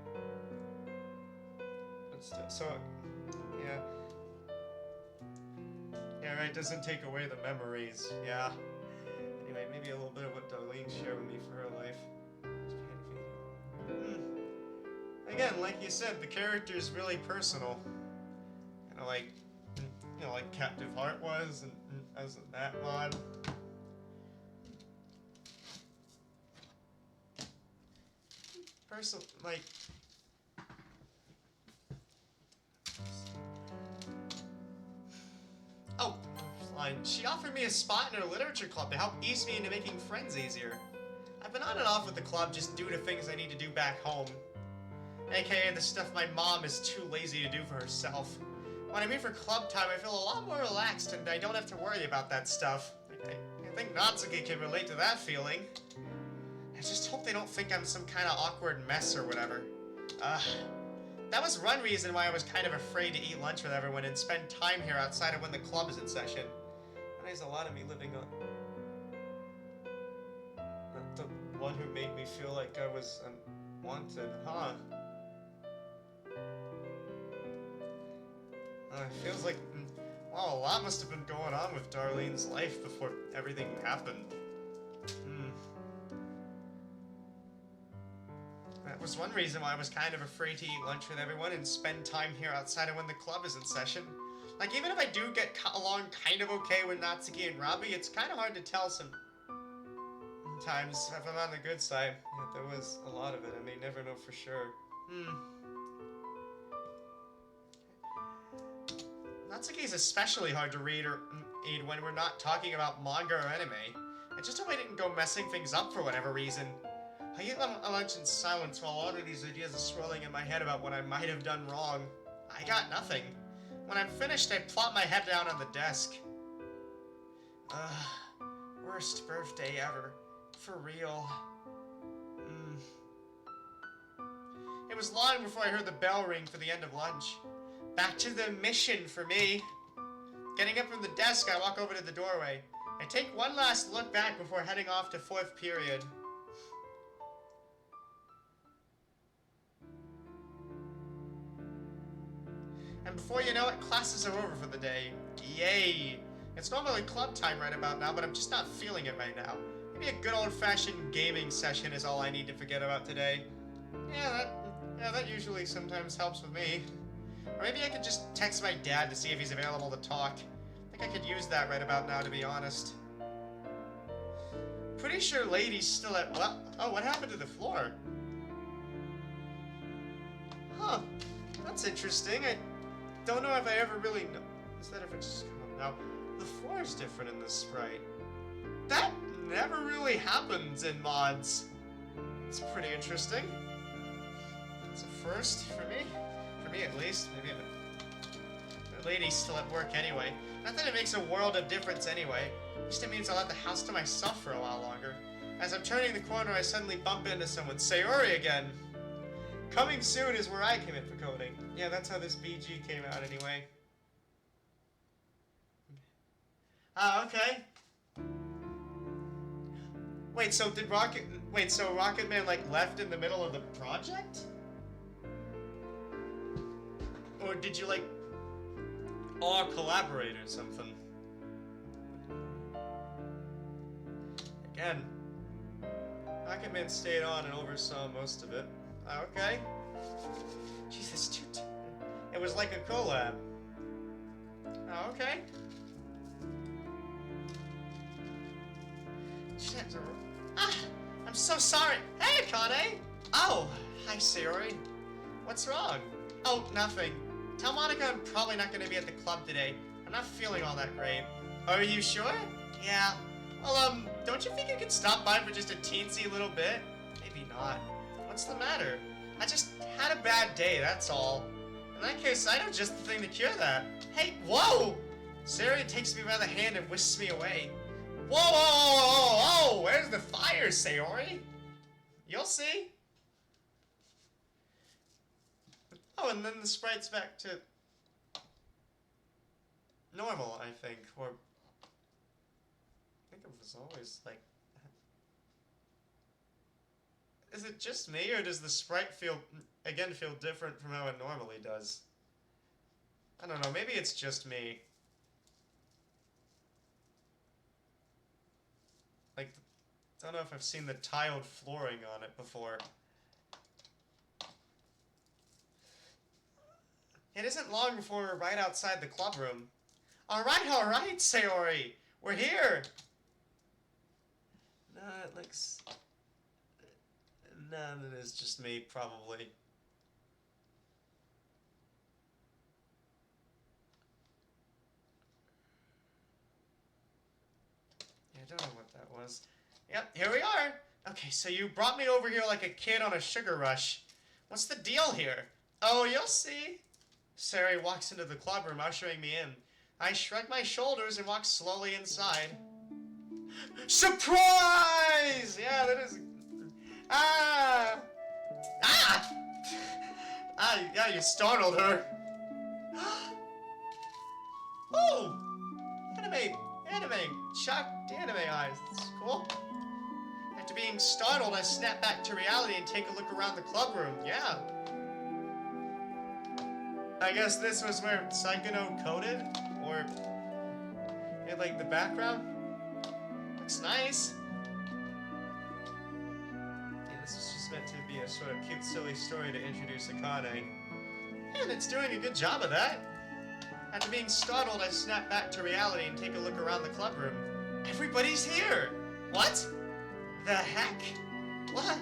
But still, so... Yeah. Yeah, right, doesn't take away the memories, yeah. Anyway, maybe a little bit of what Darlene shared with me for her life. Again, like you said, the character is really personal. Like Captive Heart was, and as in that mod. Like... Oh, fine. She offered me a spot in her literature club to help ease me into making friends easier. I've been on and off with the club just due to things I need to do back home. AKA the stuff my mom is too lazy to do for herself. When I'm here for club time, I feel a lot more relaxed and I don't have to worry about that stuff. I think Natsuki can relate to that feeling. I just hope they don't think I'm some kind of awkward mess or whatever. That was one reason why I was kind of afraid to eat lunch with everyone and spend time here outside of when the club is in session. And there's a lot of me living on... The one who made me feel like I was unwanted, huh? It feels like, well, a lot must have been going on with Darlene's life before everything happened. That was one reason why I was kind of afraid to eat lunch with everyone and spend time here outside of when the club is in session. Like, even if I do get along kind of okay with Natsuki and Robbie, it's kind of hard to tell sometimes if I'm on the good side. Yeah, there was a lot of it. I may never know for sure. Natsuki is especially hard to read when we're not talking about manga or anime. I just hope I didn't go messing things up for whatever reason. I eat lunch in silence while all of these ideas are swirling in my head about what I might have done wrong. I got nothing. When I'm finished, I plop my head down on the desk. Worst birthday ever. For real. It was long before I heard the bell ring for the end of lunch. Back to the mission for me. Getting up from the desk, I walk over to the doorway. I take one last look back before heading off to 4th period. And before you know it, classes are over for the day. Yay! It's normally club time right about now, but I'm just not feeling it right now. Maybe a good old-fashioned gaming session is all I need to forget about today. Yeah, that usually sometimes helps with me. Or maybe I could just text my dad to see if he's available to talk. I think I could use that right about now, to be honest. Pretty sure Lady's still at... Oh, what happened to the floor? Huh. That's interesting. I don't know if I ever really know. Is that if it's just come up now? The floor is different in this sprite. That never really happens in mods. It's pretty interesting. It's a first for me. For me, at least. Maybe the lady's still at work anyway. Not that it makes a world of difference anyway. At least it means I'll have the house to myself for a while longer. As I'm turning the corner, I suddenly bump into someone. Sayori again! Coming soon is where I came in for coding. Yeah, that's how this BG came out anyway. Ah, okay. Wait, so did Rocket Man, like, left in the middle of the project? Or did you, like, all collaborate or something? Again, Rocket Man stayed on and oversaw most of it. Okay. Jesus, it was like a collab. Oh, okay. I'm so sorry. Hey, Akane! Oh, hi, Sayori. What's wrong? Oh, nothing. Tell Monica I'm probably not going to be at the club today. I'm not feeling all that great. Are you sure? Yeah. Well, don't you think you could stop by for just a teensy little bit? Maybe not. What's the matter? I just had a bad day, that's all. In that case, I know just the thing to cure that. Hey, whoa! Sayori takes me by the hand and whisks me away. Whoa, whoa, whoa, whoa, whoa! Where's the fire, Sayori? You'll see. Oh, and then the sprite's back to normal, I think. Or I think it was always like that. Is it just me, or does the sprite feel different from how it normally does? I don't know, maybe it's just me. Like, I don't know if I've seen the tiled flooring on it before. It isn't long before we're right outside the club room. Alright, Sayori! We're here! No, it looks... No, it is just me, probably. Yeah, I don't know what that was. Yep, here we are! Okay, so you brought me over here like a kid on a sugar rush. What's the deal here? Oh, you'll see. Sayori walks into the club room, ushering me in. I shrug my shoulders and walk slowly inside. Surprise! Yeah, that is... Ah! Ah! Yeah, you startled her. Oh! Anime, shocked anime eyes. That's cool. After being startled, I snap back to reality and take a look around the club room. Yeah. I guess this was where Psychono coded? Or in, like, the background? Looks nice. Yeah, this is just meant to be a sort of cute, silly story to introduce Akane. And it's doing a good job of that. After being startled, I snap back to reality and take a look around the club room. Everybody's here! What? The heck? What?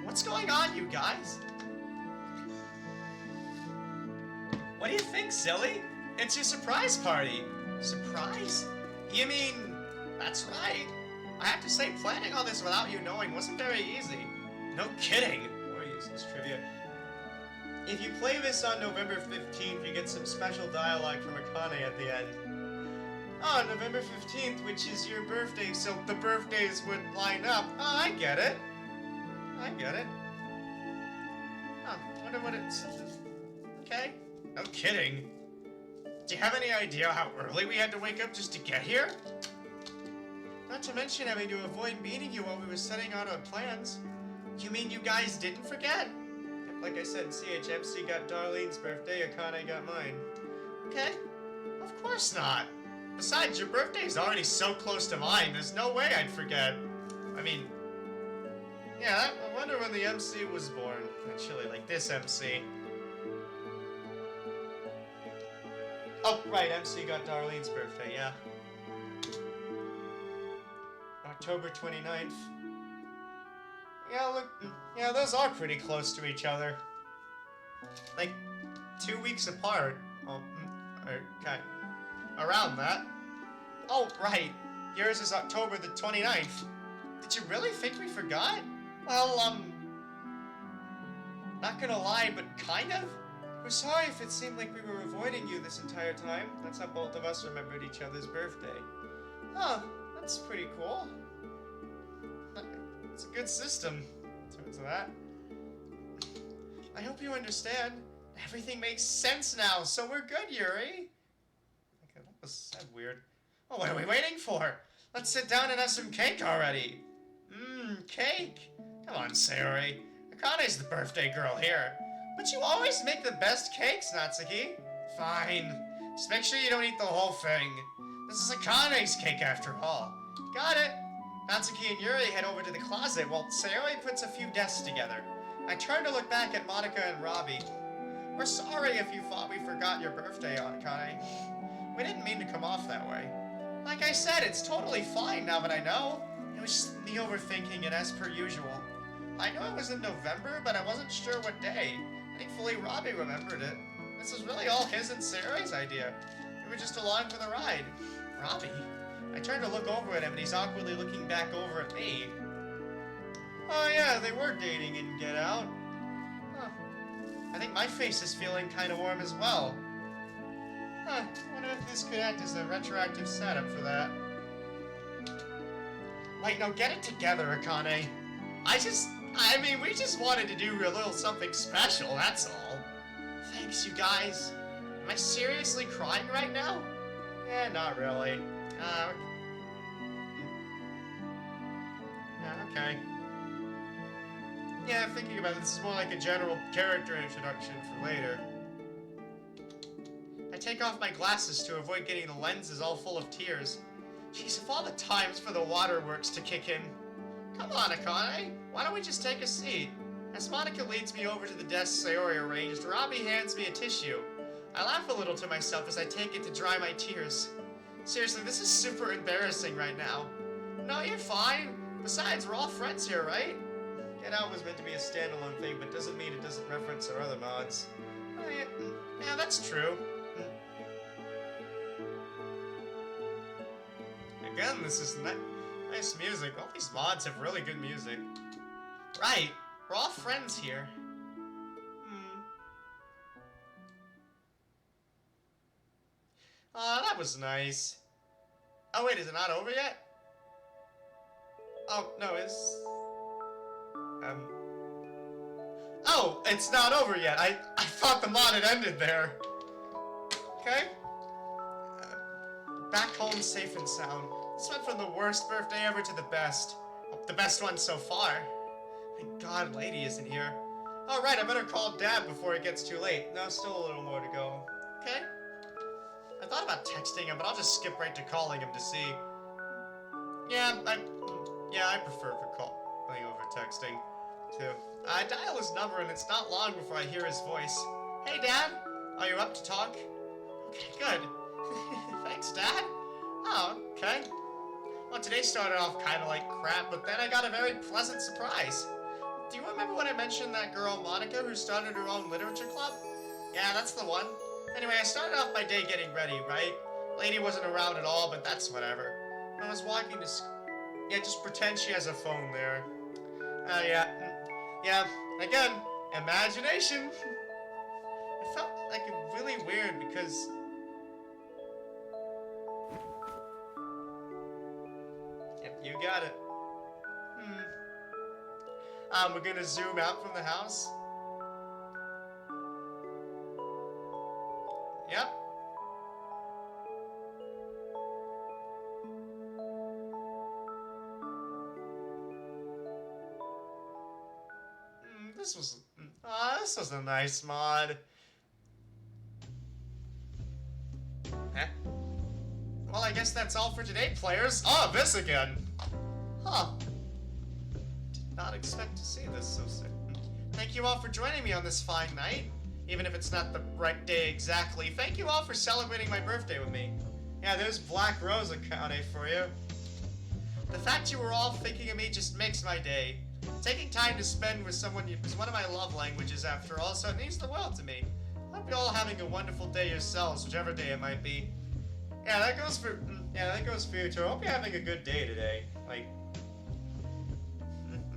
What's going on, you guys? What do you think, silly? It's your surprise party. Surprise? You mean... That's right. I have to say, planning all this without you knowing wasn't very easy. No kidding. More useless trivia. If you play this on November 15th, you get some special dialogue from Akane at the end. Oh, November 15th, which is your birthday, so the birthdays would line up. Oh, I get it. I get it. Huh, wonder what it's... Okay. No kidding. Do you have any idea how early we had to wake up just to get here? Not to mention having to avoid meeting you while we were setting out our plans. You mean you guys didn't forget? Like I said, CHMC got Darlene's birthday, Akane got mine. Okay. Of course not. Besides, your birthday's already so close to mine, there's no way I'd forget. I mean... Yeah, I wonder when the MC was born. Actually, like this MC. Oh, right, MC got Darlene's birthday, yeah. October 29th. Yeah, look, yeah, those are pretty close to each other. Like, 2 weeks apart. Oh, okay. Around that. Oh, right. Yours is October the 29th. Did you really think we forgot? Well, not gonna lie, but kind of. We're sorry if it seemed like we were avoiding you this entire time. That's how both of us remembered each other's birthday. Huh, that's pretty cool. It's a good system, in terms of that. I hope you understand. Everything makes sense now, so we're good, Yuri. Okay, that was said weird. Oh, what are we waiting for? Let's sit down and have some cake already. Cake? Come on, Sayori. Akane's the birthday girl here. But you always make the best cakes, Natsuki. Fine. Just make sure you don't eat the whole thing. This is Akane's cake after all. Got it. Natsuki and Yuri head over to the closet while Sayori puts a few desks together. I turn to look back at Monica and Robbie. We're sorry if you thought we forgot your birthday, Akane. We didn't mean to come off that way. Like I said, it's totally fine now that I know. It was just me overthinking it as per usual. I knew it was in November, but I wasn't sure what day. Thankfully, Robbie remembered it. This was really all his and Sayori's idea. We were just along for the ride. Robbie? I turn to look over at him, and he's awkwardly looking back over at me. Oh yeah, they were dating in Get Out. Huh. I think my face is feeling kind of warm as well. Huh, wonder if this could act as a retroactive setup for that. Like, no, get it together, Akane. I mean, we just wanted to do a little something special, that's all. Thanks, you guys. Am I seriously crying right now? Eh, not really. Yeah, okay. Yeah, thinking about it, this is more like a general character introduction for later. I take off my glasses to avoid getting the lenses all full of tears. Jeez, of all the times for the waterworks to kick in. Come on, Akane. Why don't we just take a seat? As Monica leads me over to the desk Sayori arranged, Robbie hands me a tissue. I laugh a little to myself as I take it to dry my tears. Seriously, this is super embarrassing right now. No, you're fine. Besides, we're all friends here, right? Get Out was meant to be a standalone thing, but doesn't mean it doesn't reference our other mods. Oh, yeah, that's true. Again, this is nice music. All these mods have really good music. Right, we're all friends here. That was nice. Oh wait, is it not over yet? Oh, no, Oh, it's not over yet. I thought the mod had ended there. Okay. Back home safe and sound. This went from the worst birthday ever to the best. The best one so far. Thank God Lady isn't here. Alright, I better call Dad before it gets too late. No, still a little more to go. Okay. I thought about texting him, but I'll just skip right to calling him to see. Yeah, I prefer calling over texting, too. I dial his number, and it's not long before I hear his voice. Hey, Dad! Are you up to talk? Okay, good. Thanks, Dad. Oh, okay. Well, today started off kind of like crap, but then I got a very pleasant surprise. Do you remember when I mentioned that girl, Monica, who started her own literature club? Yeah, that's the one. Anyway, I started off my day getting ready, right? Lady wasn't around at all, but that's whatever. When I was walking to school... Yeah, just pretend she has a phone there. Yeah, again, imagination. It felt like really weird because... Yep, you got it. We're gonna zoom out from the house. Yep. This was a nice mod. Eh? Well, I guess that's all for today, players. Oh, this again. Huh. Did not expect to see this so soon. Thank you all for joining me on this fine night. Even if it's not the right day exactly. Thank you all for celebrating my birthday with me. Yeah, there's Black Rose accounting for you. The fact you were all thinking of me just makes my day. Taking time to spend with someone is one of my love languages after all, so it means the world to me. I hope you're all having a wonderful day yourselves, whichever day it might be. Yeah, that goes for you too. I hope you're having a good day today. Like,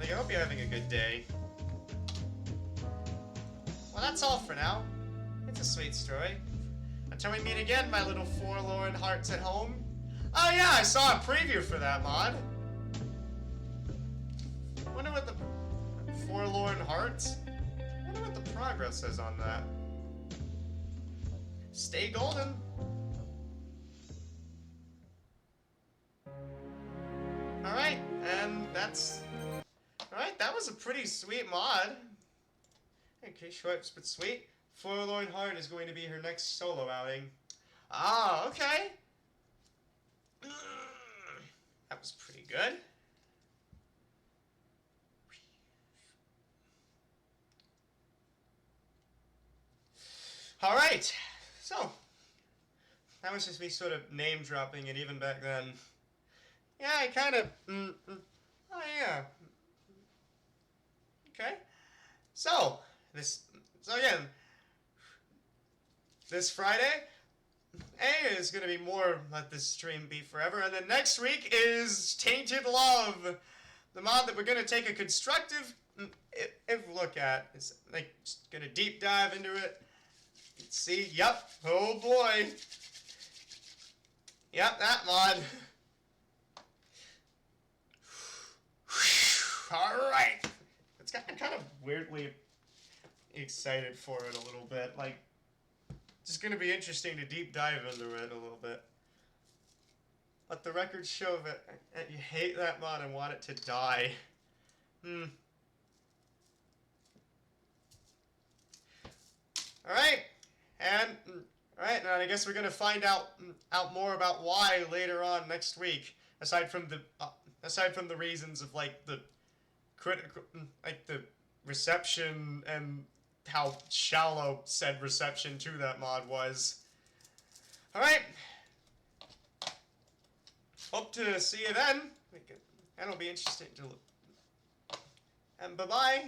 I hope you're having a good day. Well, that's all for now. It's a sweet story. Until we meet again, my little forlorn hearts at home. Oh yeah, I saw a preview for that mod. Wonder what the forlorn hearts? Wonder what the progress is on that. Stay golden. Alright, and that's... Alright, that was a pretty sweet mod. Okay, short but sweet. Forlorn Heart is going to be her next solo outing. Ah, okay. That was pretty good. Alright, so, that was just me sort of name dropping it even back then. Yeah, I kind of, oh yeah. Okay, so again, this Friday, is going to be more Let This Stream Be Forever, and then next week is Tainted Love, the mod that we're going to take a constructive look at. It's like, just going to deep dive into it. See, yep, oh boy. Yep, that mod. Alright. It's got kind of weirdly excited for it a little bit. Like, it's just gonna be interesting to deep dive into it a little bit. Let the record show that you hate that mod and want it to die. Alright. And, alright, now I guess we're gonna find out more about why later on next week. Aside from the reasons of, like, the critical, like, the reception and how shallow said reception to that mod was. Alright. Hope to see you then. That'll be interesting to look. And bye-bye.